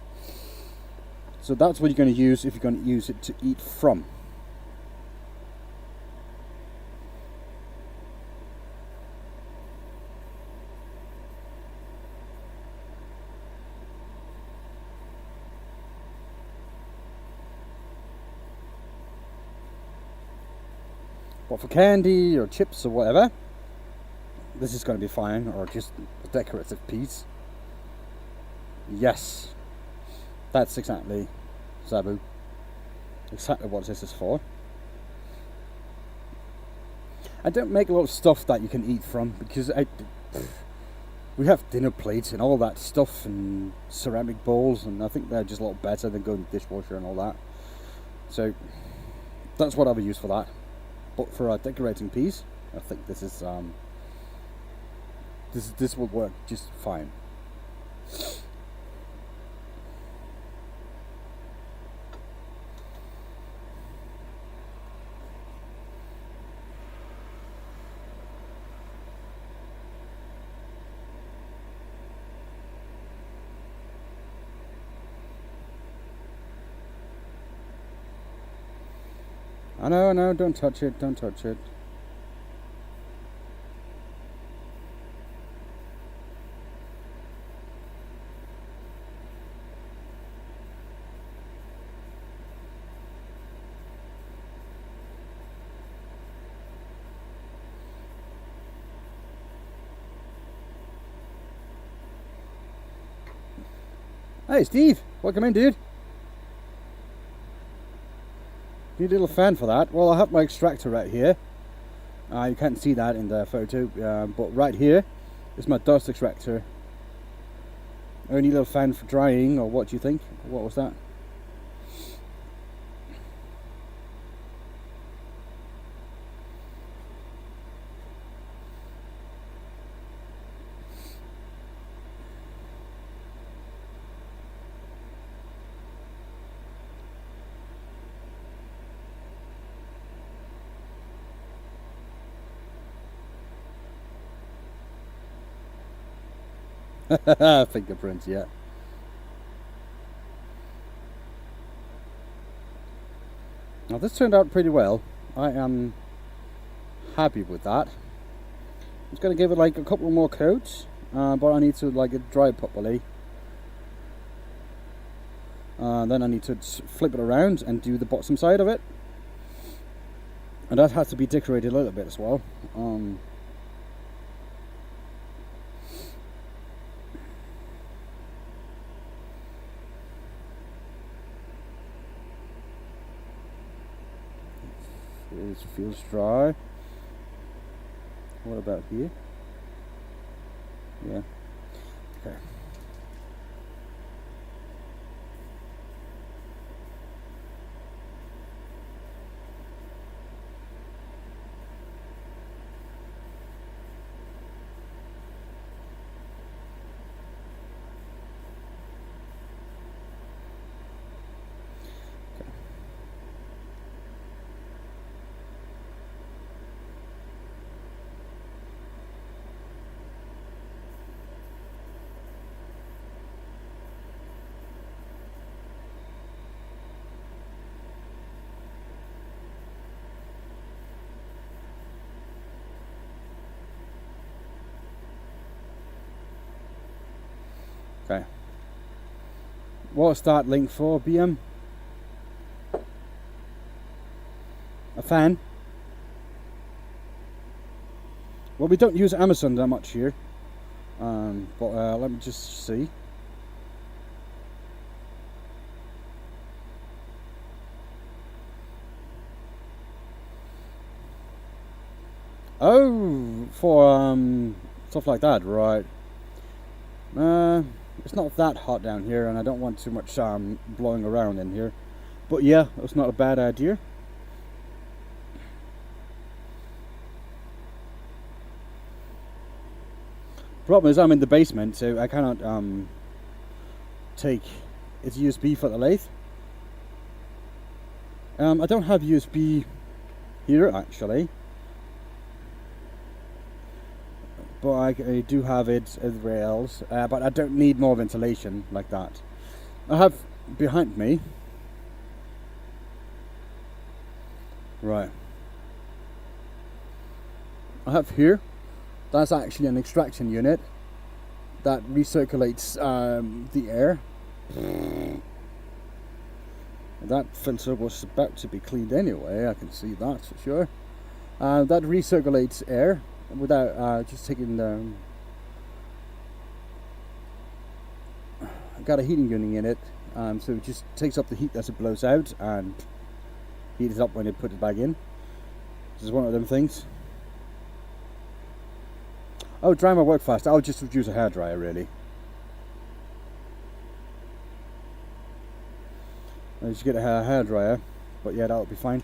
So that's what you're going to use if you're going to use it to eat from. But for candy or chips or whatever, this is going to be fine, or just a decorative piece. Yes, that's exactly, Zabu, exactly what this is for. I don't make a lot of stuff that you can eat from, because we have dinner plates and all that stuff and ceramic bowls, and I think they're just a lot better than going to the dishwasher and all that. So that's what I would use for that. But for a decorating piece, I think this is this will work just fine. I know, don't touch it, don't touch it. Hey Steve, welcome in, dude. Need a little fan for that. Well, I have my extractor right here. You can't see that in the photo, but right here is my dust extractor. I need a little fan for drying, or what do you think? What was that? Fingerprints, yeah. Now this turned out pretty well. I am happy with that. I'm just going to give it like a couple more coats, but I need to like it dry properly. Then I need to flip it around and do the bottom side of it, and that has to be decorated a little bit as well. It feels dry. What about here? Yeah. Okay. Okay. What's that link for, BM? A fan? Well, we don't use Amazon that much here, but let me just see. Oh, for stuff like that, right? It's not that hot down here, and I don't want too much blowing around in here. But yeah, it's not a bad idea. Problem is, I'm in the basement, so I cannot take its USB for the lathe. I don't have USB here actually, but I do have it everywhere else. But I don't need more ventilation like that. I have behind me. Right. I have here. That's actually an extraction unit that recirculates the air. That filter was about to be cleaned anyway, I can see that for sure. That recirculates air without just taking the... got a heating unit in it, so it just takes up the heat as it blows out and heats it up when you put it back in. This is one of them things. Oh, dry my work fast. I'll just use a hairdryer really. I just get a hairdryer, but yeah, that'll be fine.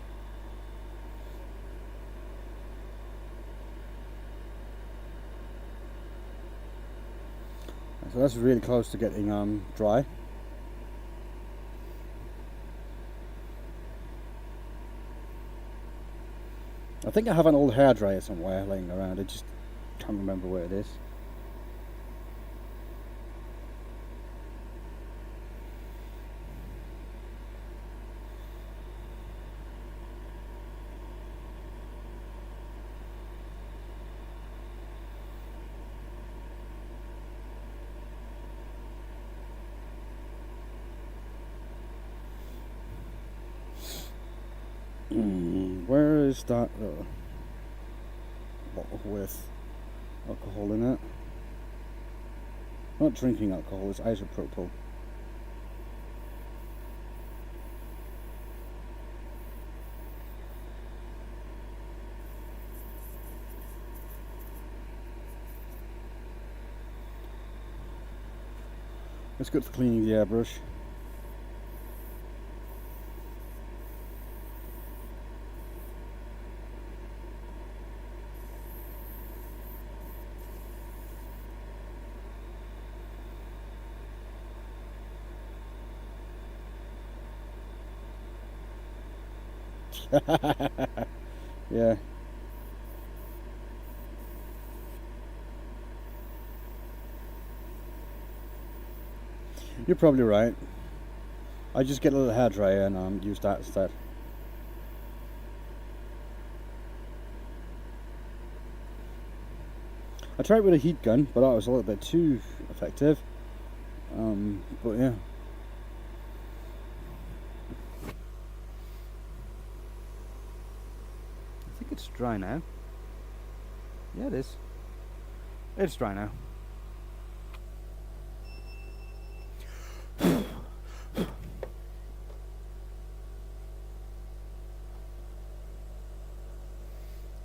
So that's really close to getting dry. I think I have an old hairdryer somewhere laying around. I just can't remember where it is. Where is that bottle with alcohol in it? Not drinking alcohol, it's isopropyl. It's good for cleaning the airbrush. Yeah. You're probably right. I just get a little hairdryer and use that instead. I tried with a heat gun, but that was a little bit too effective. But yeah. I think it's dry now. Yeah, it is. It's dry now.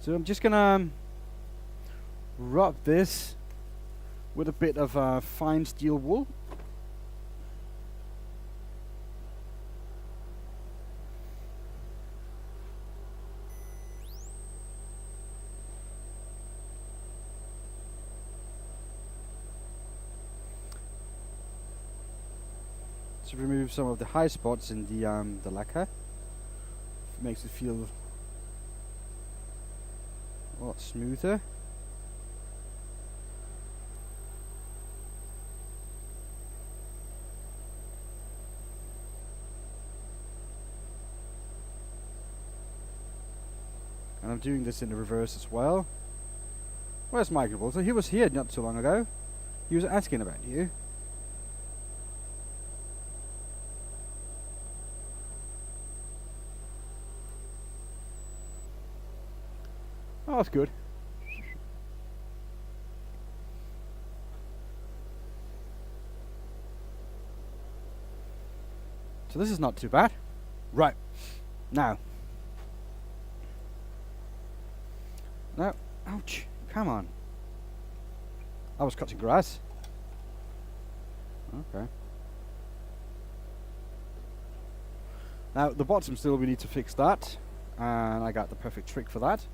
So I'm just gonna rub this with a bit of fine steel wool. To remove some of the high spots in the lacquer. It makes it feel a lot smoother. And I'm doing this in the reverse as well. Where's Michael? So he was here not so long ago. He was asking about you. Oh, that's good. So this is not too bad. Right. Now. No. Ouch. Come on. I was cutting grass. Okay. Now, the bottom still, we need to fix that. And I got the perfect trick for that.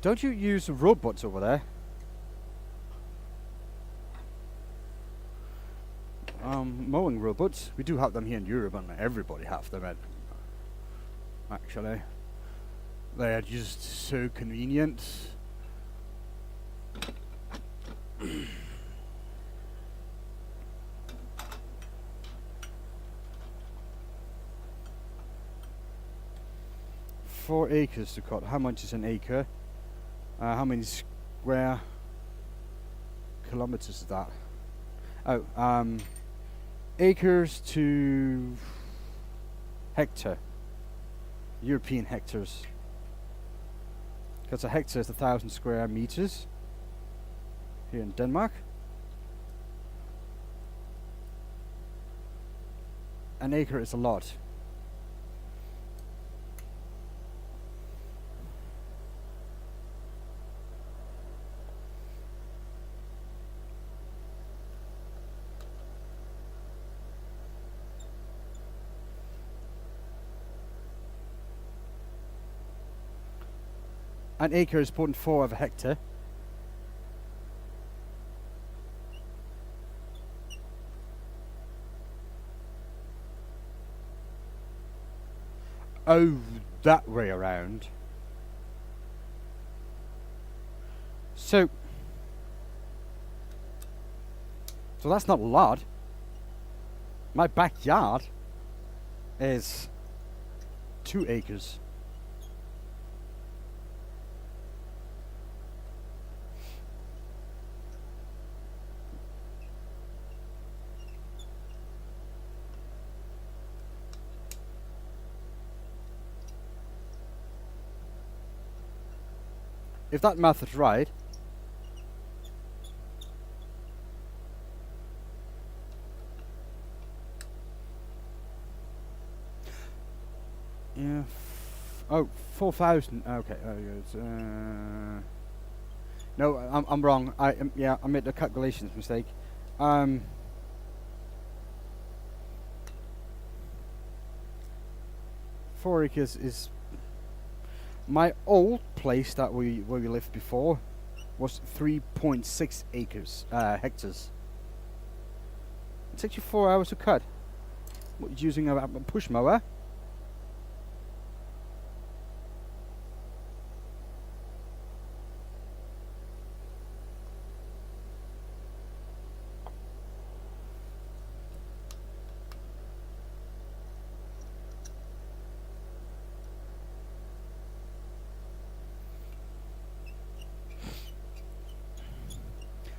Don't you use robots over there? Mowing robots. We do have them here in Europe, and everybody have them. Actually, they are just so convenient. Four acres to cut. How much is an acre? How many square kilometers is that? Oh, acres to hectare. European hectares. Because a hectare is 1,000 square meters here in Denmark. An acre is a lot. An acre is 0.4 of a hectare. Oh, that way around. So that's not a lot. My backyard is 2 acres. If that math is right, yeah. Oh, 4,000. Okay. No, I'm wrong. I made a calculations mistake. 4 acres is. My old place where we lived before was 3.6 acres, hectares. It takes you 4 hours to cut. Using a push mower.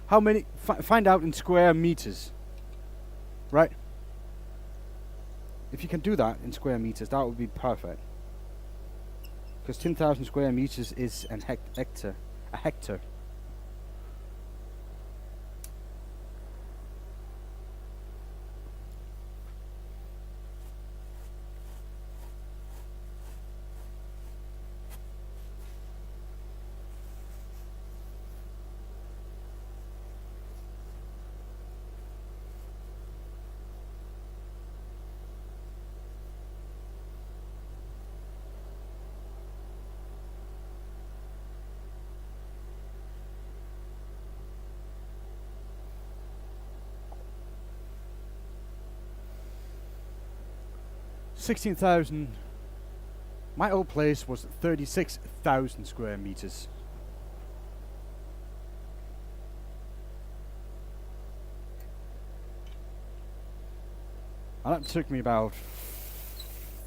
How many? Find out in square meters. Right? If you can do that in square meters, that would be perfect. Because 10,000 square meters is an hectare. A hectare. $16,000. My old place was 36,000 square meters. And that took me about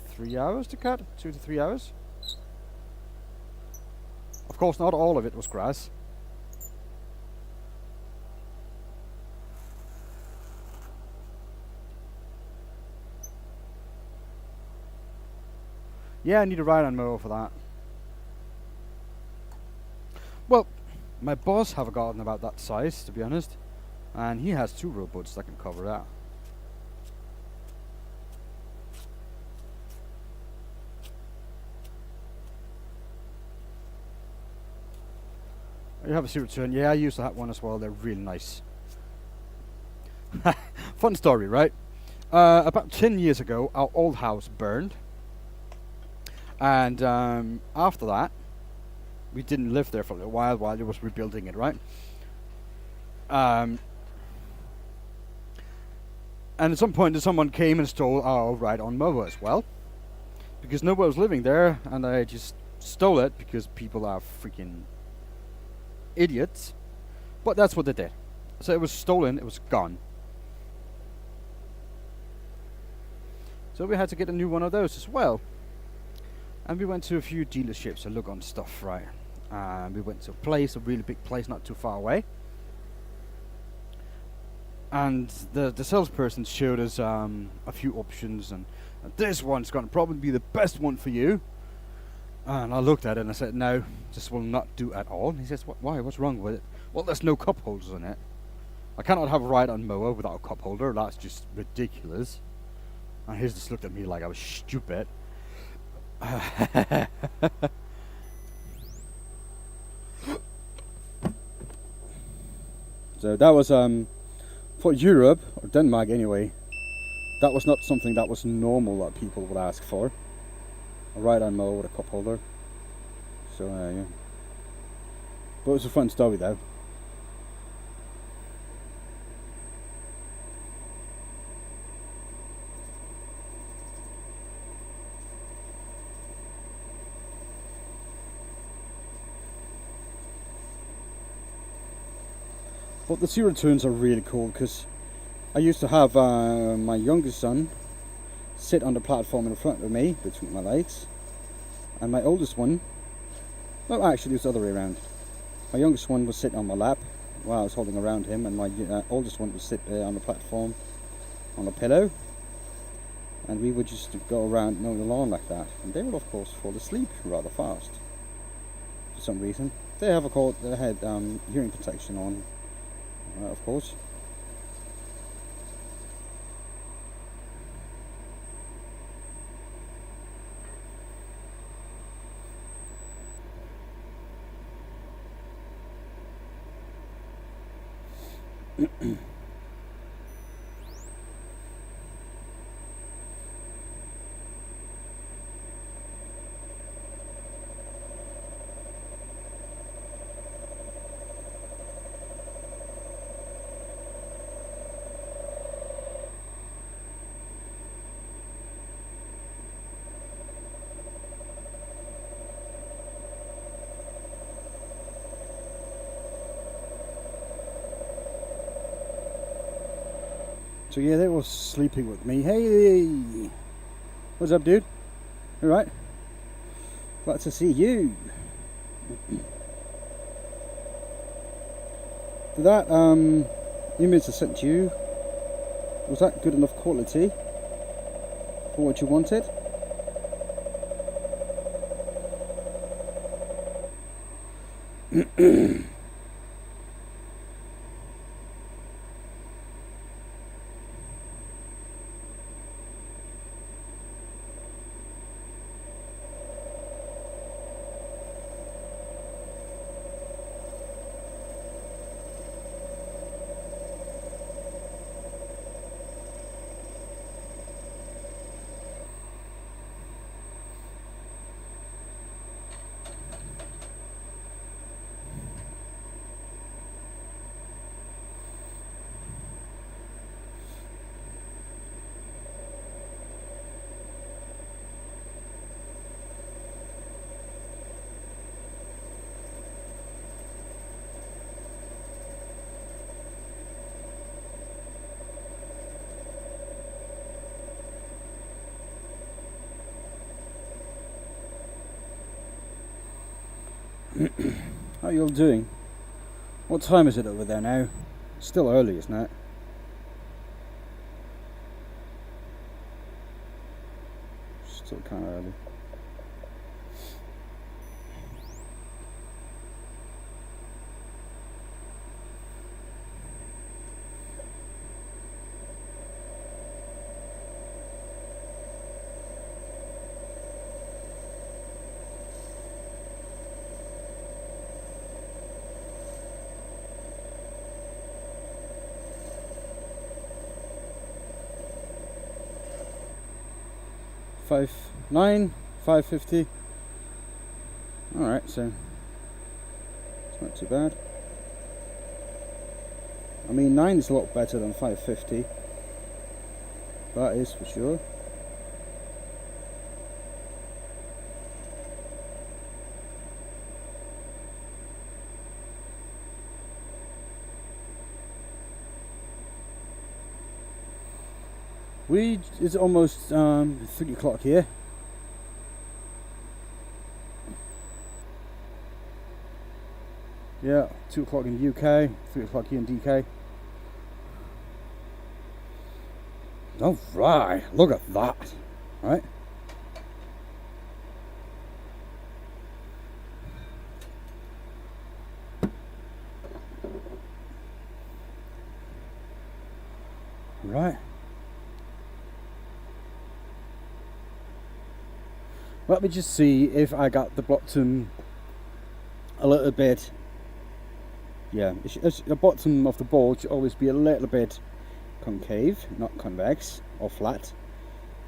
3 hours to cut, 2 to 3 hours. Of course, not all of it was grass. Yeah, I need a ride-on mower for that. Well, My boss have a garden about that size, to be honest, and he has 2 rowboats that can cover that. You have a zero turn. Yeah, I used to have one as well. They're really nice. Fun story, right? About 10 years ago, our old house burned, and after that, we didn't live there for a little while it was rebuilding it, right? And at some point, someone came and stole our ride-on mower as well, because nobody was living there, and I just stole it because people are freaking idiots. But that's what they did. So it was stolen. It was gone. So we had to get a new one of those as well. And we went to a few dealerships to look on stuff, right? We went to a really big place, not too far away. And the salesperson showed us a few options, and this one's going to probably be the best one for you. And I looked at it and I said, no, this will not do at all. And he says, why? What's wrong with it? Well, there's no cup holders on it. I cannot have a ride-on mower without a cup holder. That's just ridiculous. And he just looked at me like I was stupid. So that was for Europe, or Denmark anyway, that was not something that was normal that people would ask for. A ride-on mower with a cup holder. So yeah. But it was a fun story though. But the zero turns are really cool because I used to have my youngest son sit on the platform in front of me between my legs, and my oldest one, well actually it was the other way around. My youngest one would sit on my lap while I was holding around him, and my oldest one would sit on the platform on a pillow, and we would just go around mowing the lawn like that, and they would of course fall asleep rather fast for some reason. They had hearing protection on, of course. So yeah, they were sleeping with me. Hey, what's up, dude? All right. Glad to see you. Did that image I sent you, was that good enough quality for what you wanted? How are you all doing? What time is it over there now? It's still early, isn't it? Still kind of early. 5.9, 550. Alright, so it's not too bad. I mean, 9 is a lot better than 550. That is for sure. It's almost 3 o'clock here. Yeah, 2 o'clock in the UK, 3 o'clock here in DK. Alright, look at that. Right? Right. Let me just see if I got the bottom a little bit. Yeah, the bottom of the board should always be a little bit concave, not convex or flat,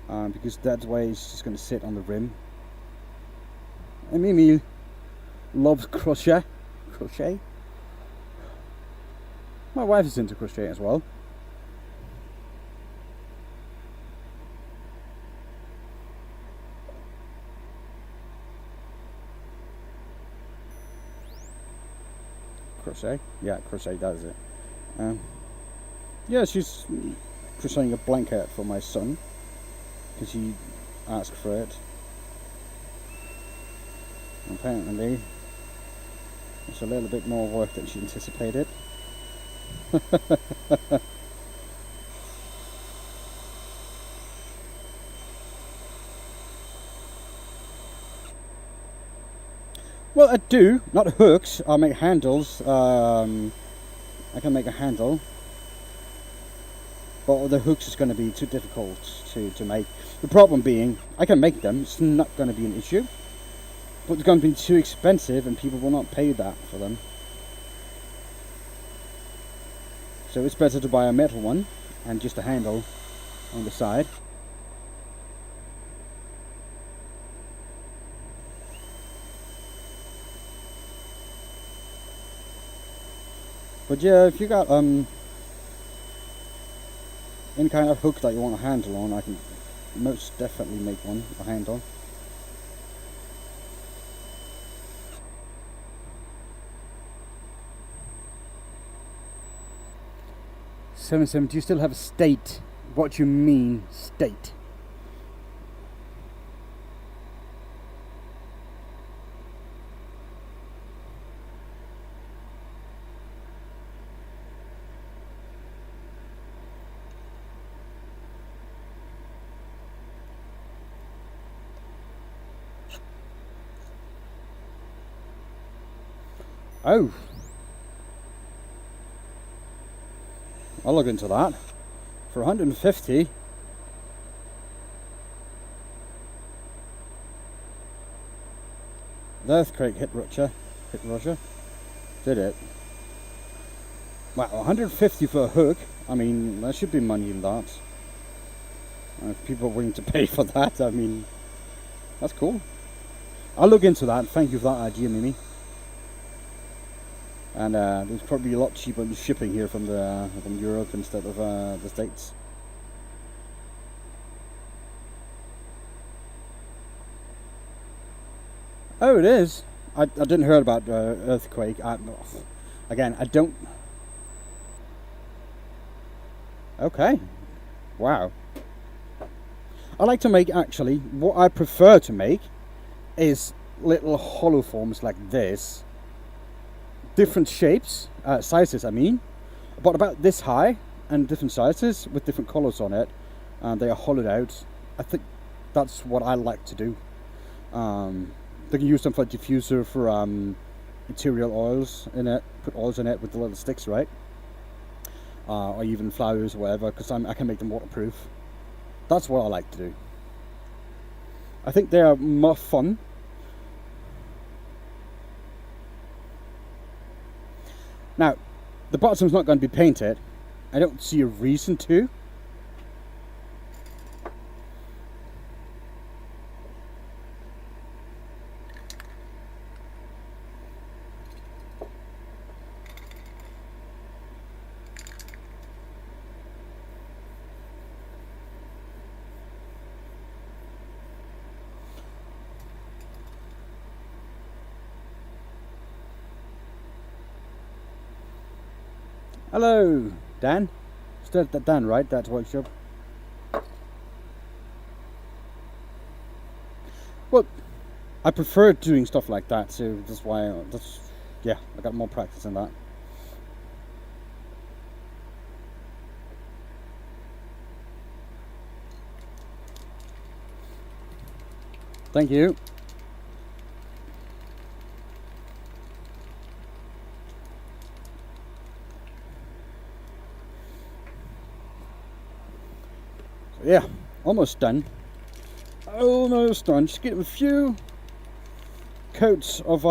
because that way it's just going to sit on the rim. And Mimi loves crochet. My wife is into crochet as well. Crochet? Yeah, crochet does it. Yeah, she's crocheting a blanket for my son because he asked for it. Apparently, it's a little bit more work than she anticipated. Well, I do, not hooks. I make handles. I can make a handle, but the hooks is going to be too difficult to make. The problem being, I can make them. It's not going to be an issue, but it's going to be too expensive, and people will not pay that for them. So it's better to buy a metal one and just a handle on the side. But yeah, if you got any kind of hook that you want a handle on, I can most definitely make one, a handle. Do you still have a state? What you mean, state? Oh, I'll look into that. For 150, the earthquake hit Russia. Did it? Wow, 150 for a hook. I mean, there should be money in that. If people are willing to pay for that, I mean, that's cool. I'll look into that. Thank you for that idea, Mimi. And it's probably a lot cheaper than shipping here from Europe instead of the States. Oh, it is. I didn't hear about earthquake. Again, I don't. Okay. Wow. I like to make, actually, what I prefer to make is little hollow forms like this. Different shapes, sizes I mean, but about this high and different sizes with different colors on it, and they are hollowed out. I think that's what I like to do. They can use them for a diffuser for ethereal oils in it, put oils in it with the little sticks, right? Or even flowers or whatever, because I can make them waterproof. That's what I like to do. I think they are more fun. Now, the bottom's not going to be painted. I don't see a reason to. Hello, Dan. Still Dan, right? That's workshop. Well, I prefer doing stuff like that, so that's why. Yeah, I got more practice in that. Thank you. So yeah, almost done. Almost done. Just get a few coats of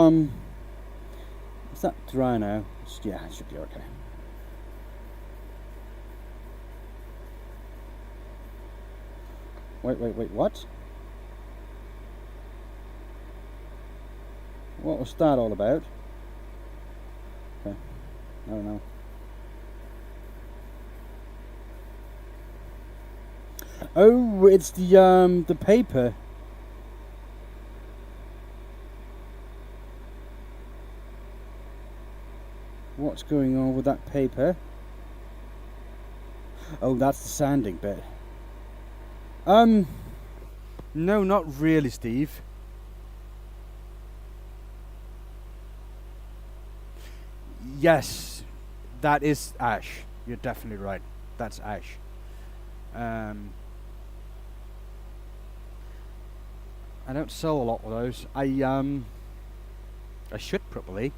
Is that dry now? Yeah, it should be okay. Wait, what? What was that all about? Okay, I don't know. Oh, it's the paper. What's going on with that paper? Oh, that's the sanding bit. No, not really, Steve. Yes, that is ash. You're definitely right. That's ash. I don't sell a lot of those. I should probably.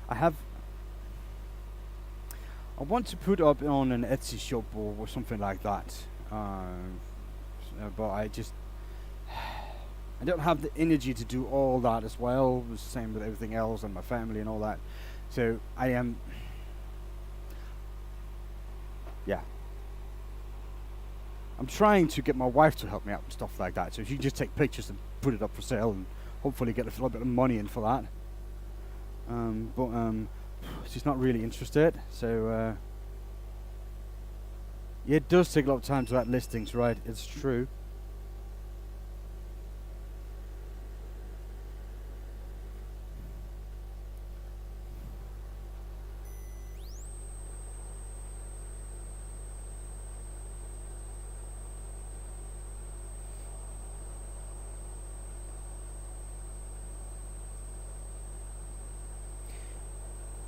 I want to put up on an Etsy shop or something like that. But I don't have the energy to do all that as well. The same with everything else and my family and all that. So I am. Yeah. I'm trying to get my wife to help me out with stuff like that, so she can just take pictures and put it up for sale and hopefully get a little bit of money in for that. But she's not really interested, so yeah, it does take a lot of time to add listings, right? It's true.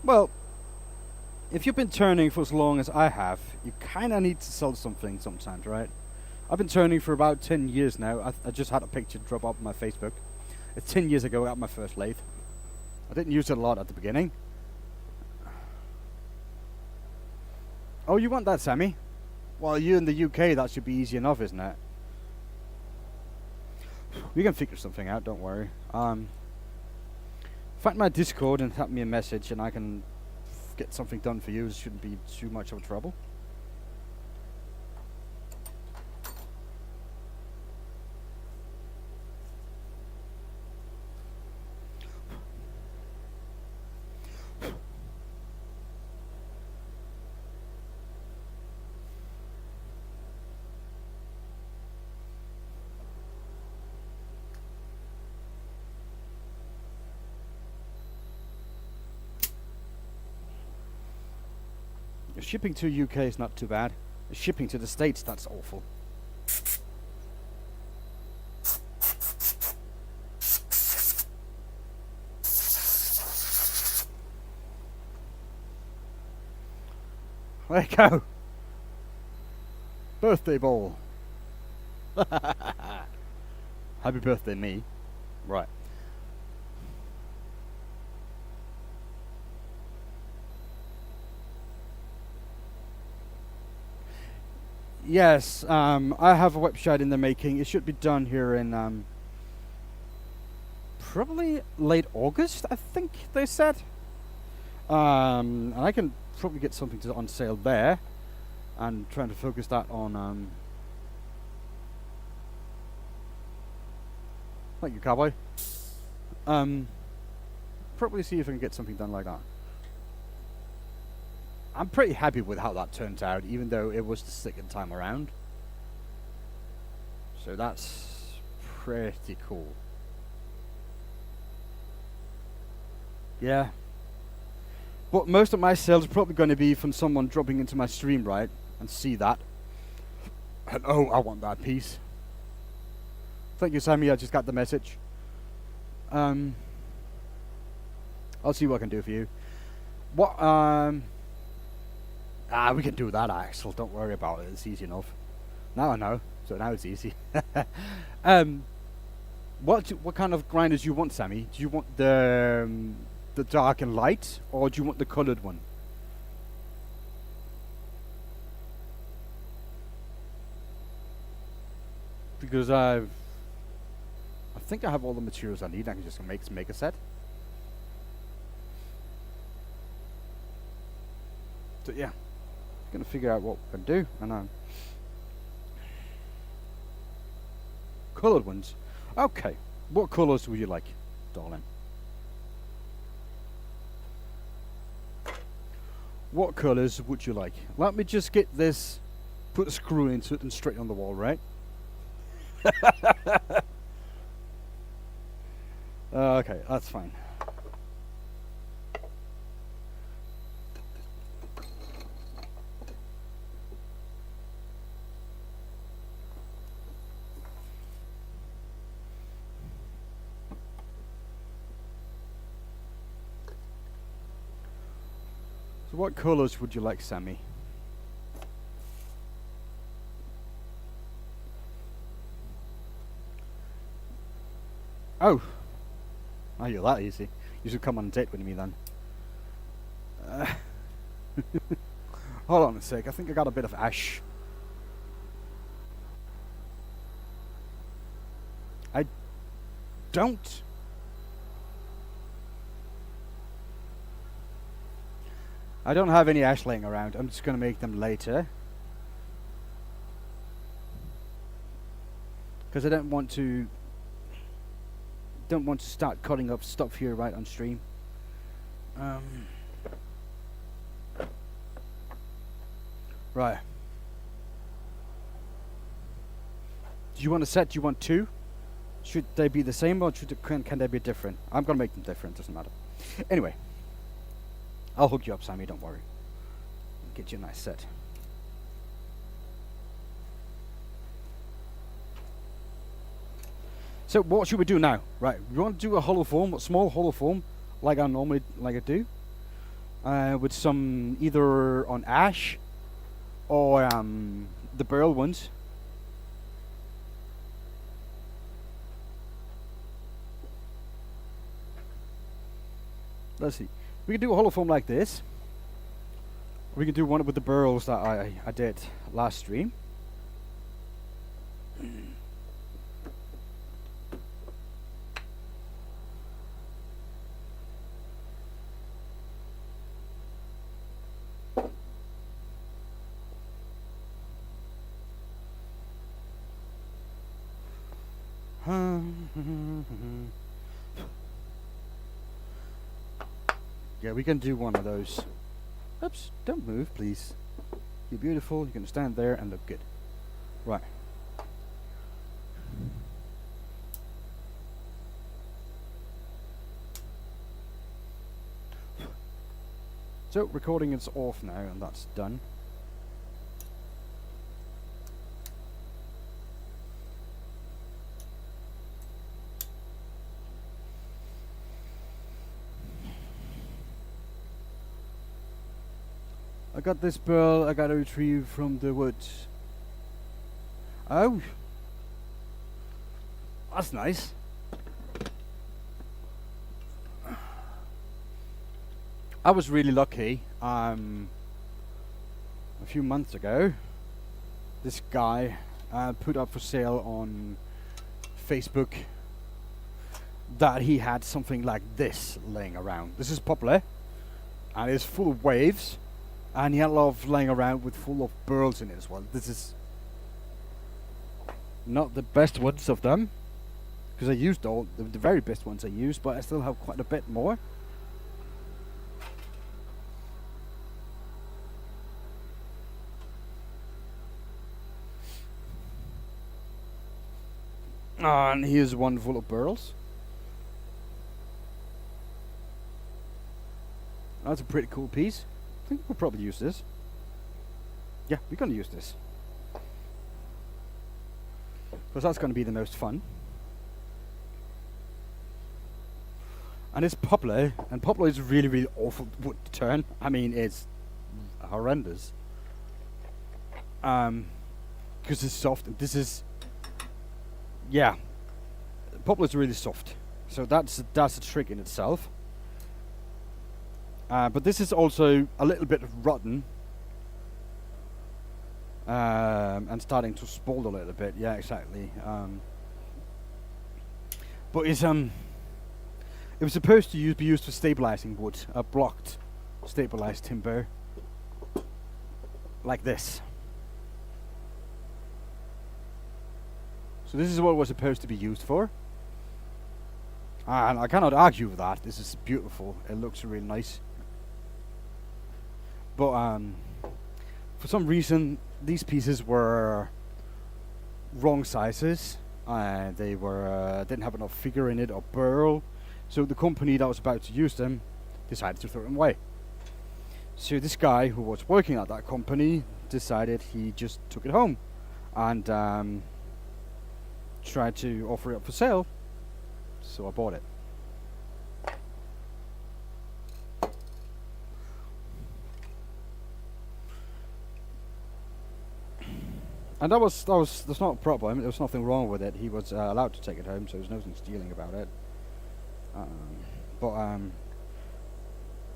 Well, if you've been turning for as long as I have, you kind of need to sell something sometimes, right? I've been turning for about 10 years now. I just had a picture drop up on my Facebook. It's 10 years ago I got my first lathe. I didn't use it a lot at the beginning. Oh, you want that, Sammy? Well, you in the UK, that should be easy enough, isn't it? We can figure something out, don't worry. Find my Discord and type me a message and I can get something done for you. It shouldn't be too much of a trouble. Shipping to UK is not too bad. Shipping to the States, that's awful. There you go. Birthday ball. Happy birthday, me. Right. Yes, I have a website in the making. It should be done here in probably late August, I think they said. And I can probably get something on sale there. And trying to focus that on. Thank you, cowboy. Probably see if I can get something done like that. I'm pretty happy with how that turned out, even though it was the second time around. So that's pretty cool. Yeah. But most of my sales are probably going to be from someone dropping into my stream, right? And see that. And oh, I want that piece. Thank you, Sammy. I just got the message. I'll see what I can do for you. What? We can do that, Axel. Don't worry about it. It's easy enough. Now I know. So now it's easy. What kind of grinders do you want, Sammy? Do you want the dark and light, or do you want the coloured one? Because I think I have all the materials I need. I can just make a set. So yeah, gonna figure out what we can do, and coloured ones. Okay, what colours would you like, darling? What colours would you like? Let me just get this, put a screw into it and straight on the wall, right? Okay, that's fine. So what colours would you like, Sammy? Oh, you're that easy. You should come on a date with me then. Hold on a sec. I think I got a bit of ash. I don't. I don't have any ash laying around. I'm just going to make them later. Because I don't want to start cutting up stuff here right on stream. Right. Do you want a set? Do you want two? Should they be the same, or can they be different? I'm gonna make them different. Doesn't matter. Anyway, I'll hook you up, Sammy. Don't worry. Get you a nice set. So what should we do now? Right, we want to do a hollow form, a small hollow form, like I normally do, with some either on ash or the burl ones. Let's see. We can do a hollow form like this. We can do one with the burls that I did last stream. Yeah, we can do one of those. Oops, don't move, please. You're beautiful, you can stand there and look good. Right. So, recording is off now, and that's done. I got this burl I gotta retrieve from the woods. Oh, that's nice. I was really lucky. A few months ago, this guy put up for sale on Facebook that he had something like this laying around. This is poplar, and it's full of waves. And he had a lot of laying around with full of burls in it as well. This is not the best ones of them, because I used all the very best ones I used, but I still have quite a bit more. And here's one full of burls. That's a pretty cool piece. I think we'll probably use this. Yeah, we're going to use this. Because that's going to be the most fun. And it's poplar, and poplar is really, really awful wood to turn. I mean, it's horrendous. Because it's soft, and this is... Yeah. Poplar is really soft. So that's a trick in itself. But this is also a little bit rotten. And starting to spoil a little bit. Yeah, exactly. But it's it was supposed to be used for stabilizing wood, blocked stabilized timber, like this. So this is what it was supposed to be used for, and I cannot argue with that. This is beautiful. It looks really nice. But for some reason, these pieces were wrong sizes. They were didn't have enough figure in it or burl. So the company that was about to use them decided to throw them away. So this guy who was working at that company decided he just took it home and tried to offer it up for sale. So I bought it. And that's not a problem. There was nothing wrong with it. He was allowed to take it home, so there was nothing stealing about it. But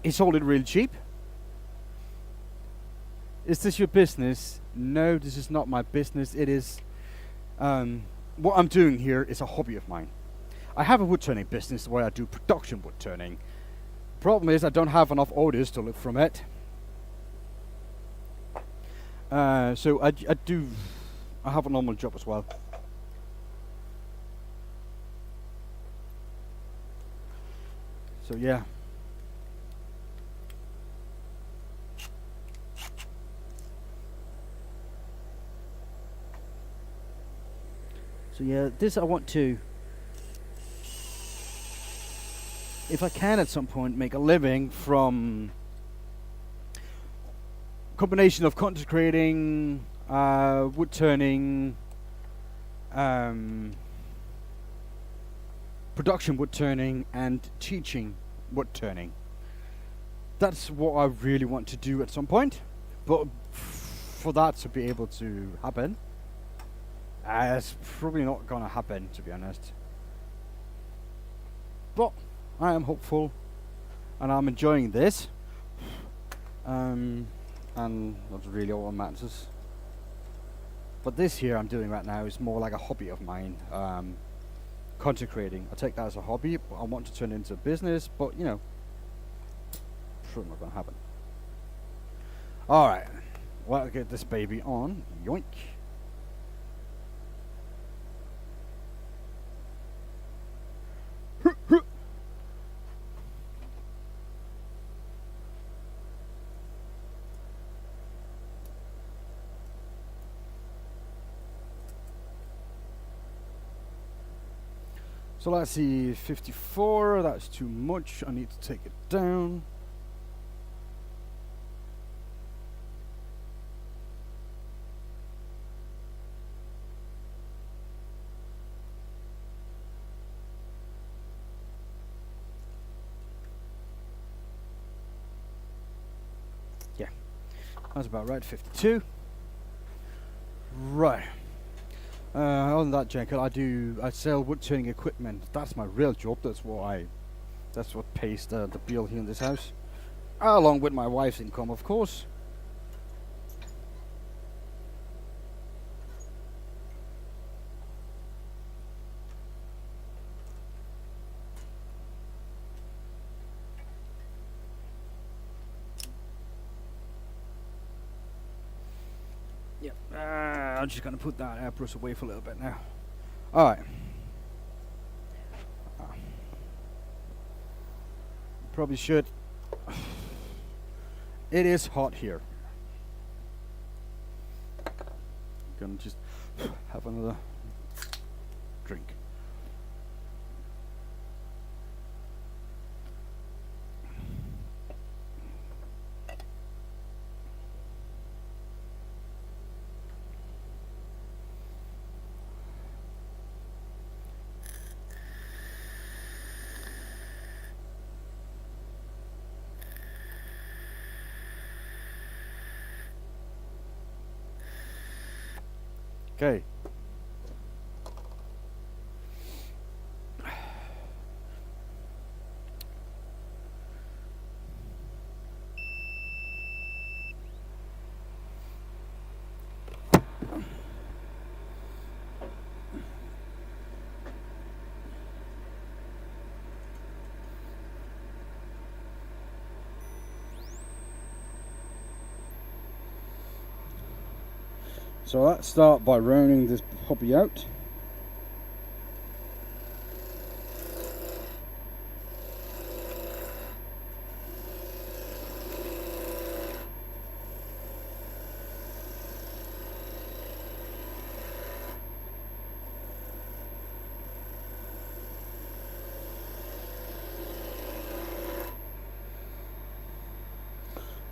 he sold it really cheap. Is this your business? No, this is not my business. It is what I'm doing here is a hobby of mine. I have a wood turning business where I do production wood turning. Problem is I don't have enough orders to live from it. So I have a normal job as well. So yeah. So yeah, this I want to, if I can at some point, make a living from combination of content creating, wood turning, production wood turning, and teaching wood turning. That's what I really want to do at some point. But for that to be able to happen, it's probably not gonna happen, to be honest. But I am hopeful, and I'm enjoying this. And that's really all that matters. But this here I'm doing right now is more like a hobby of mine. Content creating. I take that as a hobby, but I want to turn it into a business, but you know, probably not gonna happen. Alright, well, get this baby on. Yoink. So let's see, 54, that's too much, I need to take it down. Yeah, that's about right, 52. Right. Other than that, Jekyll, I sell wood turning equipment. That's my real job. That's what pays the bill here in this house, along with my wife's income, of course. Yep. I'm just gonna put that airbrush away for a little bit now. All right. Probably should. It is hot here. Gonna just have another drink. Okay. So let's start by rounding this puppy out.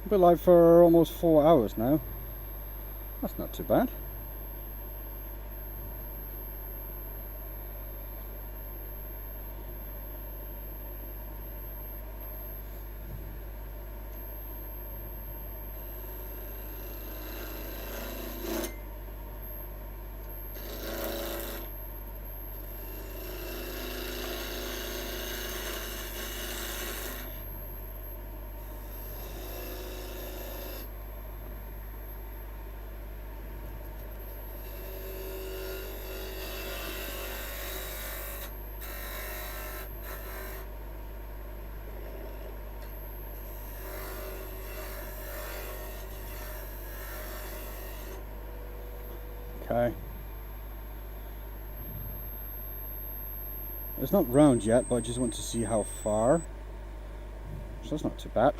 Been live for almost 4 hours now. That's not too bad. Okay. It's not round yet, but I just want to see how far. So that's not too bad.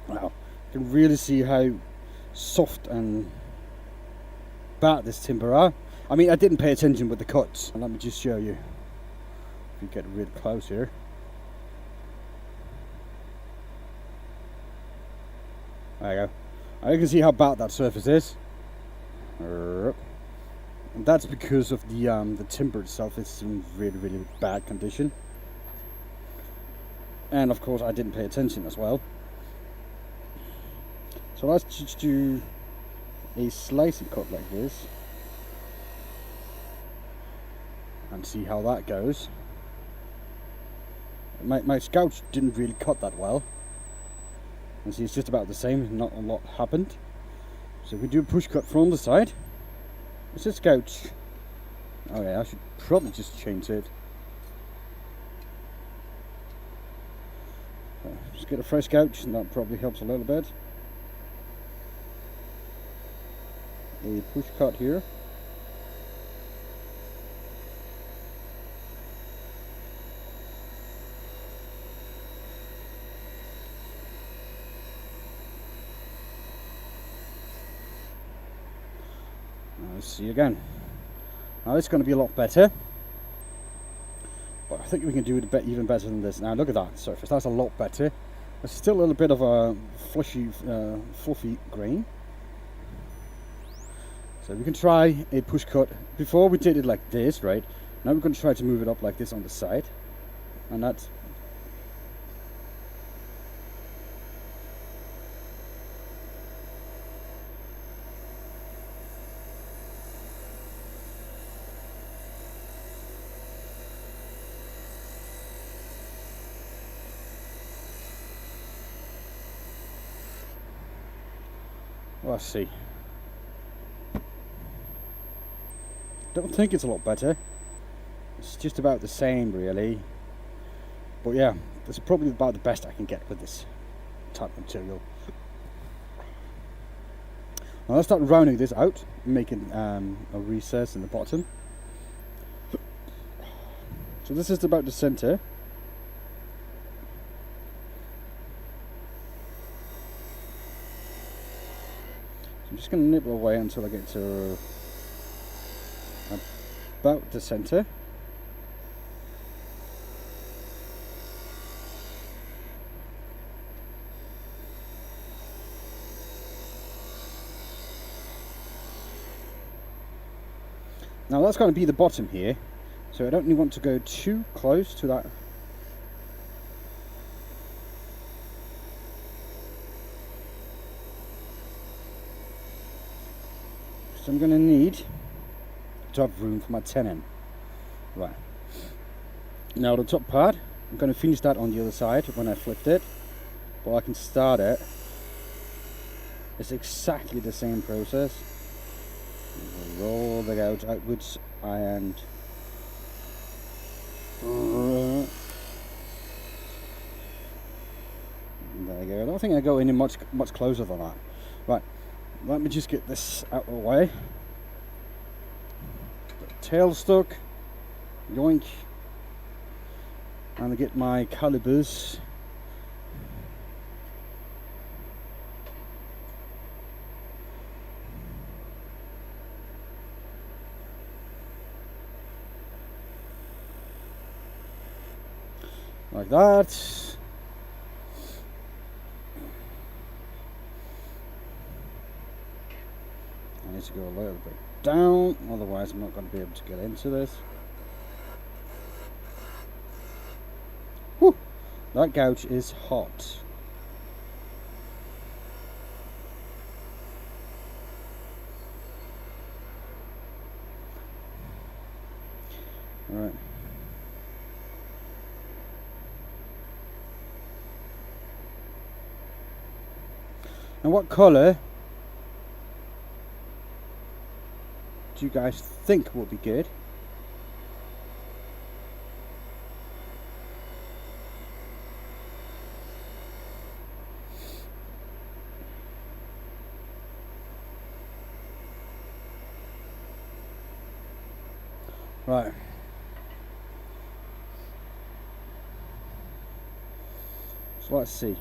Wow. You can really see how soft and bad this timber are. I mean, I didn't pay attention with the cuts. And let me just show you. If you get real close here. There you go. Now you can see how bad that surface is. And that's because of the timber itself is in really bad condition. And of course I didn't pay attention as well. So let's just do a slicing cut like this and see how that goes. My scout didn't really cut that well. And see, it's just about the same, not a lot happened. So we do a push cut from the side. It's a scout. Oh yeah, I should probably just change it. Just get a fresh couch, and that probably helps a little bit. A push cut here. Let's see again. Now it's going to be a lot better, but I think we can do it a bit even better than this. Now look at that surface, that's a lot better. There's still a little bit of a fluffy grain. So we can try a push cut. Before we did it like this, right? Now we're going to try to move it up like this on the side, and that's let's see. Don't think it's a lot better. It's just about the same really. But yeah, that's probably about the best I can get with this type of material. Now let's start rounding this out, making a recess in the bottom. So this is about the center. I'm just going to nibble away until I get to about the center. Now that's going to be the bottom here, so I don't really want to go too close to that. So I'm going to need to have room for my tenon. Right. Now the top part, I'm going to finish that on the other side when I flipped it, but I can start it. It's exactly the same process. Roll the gouge outwards and there you go. I don't think I go any much closer than that. Right, let me just get this out of the way. Tail stuck, yoink, and I get my calipers. Like that. I need to go a little bit down, otherwise I'm not going to be able to get into this. Whew, that gouge is hot. Alright. And what colour do you guys think would be good? Right. So let's see.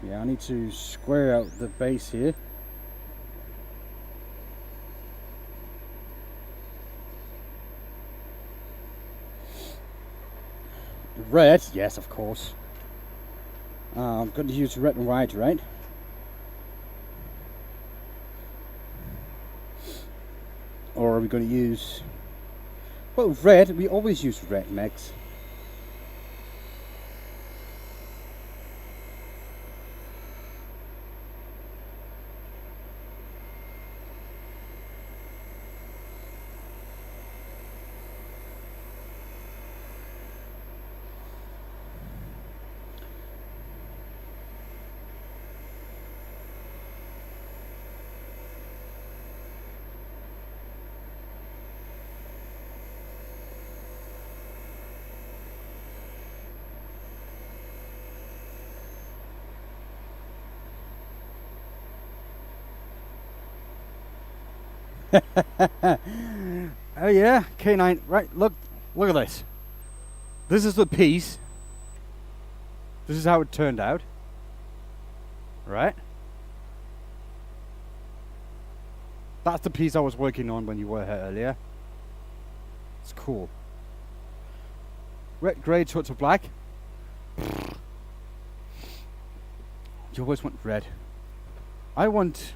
Yeah, I need to square out the base here. Red, yes, of course. I'm going to use red and white, right? Or are we going to use... Well, red, we always use red, Max. Oh yeah, K9. Right, look at this. This is the piece. This is how it turned out. Right? That's the piece I was working on when you were here earlier. It's cool. Red, grey, touch of black. You always want red. I want...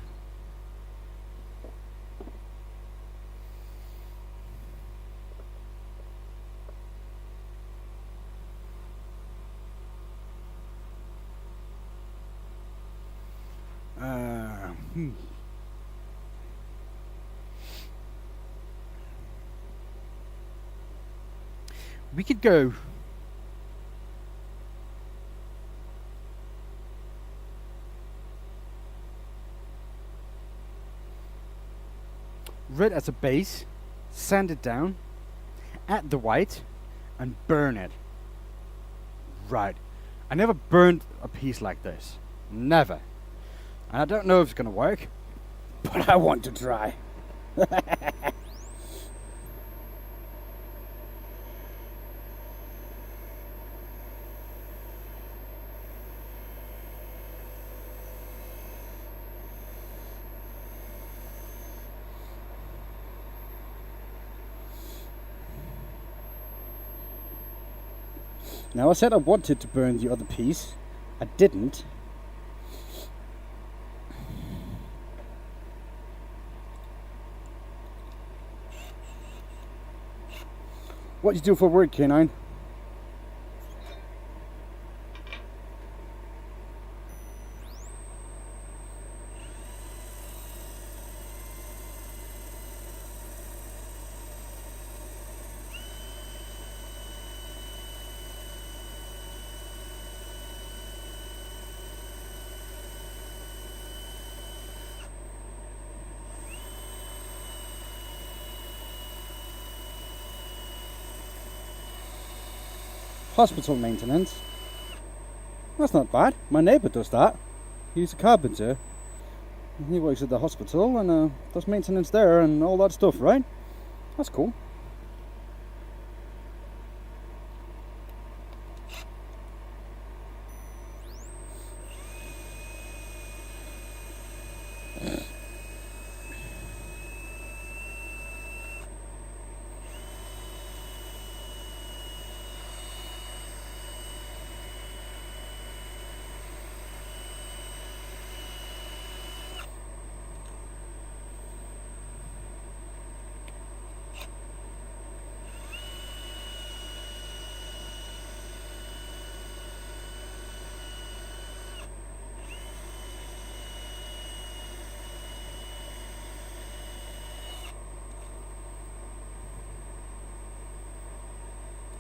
We could go red as a base, sand it down, add the white, and burn it. Right. I never burned a piece like this. Never. And I don't know if it's going to work, but I want to try. Now I said I wanted to burn the other piece. I didn't. What do you do for work, K9? Hospital maintenance. That's not bad. My neighbour does that. He's a carpenter. He works at the hospital and does maintenance there and all that stuff, right? That's cool.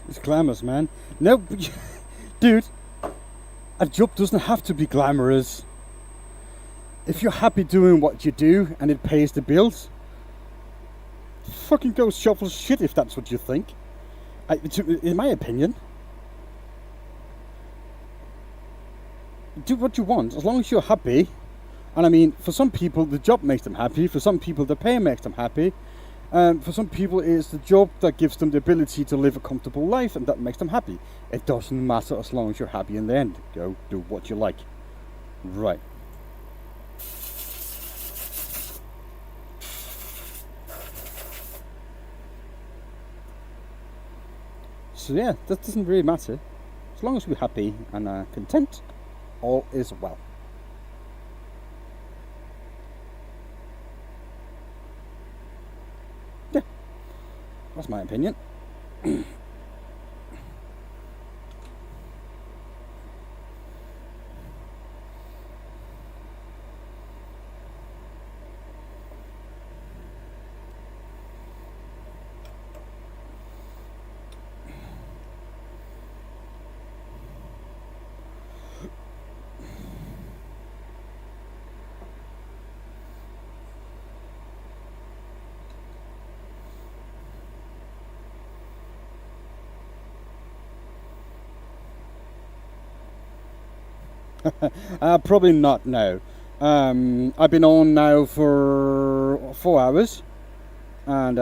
It's glamorous, man. No, dude, a job doesn't have to be glamorous. If you're happy doing what you do and it pays the bills, fucking go shovel shit if that's what you think. In my opinion, do what you want as long as you're happy. And I mean, for some people the job makes them happy, for some people the pay makes them happy, and for some people it's the job that gives them the ability to live a comfortable life and that makes them happy. It doesn't matter as long as you're happy in the end. Go do what you like. Right. So yeah, that doesn't really matter. As long as we're happy and content, all is well. Yeah, that's my opinion. Probably not, no. I've been on now for 4 hours, and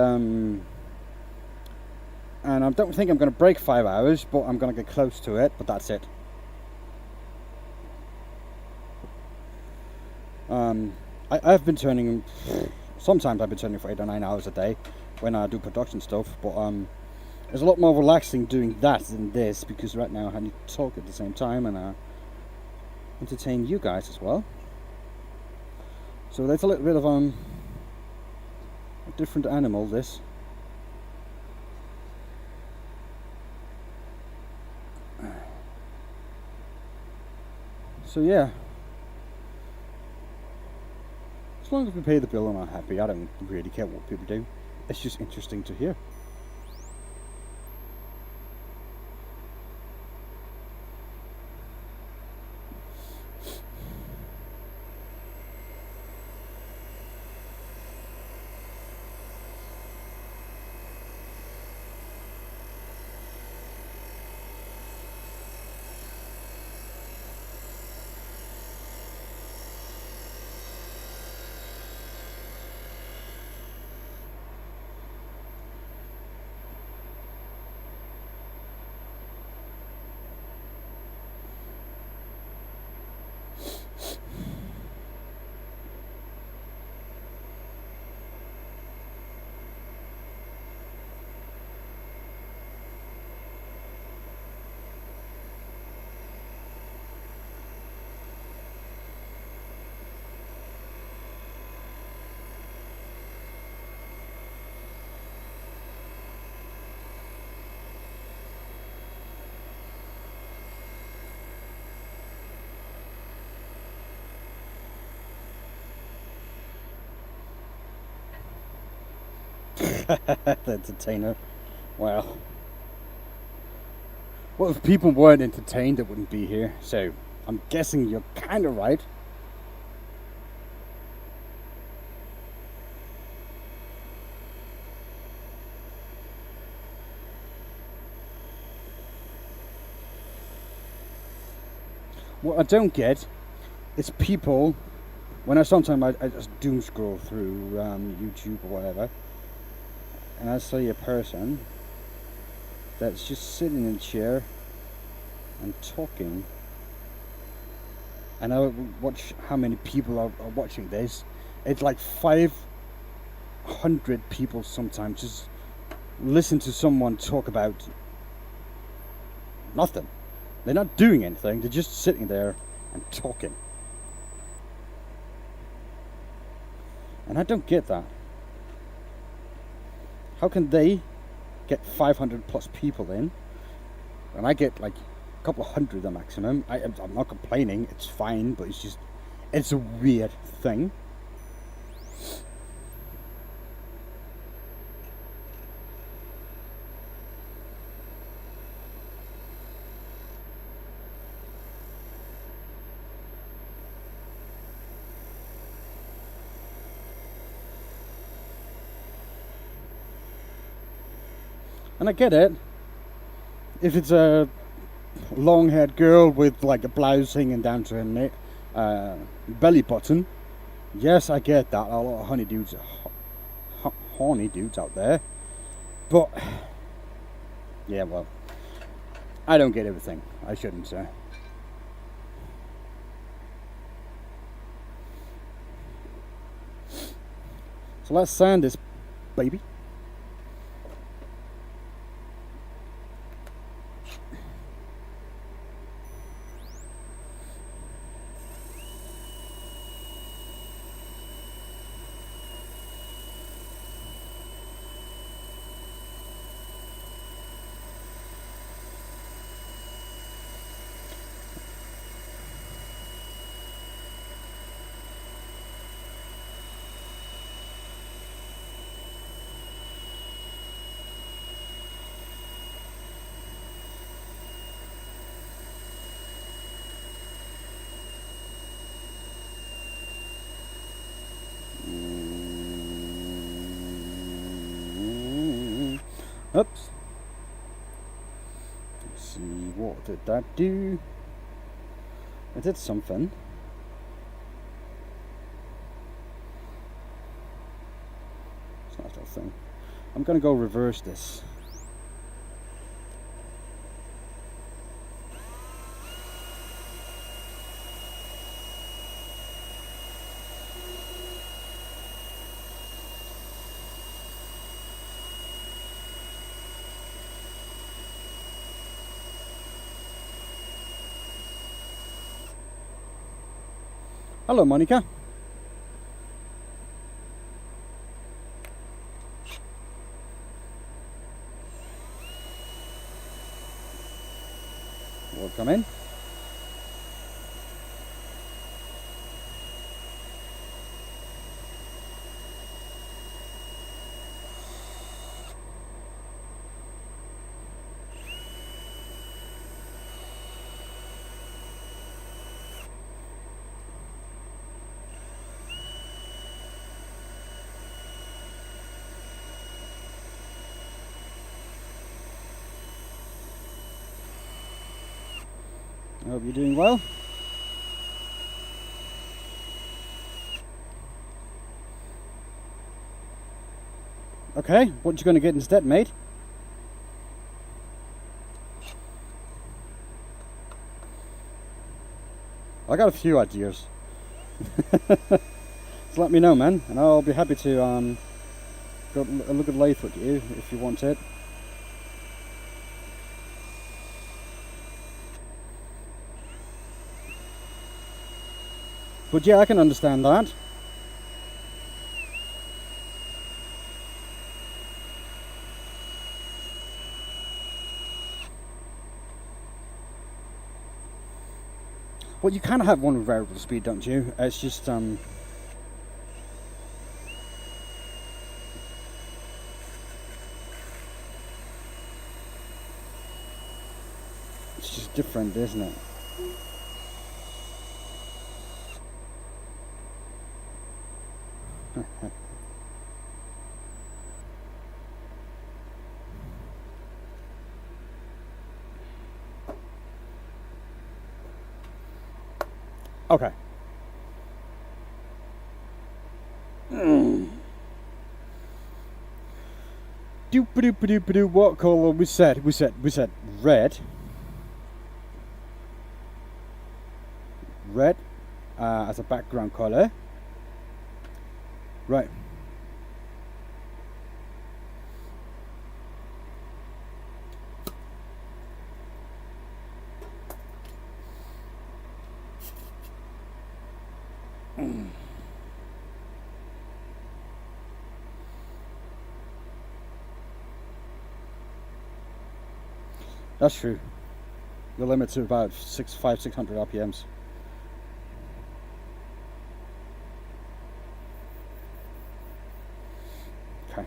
I don't think I'm going to break 5 hours, but I'm going to get close to it, but that's it. I've been turning, sometimes I've been turning for 8 or 9 hours a day when I do production stuff, but it's a lot more relaxing doing that than this, because right now I need to talk at the same time and entertain you guys as well. So that's a little bit of a different animal, this. So yeah, as long as we pay the bill and are happy, I don't really care what people do. It's just interesting to hear. The entertainer. Wow. Well, if people weren't entertained, they wouldn't be here. So, I'm guessing you're kind of right. What I don't get is people, when I just doom scroll through YouTube or whatever, and I see a person that's just sitting in a chair and talking, and I watch how many people are watching this. It's like 500 people sometimes just listen to someone talk about nothing. They're not doing anything, they're just sitting there and talking. And I don't get that. How can they get 500 plus people in, and I get like a couple of hundred the maximum? I'm not complaining, it's fine, but it's a weird thing. And I get it. If it's a long-haired girl with like a blouse hanging down to her neck, belly button, yes, I get that. A lot of horny dudes out there. But yeah, well, I don't get everything. I shouldn't say. So let's sand this baby. Oops. Let's see, what did that do? I did something. It's not that thing. I'm gonna go reverse this. Hello, Monica. We'll come in. I hope you're doing well. Okay, what you going to get instead, mate? I got a few ideas. So let me know, man, and I'll be happy to go look at lathe with you if you want it. But yeah, I can understand that. Well, you kind of have one with variable speed, don't you? It's just it's just different, isn't it? Okay. Doop-a-doop-a-doop-a-doo. What colour we said? We said red. Red as a background colour. Right. That's true. The limit's about 600 RPMs. Okay.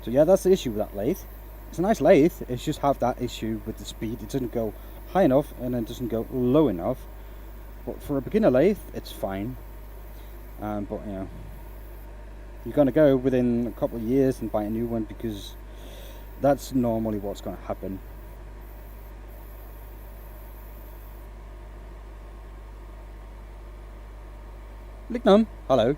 So yeah, that's the issue with that lathe. It's a nice lathe, it's just have that issue with the speed. It doesn't go high enough and then doesn't go low enough. But for a beginner lathe, it's fine. But you know, you're gonna go within a couple of years and buy a new one, because that's normally what's gonna happen. Lignum, hello.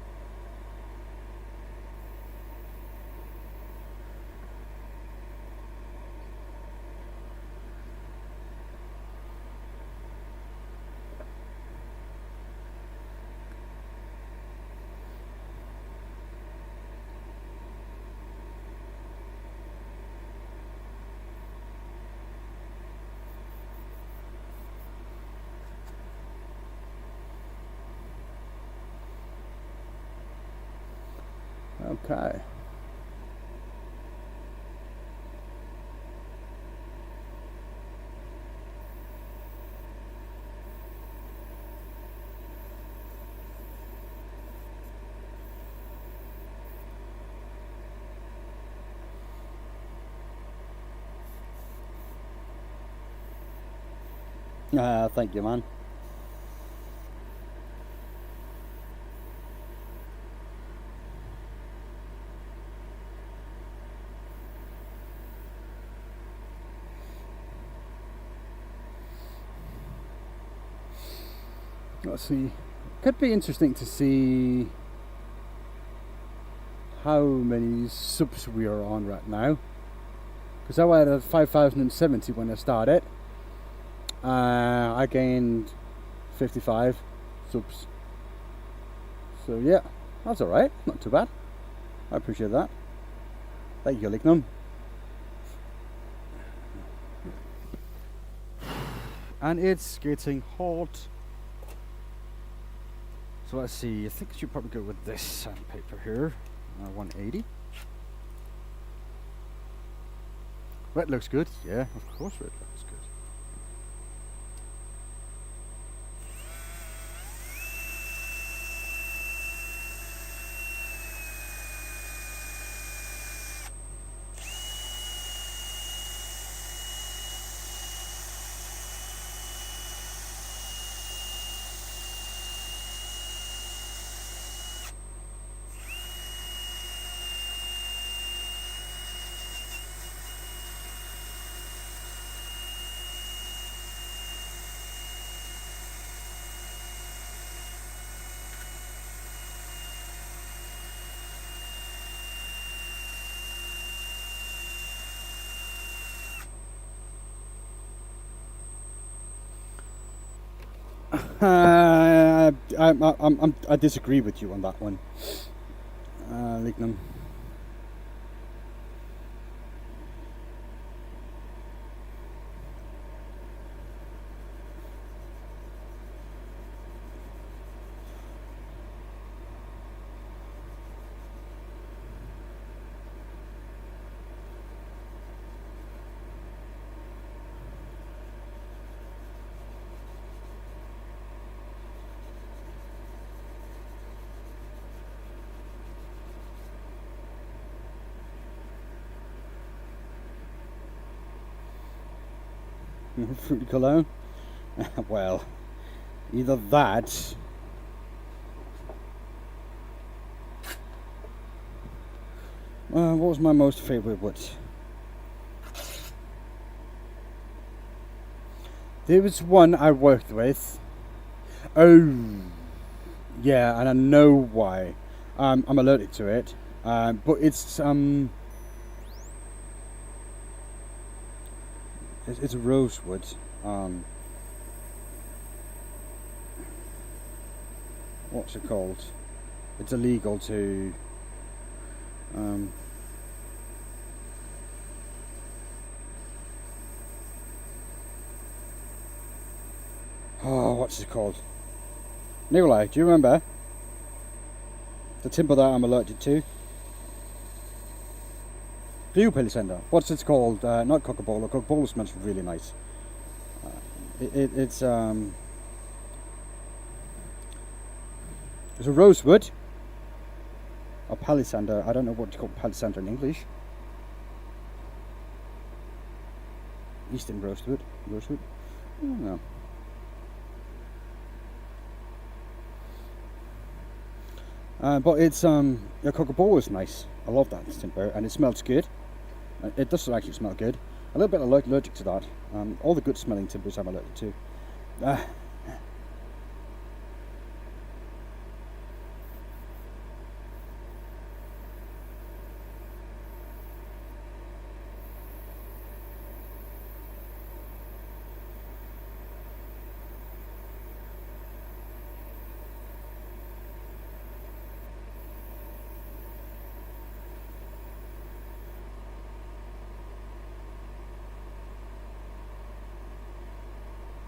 Okay. Thank you, man. Let's see. Could be interesting to see how many subs we are on right now. Because I was at 5,070 when I started. I gained 55 subs. So yeah, that's alright. Not too bad. I appreciate that. Thank you, Lignum. And it's getting hot. So let's see, I think I should probably go with this sandpaper here, 180. Red looks good, yeah, of course red looks good. I disagree with you on that one, Lignum. Fruity cologne. Well, either that What was my most favourite wood? There was one I worked with. Oh, yeah, and I know why. I'm allergic to it. But it's a rosewood. What's it called? It's illegal to. Oh, what's it called? Nikolai, do you remember? The timber that I'm allergic to? Blue Palisandra. What's it called? Not Coca-Cola. Coca-Cola smells really nice. It's a rosewood. Or palisandra. I don't know what you call palisandra in English. Eastern rosewood. Rosewood. I don't know. But it's your Coca-Cola is nice. I love that timber, and it smells good. It does actually smell good. A little bit allergic to that. All the good smelling timbers I'm allergic to.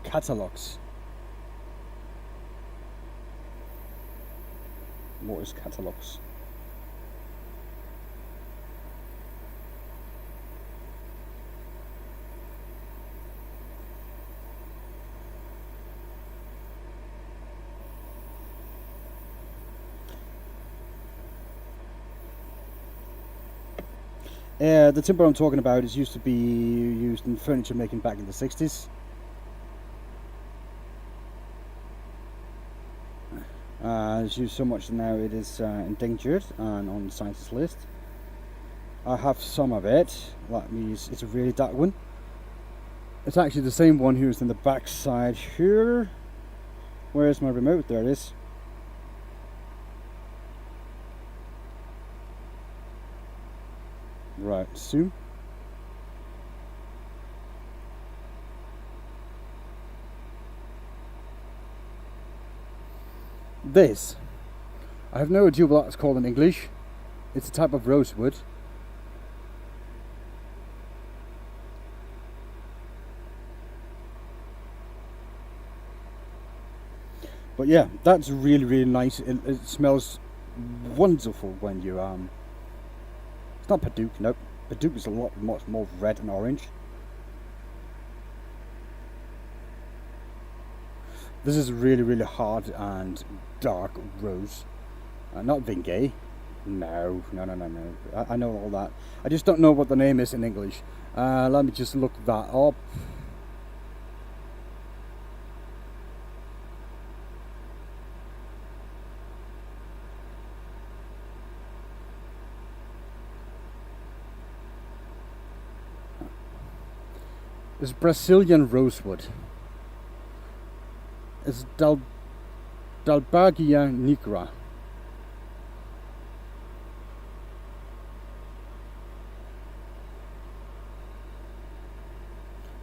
Catalogs. What is catalogs? The timber I'm talking about is used to be used in furniture making back in the 60s. It's used so much now it is endangered and on the scientist list. I have some of it. That means it's a really dark one. It's actually the same one who's in the back side here. Where's my remote? There it is. Right, zoom. This, I have no idea what that's called in English. It's a type of rosewood. But yeah, that's really nice. It smells wonderful when you It's not Paduke, nope. Paduke is much more red and orange. This is really hard and dark rose. Not Vingay. No. I know all that. I just don't know what the name is in English. Let me just look that up. It's Brazilian rosewood. It's Dalbergia nigra.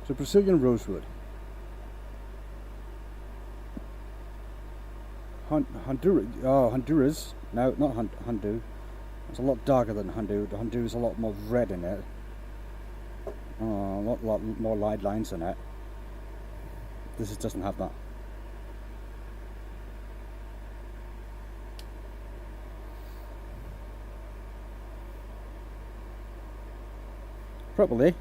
So Brazilian rosewood. Honduras. Oh, Honduras. No, not Hondu. It's a lot darker than Hondu. The Hondu is a lot more red in it. Oh, a lot more light lines in it. This doesn't have that. Probably.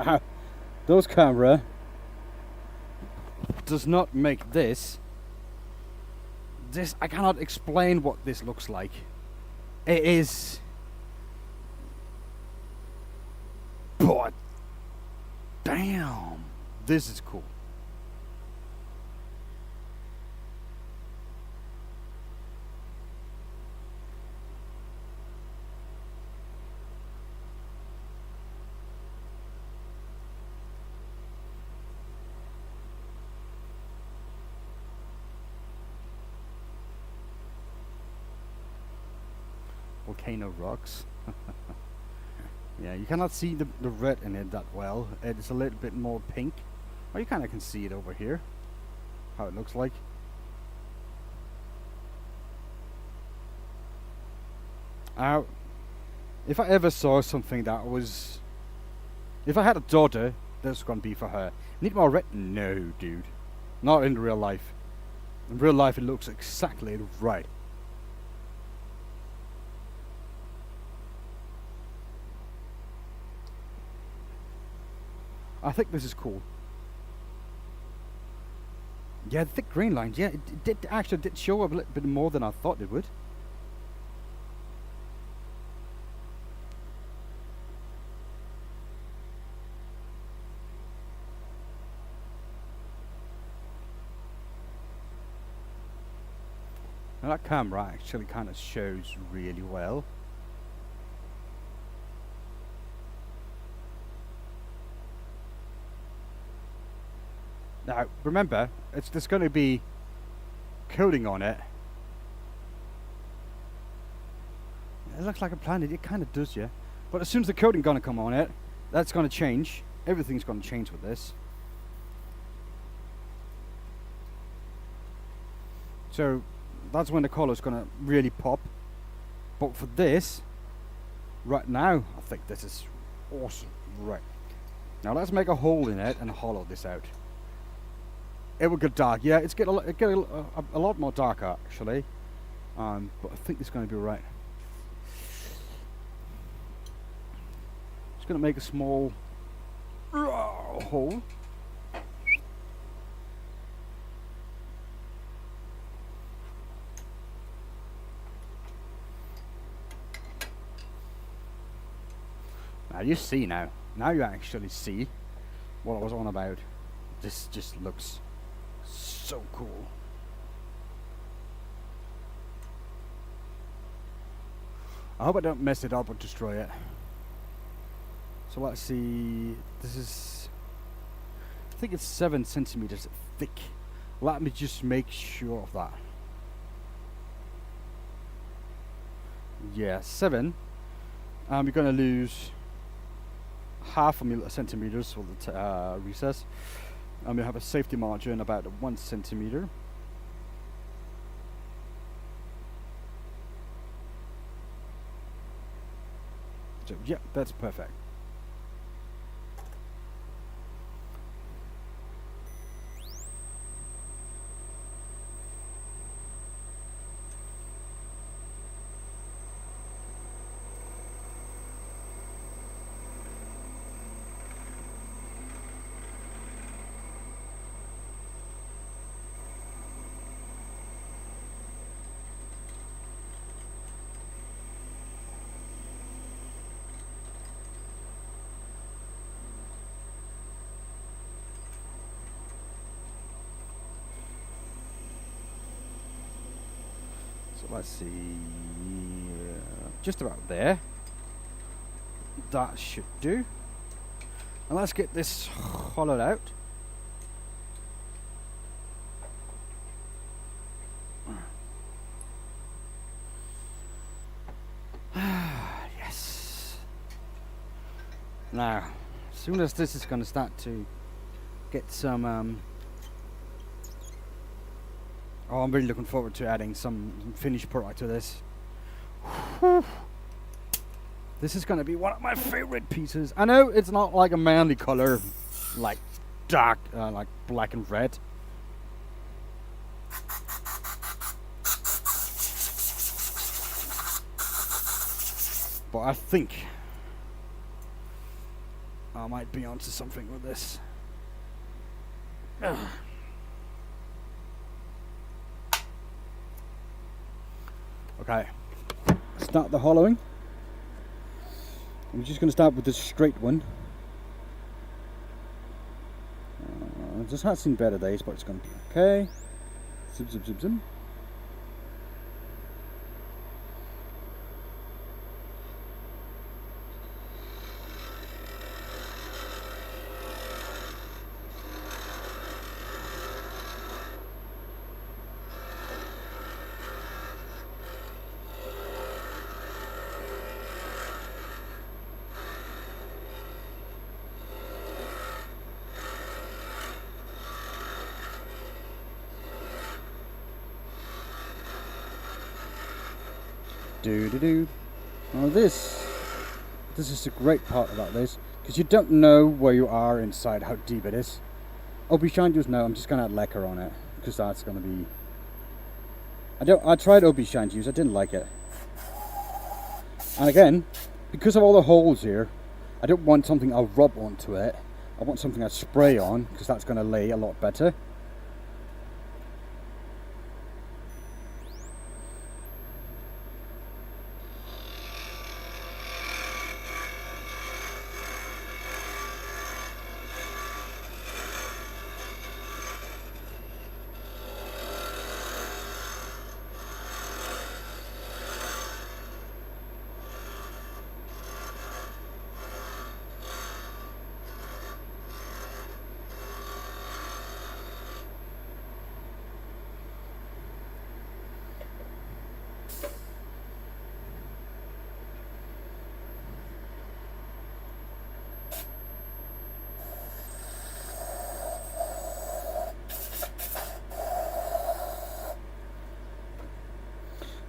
Now, those camera does not make this. This, I cannot explain what this looks like. It is. But damn, this is cool. Volcano rocks. Yeah, you cannot see the red in it that well. It's a little bit more pink. Oh, you kind of can see it over here. How it looks like. If I ever saw something that was... If I had a daughter, this was going to be for her. Need more red? No, dude. Not in real life. In real life, it looks exactly right. I think this is cool. Yeah, the thick green lines. Yeah, it did show up a little bit more than I thought it would. Now that camera actually kind of shows really well. Now, remember, there's going to be coating on it. It looks like a planet. It kind of does, yeah. But as soon as the coating going to come on it, that's going to change. Everything's going to change with this. So that's when the color's going to really pop. But for this, right now, I think this is awesome. Right. Now let's make a hole in it and hollow this out. It will get dark. Yeah, it's get a lot more darker actually. But I think it's going to be right. Just going to make a small hole. Now you see now. Now you actually see what I was on about. This just looks so cool. I hope I don't mess it up or destroy it. So let's see. This is, I think it's 7 centimeters thick. Let me just make sure of that. Yeah, 7. You're gonna lose half a centimeters for the recess. We have a safety margin about 1 centimeter. So yeah, that's perfect. So let's see, just about there. That should do. And let's get this hollowed out. Yes. Now, as soon as this is going to start to get some oh, I'm really looking forward to adding some finished product to this. Whew. This is going to be one of my favorite pieces. I know it's not like a manly color, like dark, like black and red. But I think I might be onto something with this. Okay. Start the hollowing. I'm just going to start with this straight one. This has seen better days, but it's going to be okay. Zip, zip, zip, zip. Now this is the great part about this, because you don't know where you are inside, how deep it is. Obi-Shantus, no, I'm just going to add lacquer on it, because that's going to be... I tried Obi-Shantus, I didn't like it. And again, because of all the holes here, I don't want something I'll rub onto it. I want something I spray on, because that's going to lay a lot better.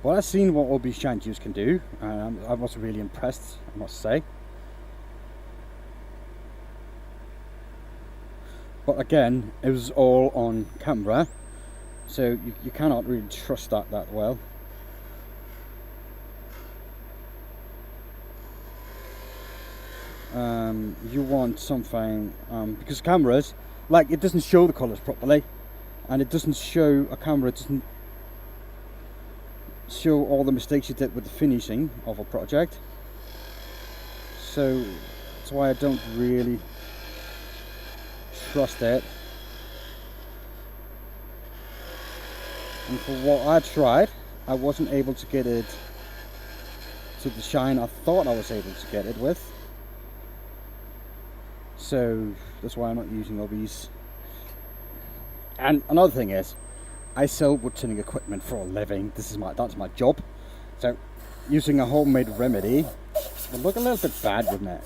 Well, I've seen what Obi-Shantus can do, and I was really impressed, I must say. But again, it was all on camera, so you cannot really trust that well. You want something, because cameras, like, it doesn't show the colours properly, and it doesn't show, a camera doesn't show all the mistakes you did with the finishing of a project. So that's why I don't really trust it. And for what I tried, I wasn't able to get it to the shine I thought I was able to get it with. So that's why I'm not using Obis. And another thing is, I sell woodturning equipment for a living. That's my job. So using a homemade remedy would look a little bit bad, wouldn't it?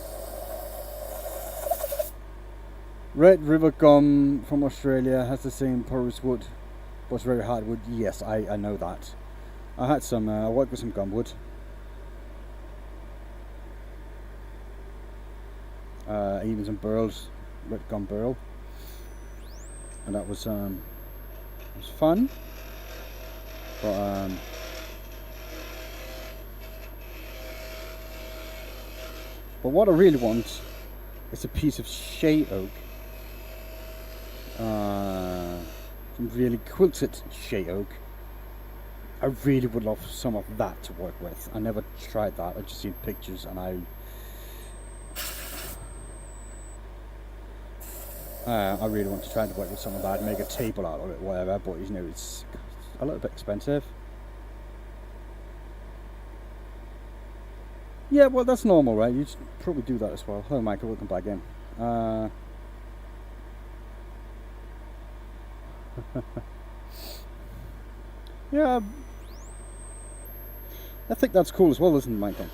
Red River gum from Australia has the same porous wood, but it's very hard wood. Yes, I know that. I had some. I worked with some gum wood. Even some burls, red gum burl, and that was fun. But what I really want is a piece of shea oak, some really quilted shea oak. I really would love some of that to work with. I never tried that. I just seen pictures, and I really want to try to work with some of that, make a table out of it, whatever. But you know, it's a little bit expensive. Yeah, well, that's normal, right? You should probably do that as well. Hello, Michael. Welcome back in. Yeah, I think that's cool as well, isn't it, Michael?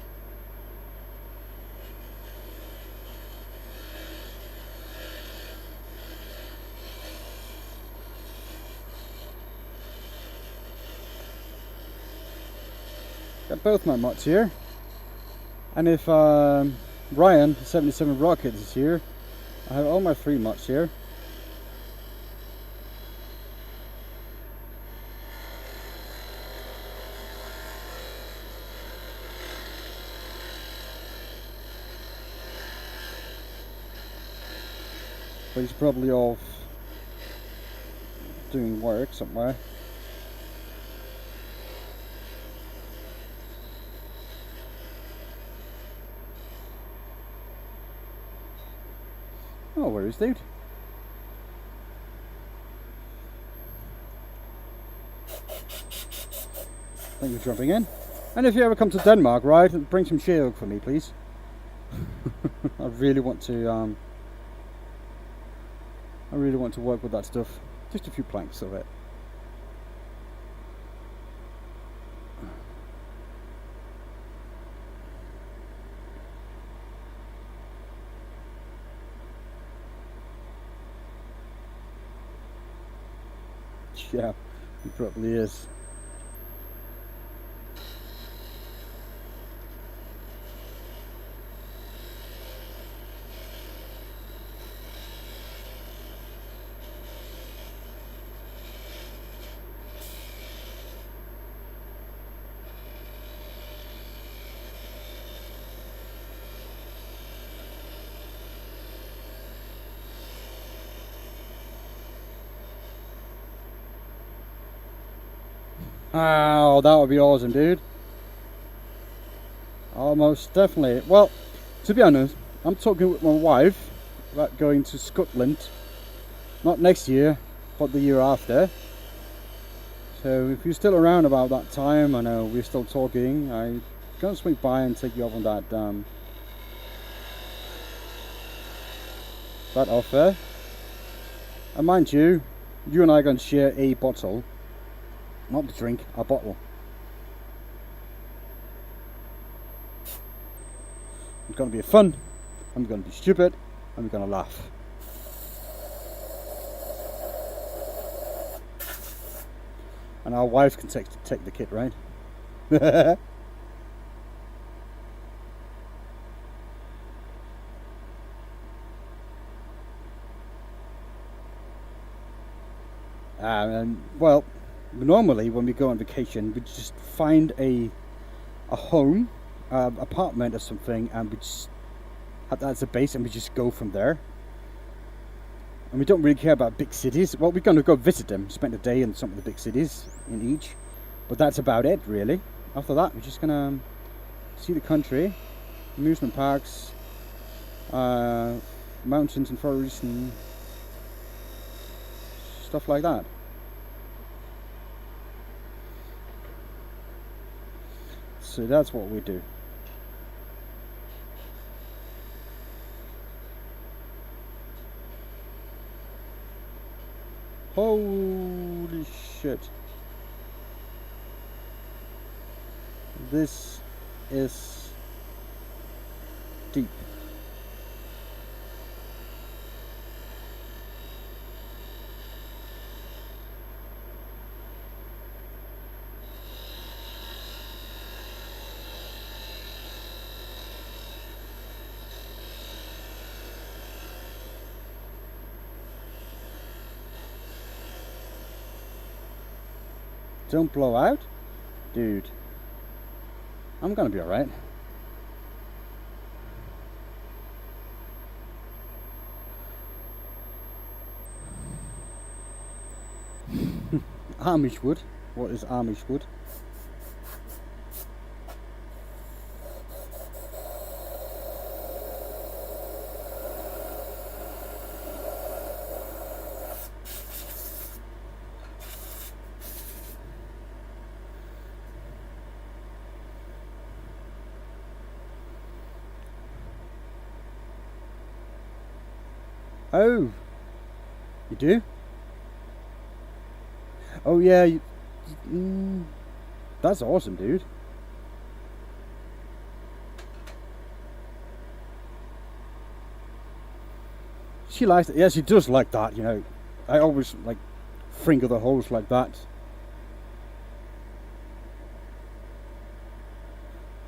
Got both my mods here, and if Ryan 77 Rocket is here, I have all my 3 mods here. but he's probably off doing work somewhere. Oh, where is dude? Thank you for dropping in. And if you ever come to Denmark, right, bring some shea oak for me, please. I really want to work with that stuff. Just a few planks of it. Yeah, it probably is. Oh, that would be awesome, dude. Almost definitely. Well, to be honest, I'm talking with my wife about going to Scotland. Not next year, but the year after. So if you're still around about that time, I know we're still talking. I'm gonna swing by and take you up on that offer. And mind you, you and I are going to share a bottle. Not the drink, a bottle. It's going to be fun, I'm going to be stupid, and we're going to laugh. And our wife can take the kit, right? Well, normally when we go on vacation, we just find a home, apartment or something, and we just have that as a base, and we just go from there. And we don't really care about big cities. Well, we're going to go visit them, spend a day in some of the big cities in each, but that's about it, really. After that, we're just gonna see the country, amusement parks, mountains and forests and stuff like that. So that's what we do. Holy shit. This is deep. Don't blow out? Dude, I'm gonna be alright. Amish wood. What is Amish wood? Oh, you do? Oh yeah, that's awesome, dude. She likes it. Yeah, she does like that, you know. I always like finger the holes like that.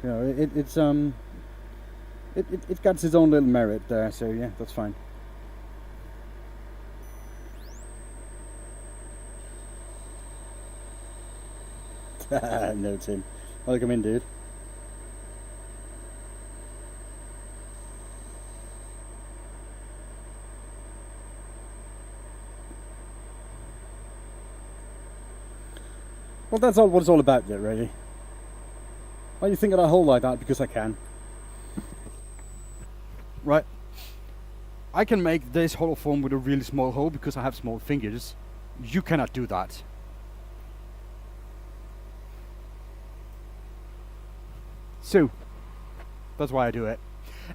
You know, it got its own little merit there, so yeah, that's fine. No, Tim. Welcome in, dude. Well, that's all what it's all about there, really. Why do you think of that hole like that? Because I can. Right. I can make this hollow form with a really small hole because I have small fingers. You cannot do that. So, that's why I do it.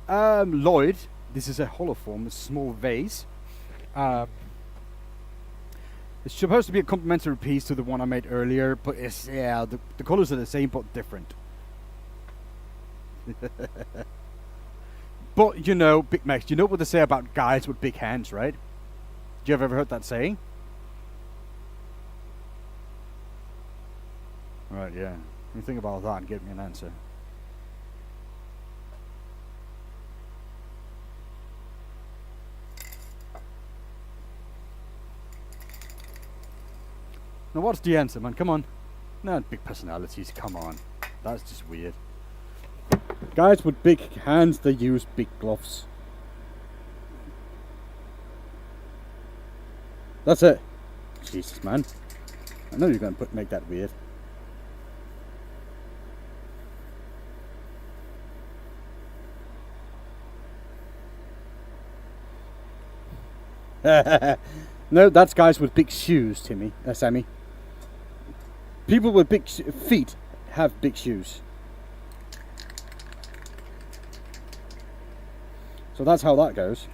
Lloyd, this is a hollow form, a small vase. It's supposed to be a complementary piece to the one I made earlier, but it's, yeah, the colors are the same but different. But, you know, Big Max, you know what they say about guys with big hands, right? You have ever heard that saying? Right, yeah. You think about that and give me an answer. Now what's the answer, man? Come on. Not big personalities, come on. That's just weird. Guys with big hands, they use big gloves. That's it. Jesus, man. I know you're going to make that weird. No, that's guys with big shoes, Sammy. People with big feet have big shoes. So that's how that goes.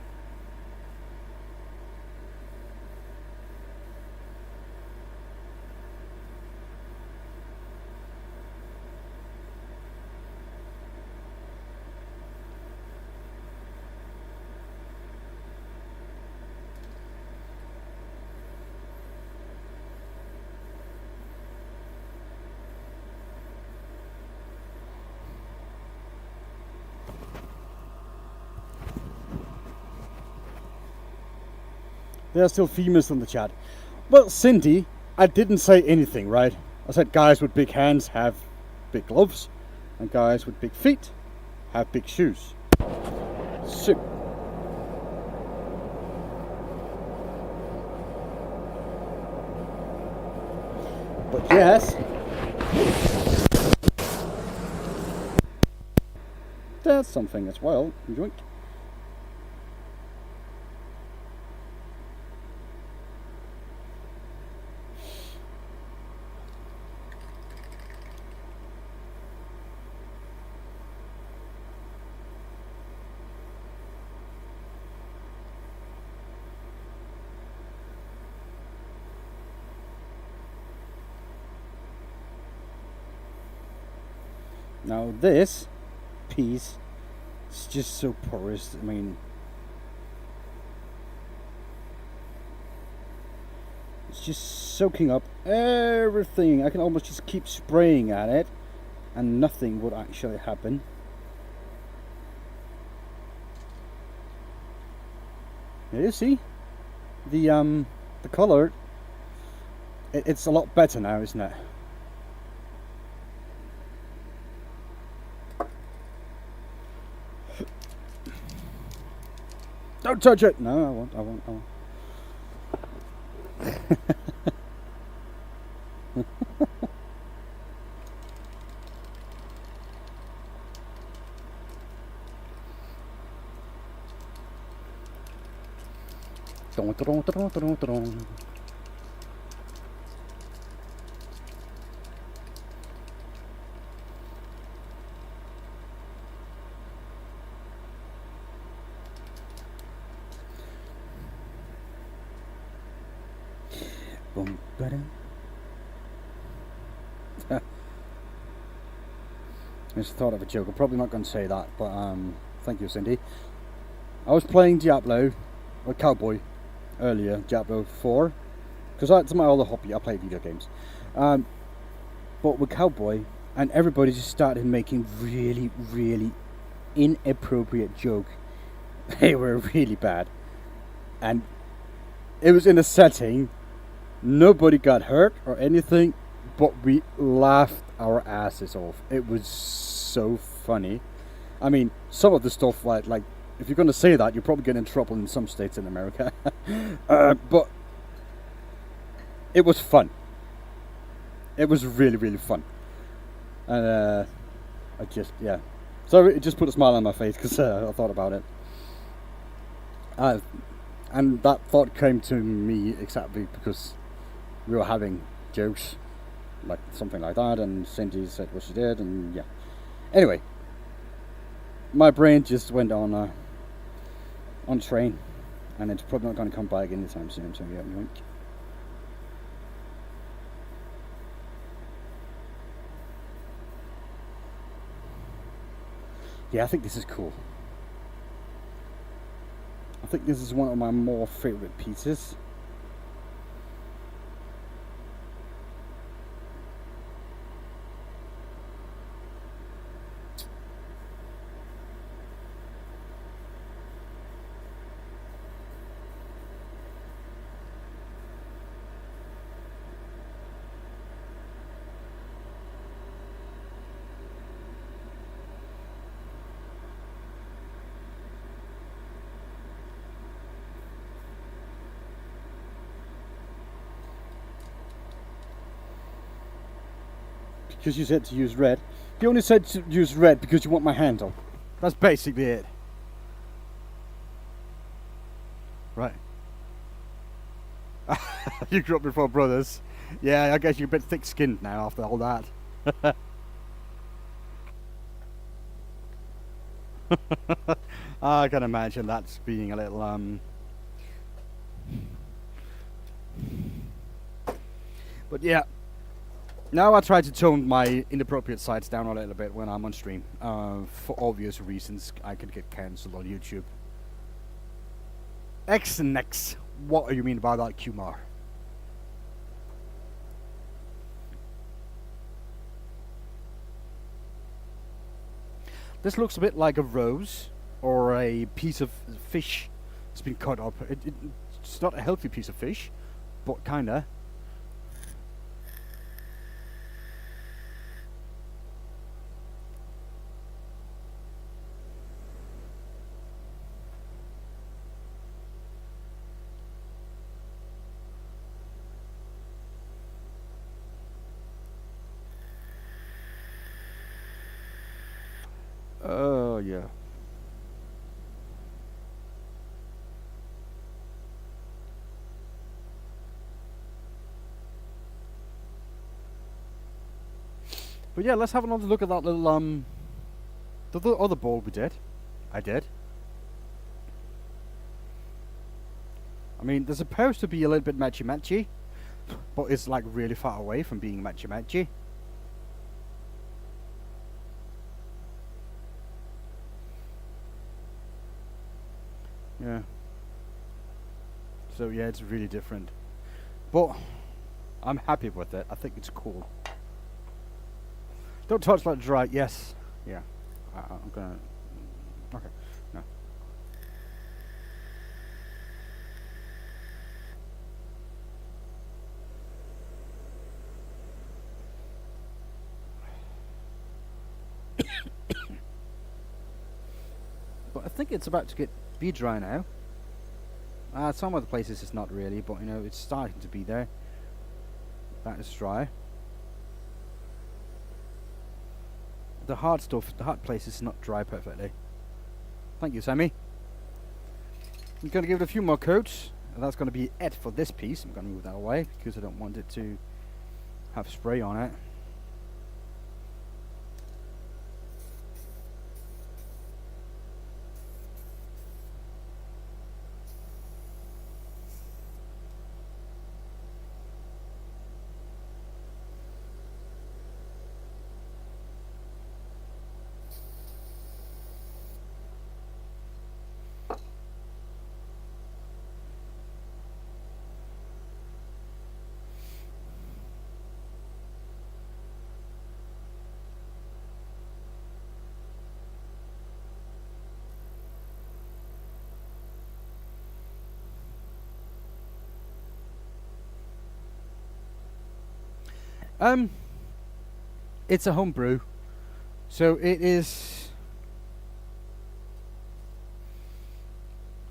There are still females in the chat. Well, Cindy, I didn't say anything, right? I said guys with big hands have big gloves, and guys with big feet have big shoes. So, but yes, that's something as well. Joint. Now this piece is just so porous. I mean, it's just soaking up everything. I can almost just keep spraying at it and nothing would actually happen. You see the color, it's a lot better now, isn't it? Don't touch it! No, I won't. Boom, I just thought of a joke. I'm probably not going to say that, but thank you, Cindy. I was playing Diablo, or Cowboy, earlier, Diablo 4, because that's my other hobby. I play video games, but with Cowboy, and everybody just started making really, really inappropriate joke. They were really bad, and it was in a setting. Nobody got hurt or anything, but we laughed our asses off. It was so funny. I mean, some of the stuff, like if you're going to say that, you're probably getting in trouble in some states in America. But it was fun. it was really, really fun. And I just, yeah. So it just put a smile on my face because I thought about it. And that thought came to me exactly because we were having jokes, like something like that, and Cindy said what she did, and yeah. Anyway, my brain just went on train, and it's probably not going to come back anytime soon. So yeah, yoink. Yeah, I think this is cool. I think this is one of my more favorite pieces. Because you said to use red. You only said to use red because you want my handle. That's basically it. Right. You grew up before brothers. Yeah, I guess you're a bit thick-skinned now after all that. I can imagine that's being a little but yeah. Now I try to tone my inappropriate sides down a little bit when I'm on stream. For obvious reasons, I could get cancelled on YouTube. X and X. What do you mean by that, Kumar? This looks a bit like a rose or a piece of fish that's been cut up. It's not a healthy piece of fish, but kinda. Oh, yeah. But yeah, let's have another look at that little, the other ball we did. I did. I mean, they're supposed to be a little bit matchy-matchy, but it's like really far away from being matchy-matchy. Yeah. So yeah, it's really different. But I'm happy with it. I think it's cool. Don't touch that dry. Yes. Yeah. I'm gonna. Okay. No. But I think it's about to be dry now. Some other places it's not really, but you know it's starting to be there. That is dry. The hard stuff, the hard place is not dry perfectly. Thank you, Sammy. I'm going to give it a few more coats, and that's going to be it for this piece. I'm going to move that away because I don't want it to have spray on it. It's a homebrew, so it is.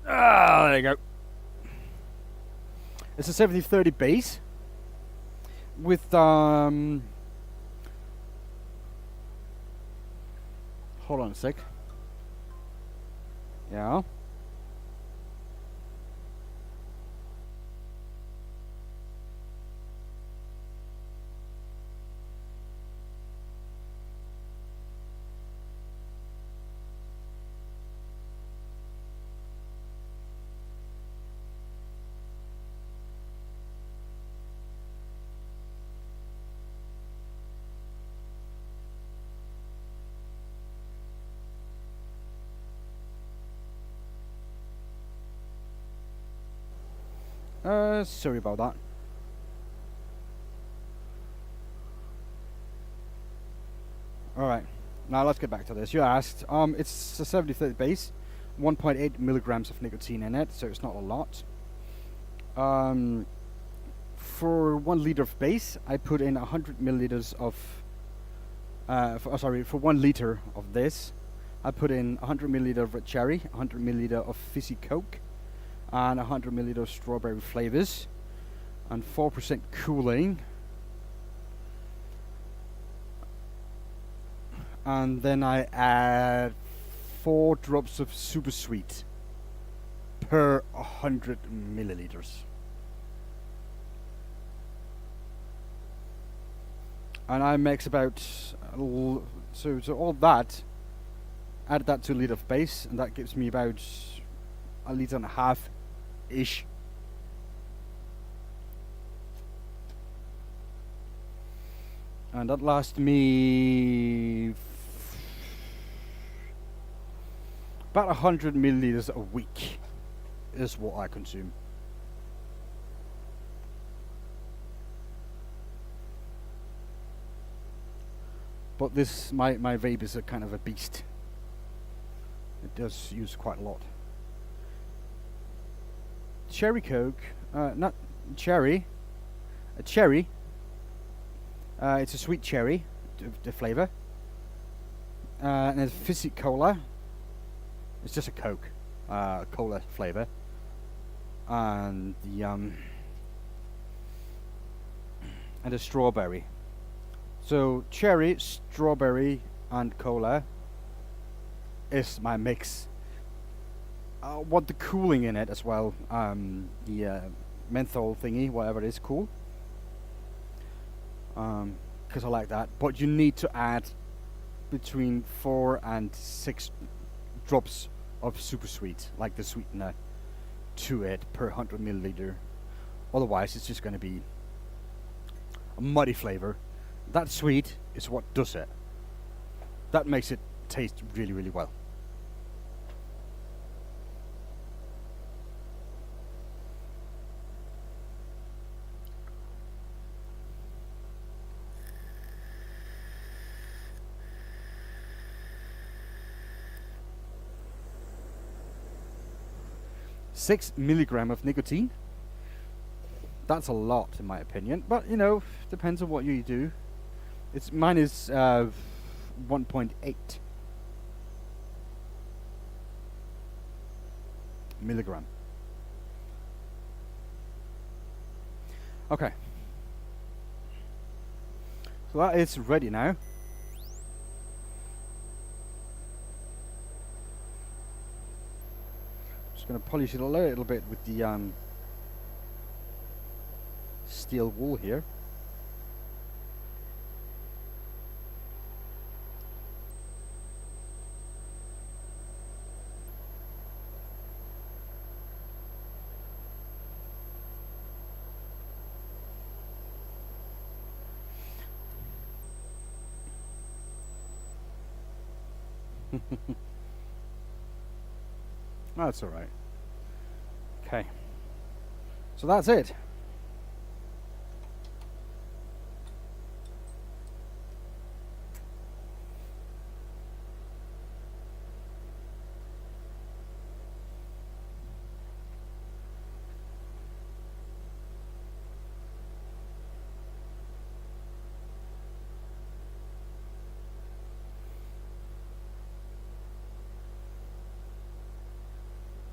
There you go. It's a 70-30 base. with hold on a sec. Yeah. Sorry about that. Alright, now let's get back to this. You asked, it's a 70/30 base, 1.8 milligrams of nicotine in it, so it's not a lot. For 1 liter of base, I put in 100 milliliters of, for 1 liter of this, I put in 100 milliliter of red cherry, 100 milliliter of fizzy coke, and 100 milliliter of strawberry flavors, and 4% cooling. And then I add 4 drops of super sweet per 100 milliliters. And I mix about so all that, add that to a liter of base, and that gives me about a liter and a half ish. And that lasts me about 100 milliliters a week is what I consume. But this, my vape is a kind of a beast. It does use quite a lot. Cherry Coke, not cherry, a cherry. It's a sweet cherry, the flavor. And there's fizzy cola. It's just a Coke, cola flavor. And the and a strawberry. So cherry, strawberry, and cola is my mix. I want the cooling in it as well. The menthol thingy, whatever it is, cool. Because I like that. But you need to add between 4 and 6 drops of super sweet, like the sweetener, to it per 100 milliliter. Otherwise, it's just going to be a muddy flavor. That sweet is what does it. That makes it taste really, really well. Six milligram of nicotine. That's a lot in my opinion, but you know, depends on what you do. Mine is 1.8 milligram. Okay, so that is ready now. Just going to polish it a little bit with the steel wool here. That's all right. Okay, so that's it.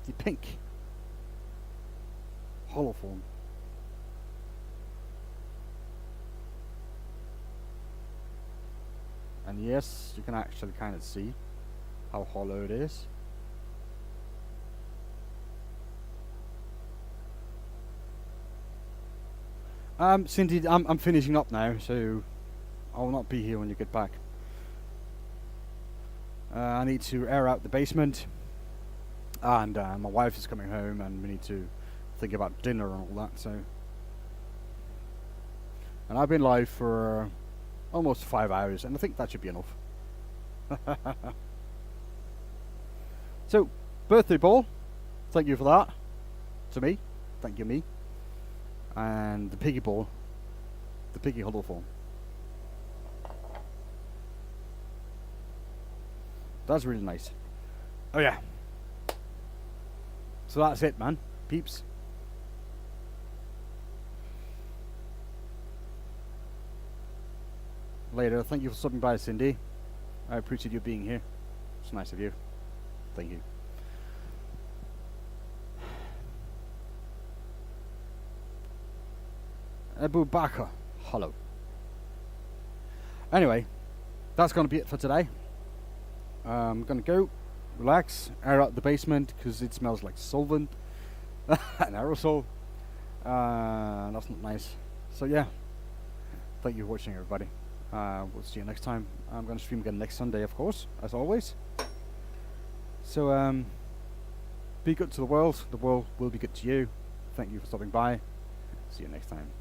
The pink hollow form. And yes, you can actually kind of see how hollow it is. Cindy, I'm finishing up now, so I will not be here when you get back. I need to air out the basement, and my wife is coming home, and we need to think about dinner and all that. So, and I've been live for almost 5 hours, and I think that should be enough. So, birthday ball, thank you for that. To me, thank you me. And the piggy ball, the piggy huddle form. That's really nice. Oh yeah. So that's it, man. Peeps. Later. Thank you for stopping by, Cindy. I appreciate you being here. It's nice of you. Thank you. Abu Bakr. Hello. Anyway, that's going to be it for today. I'm going to go, relax, air out the basement because it smells like solvent, an aerosol. That's not nice. So yeah, thank you for watching, everybody. We'll see you next time. I'm going to stream again next Sunday, of course, as always. So be good to the world. The world will be good to you. Thank you for stopping by. See you next time.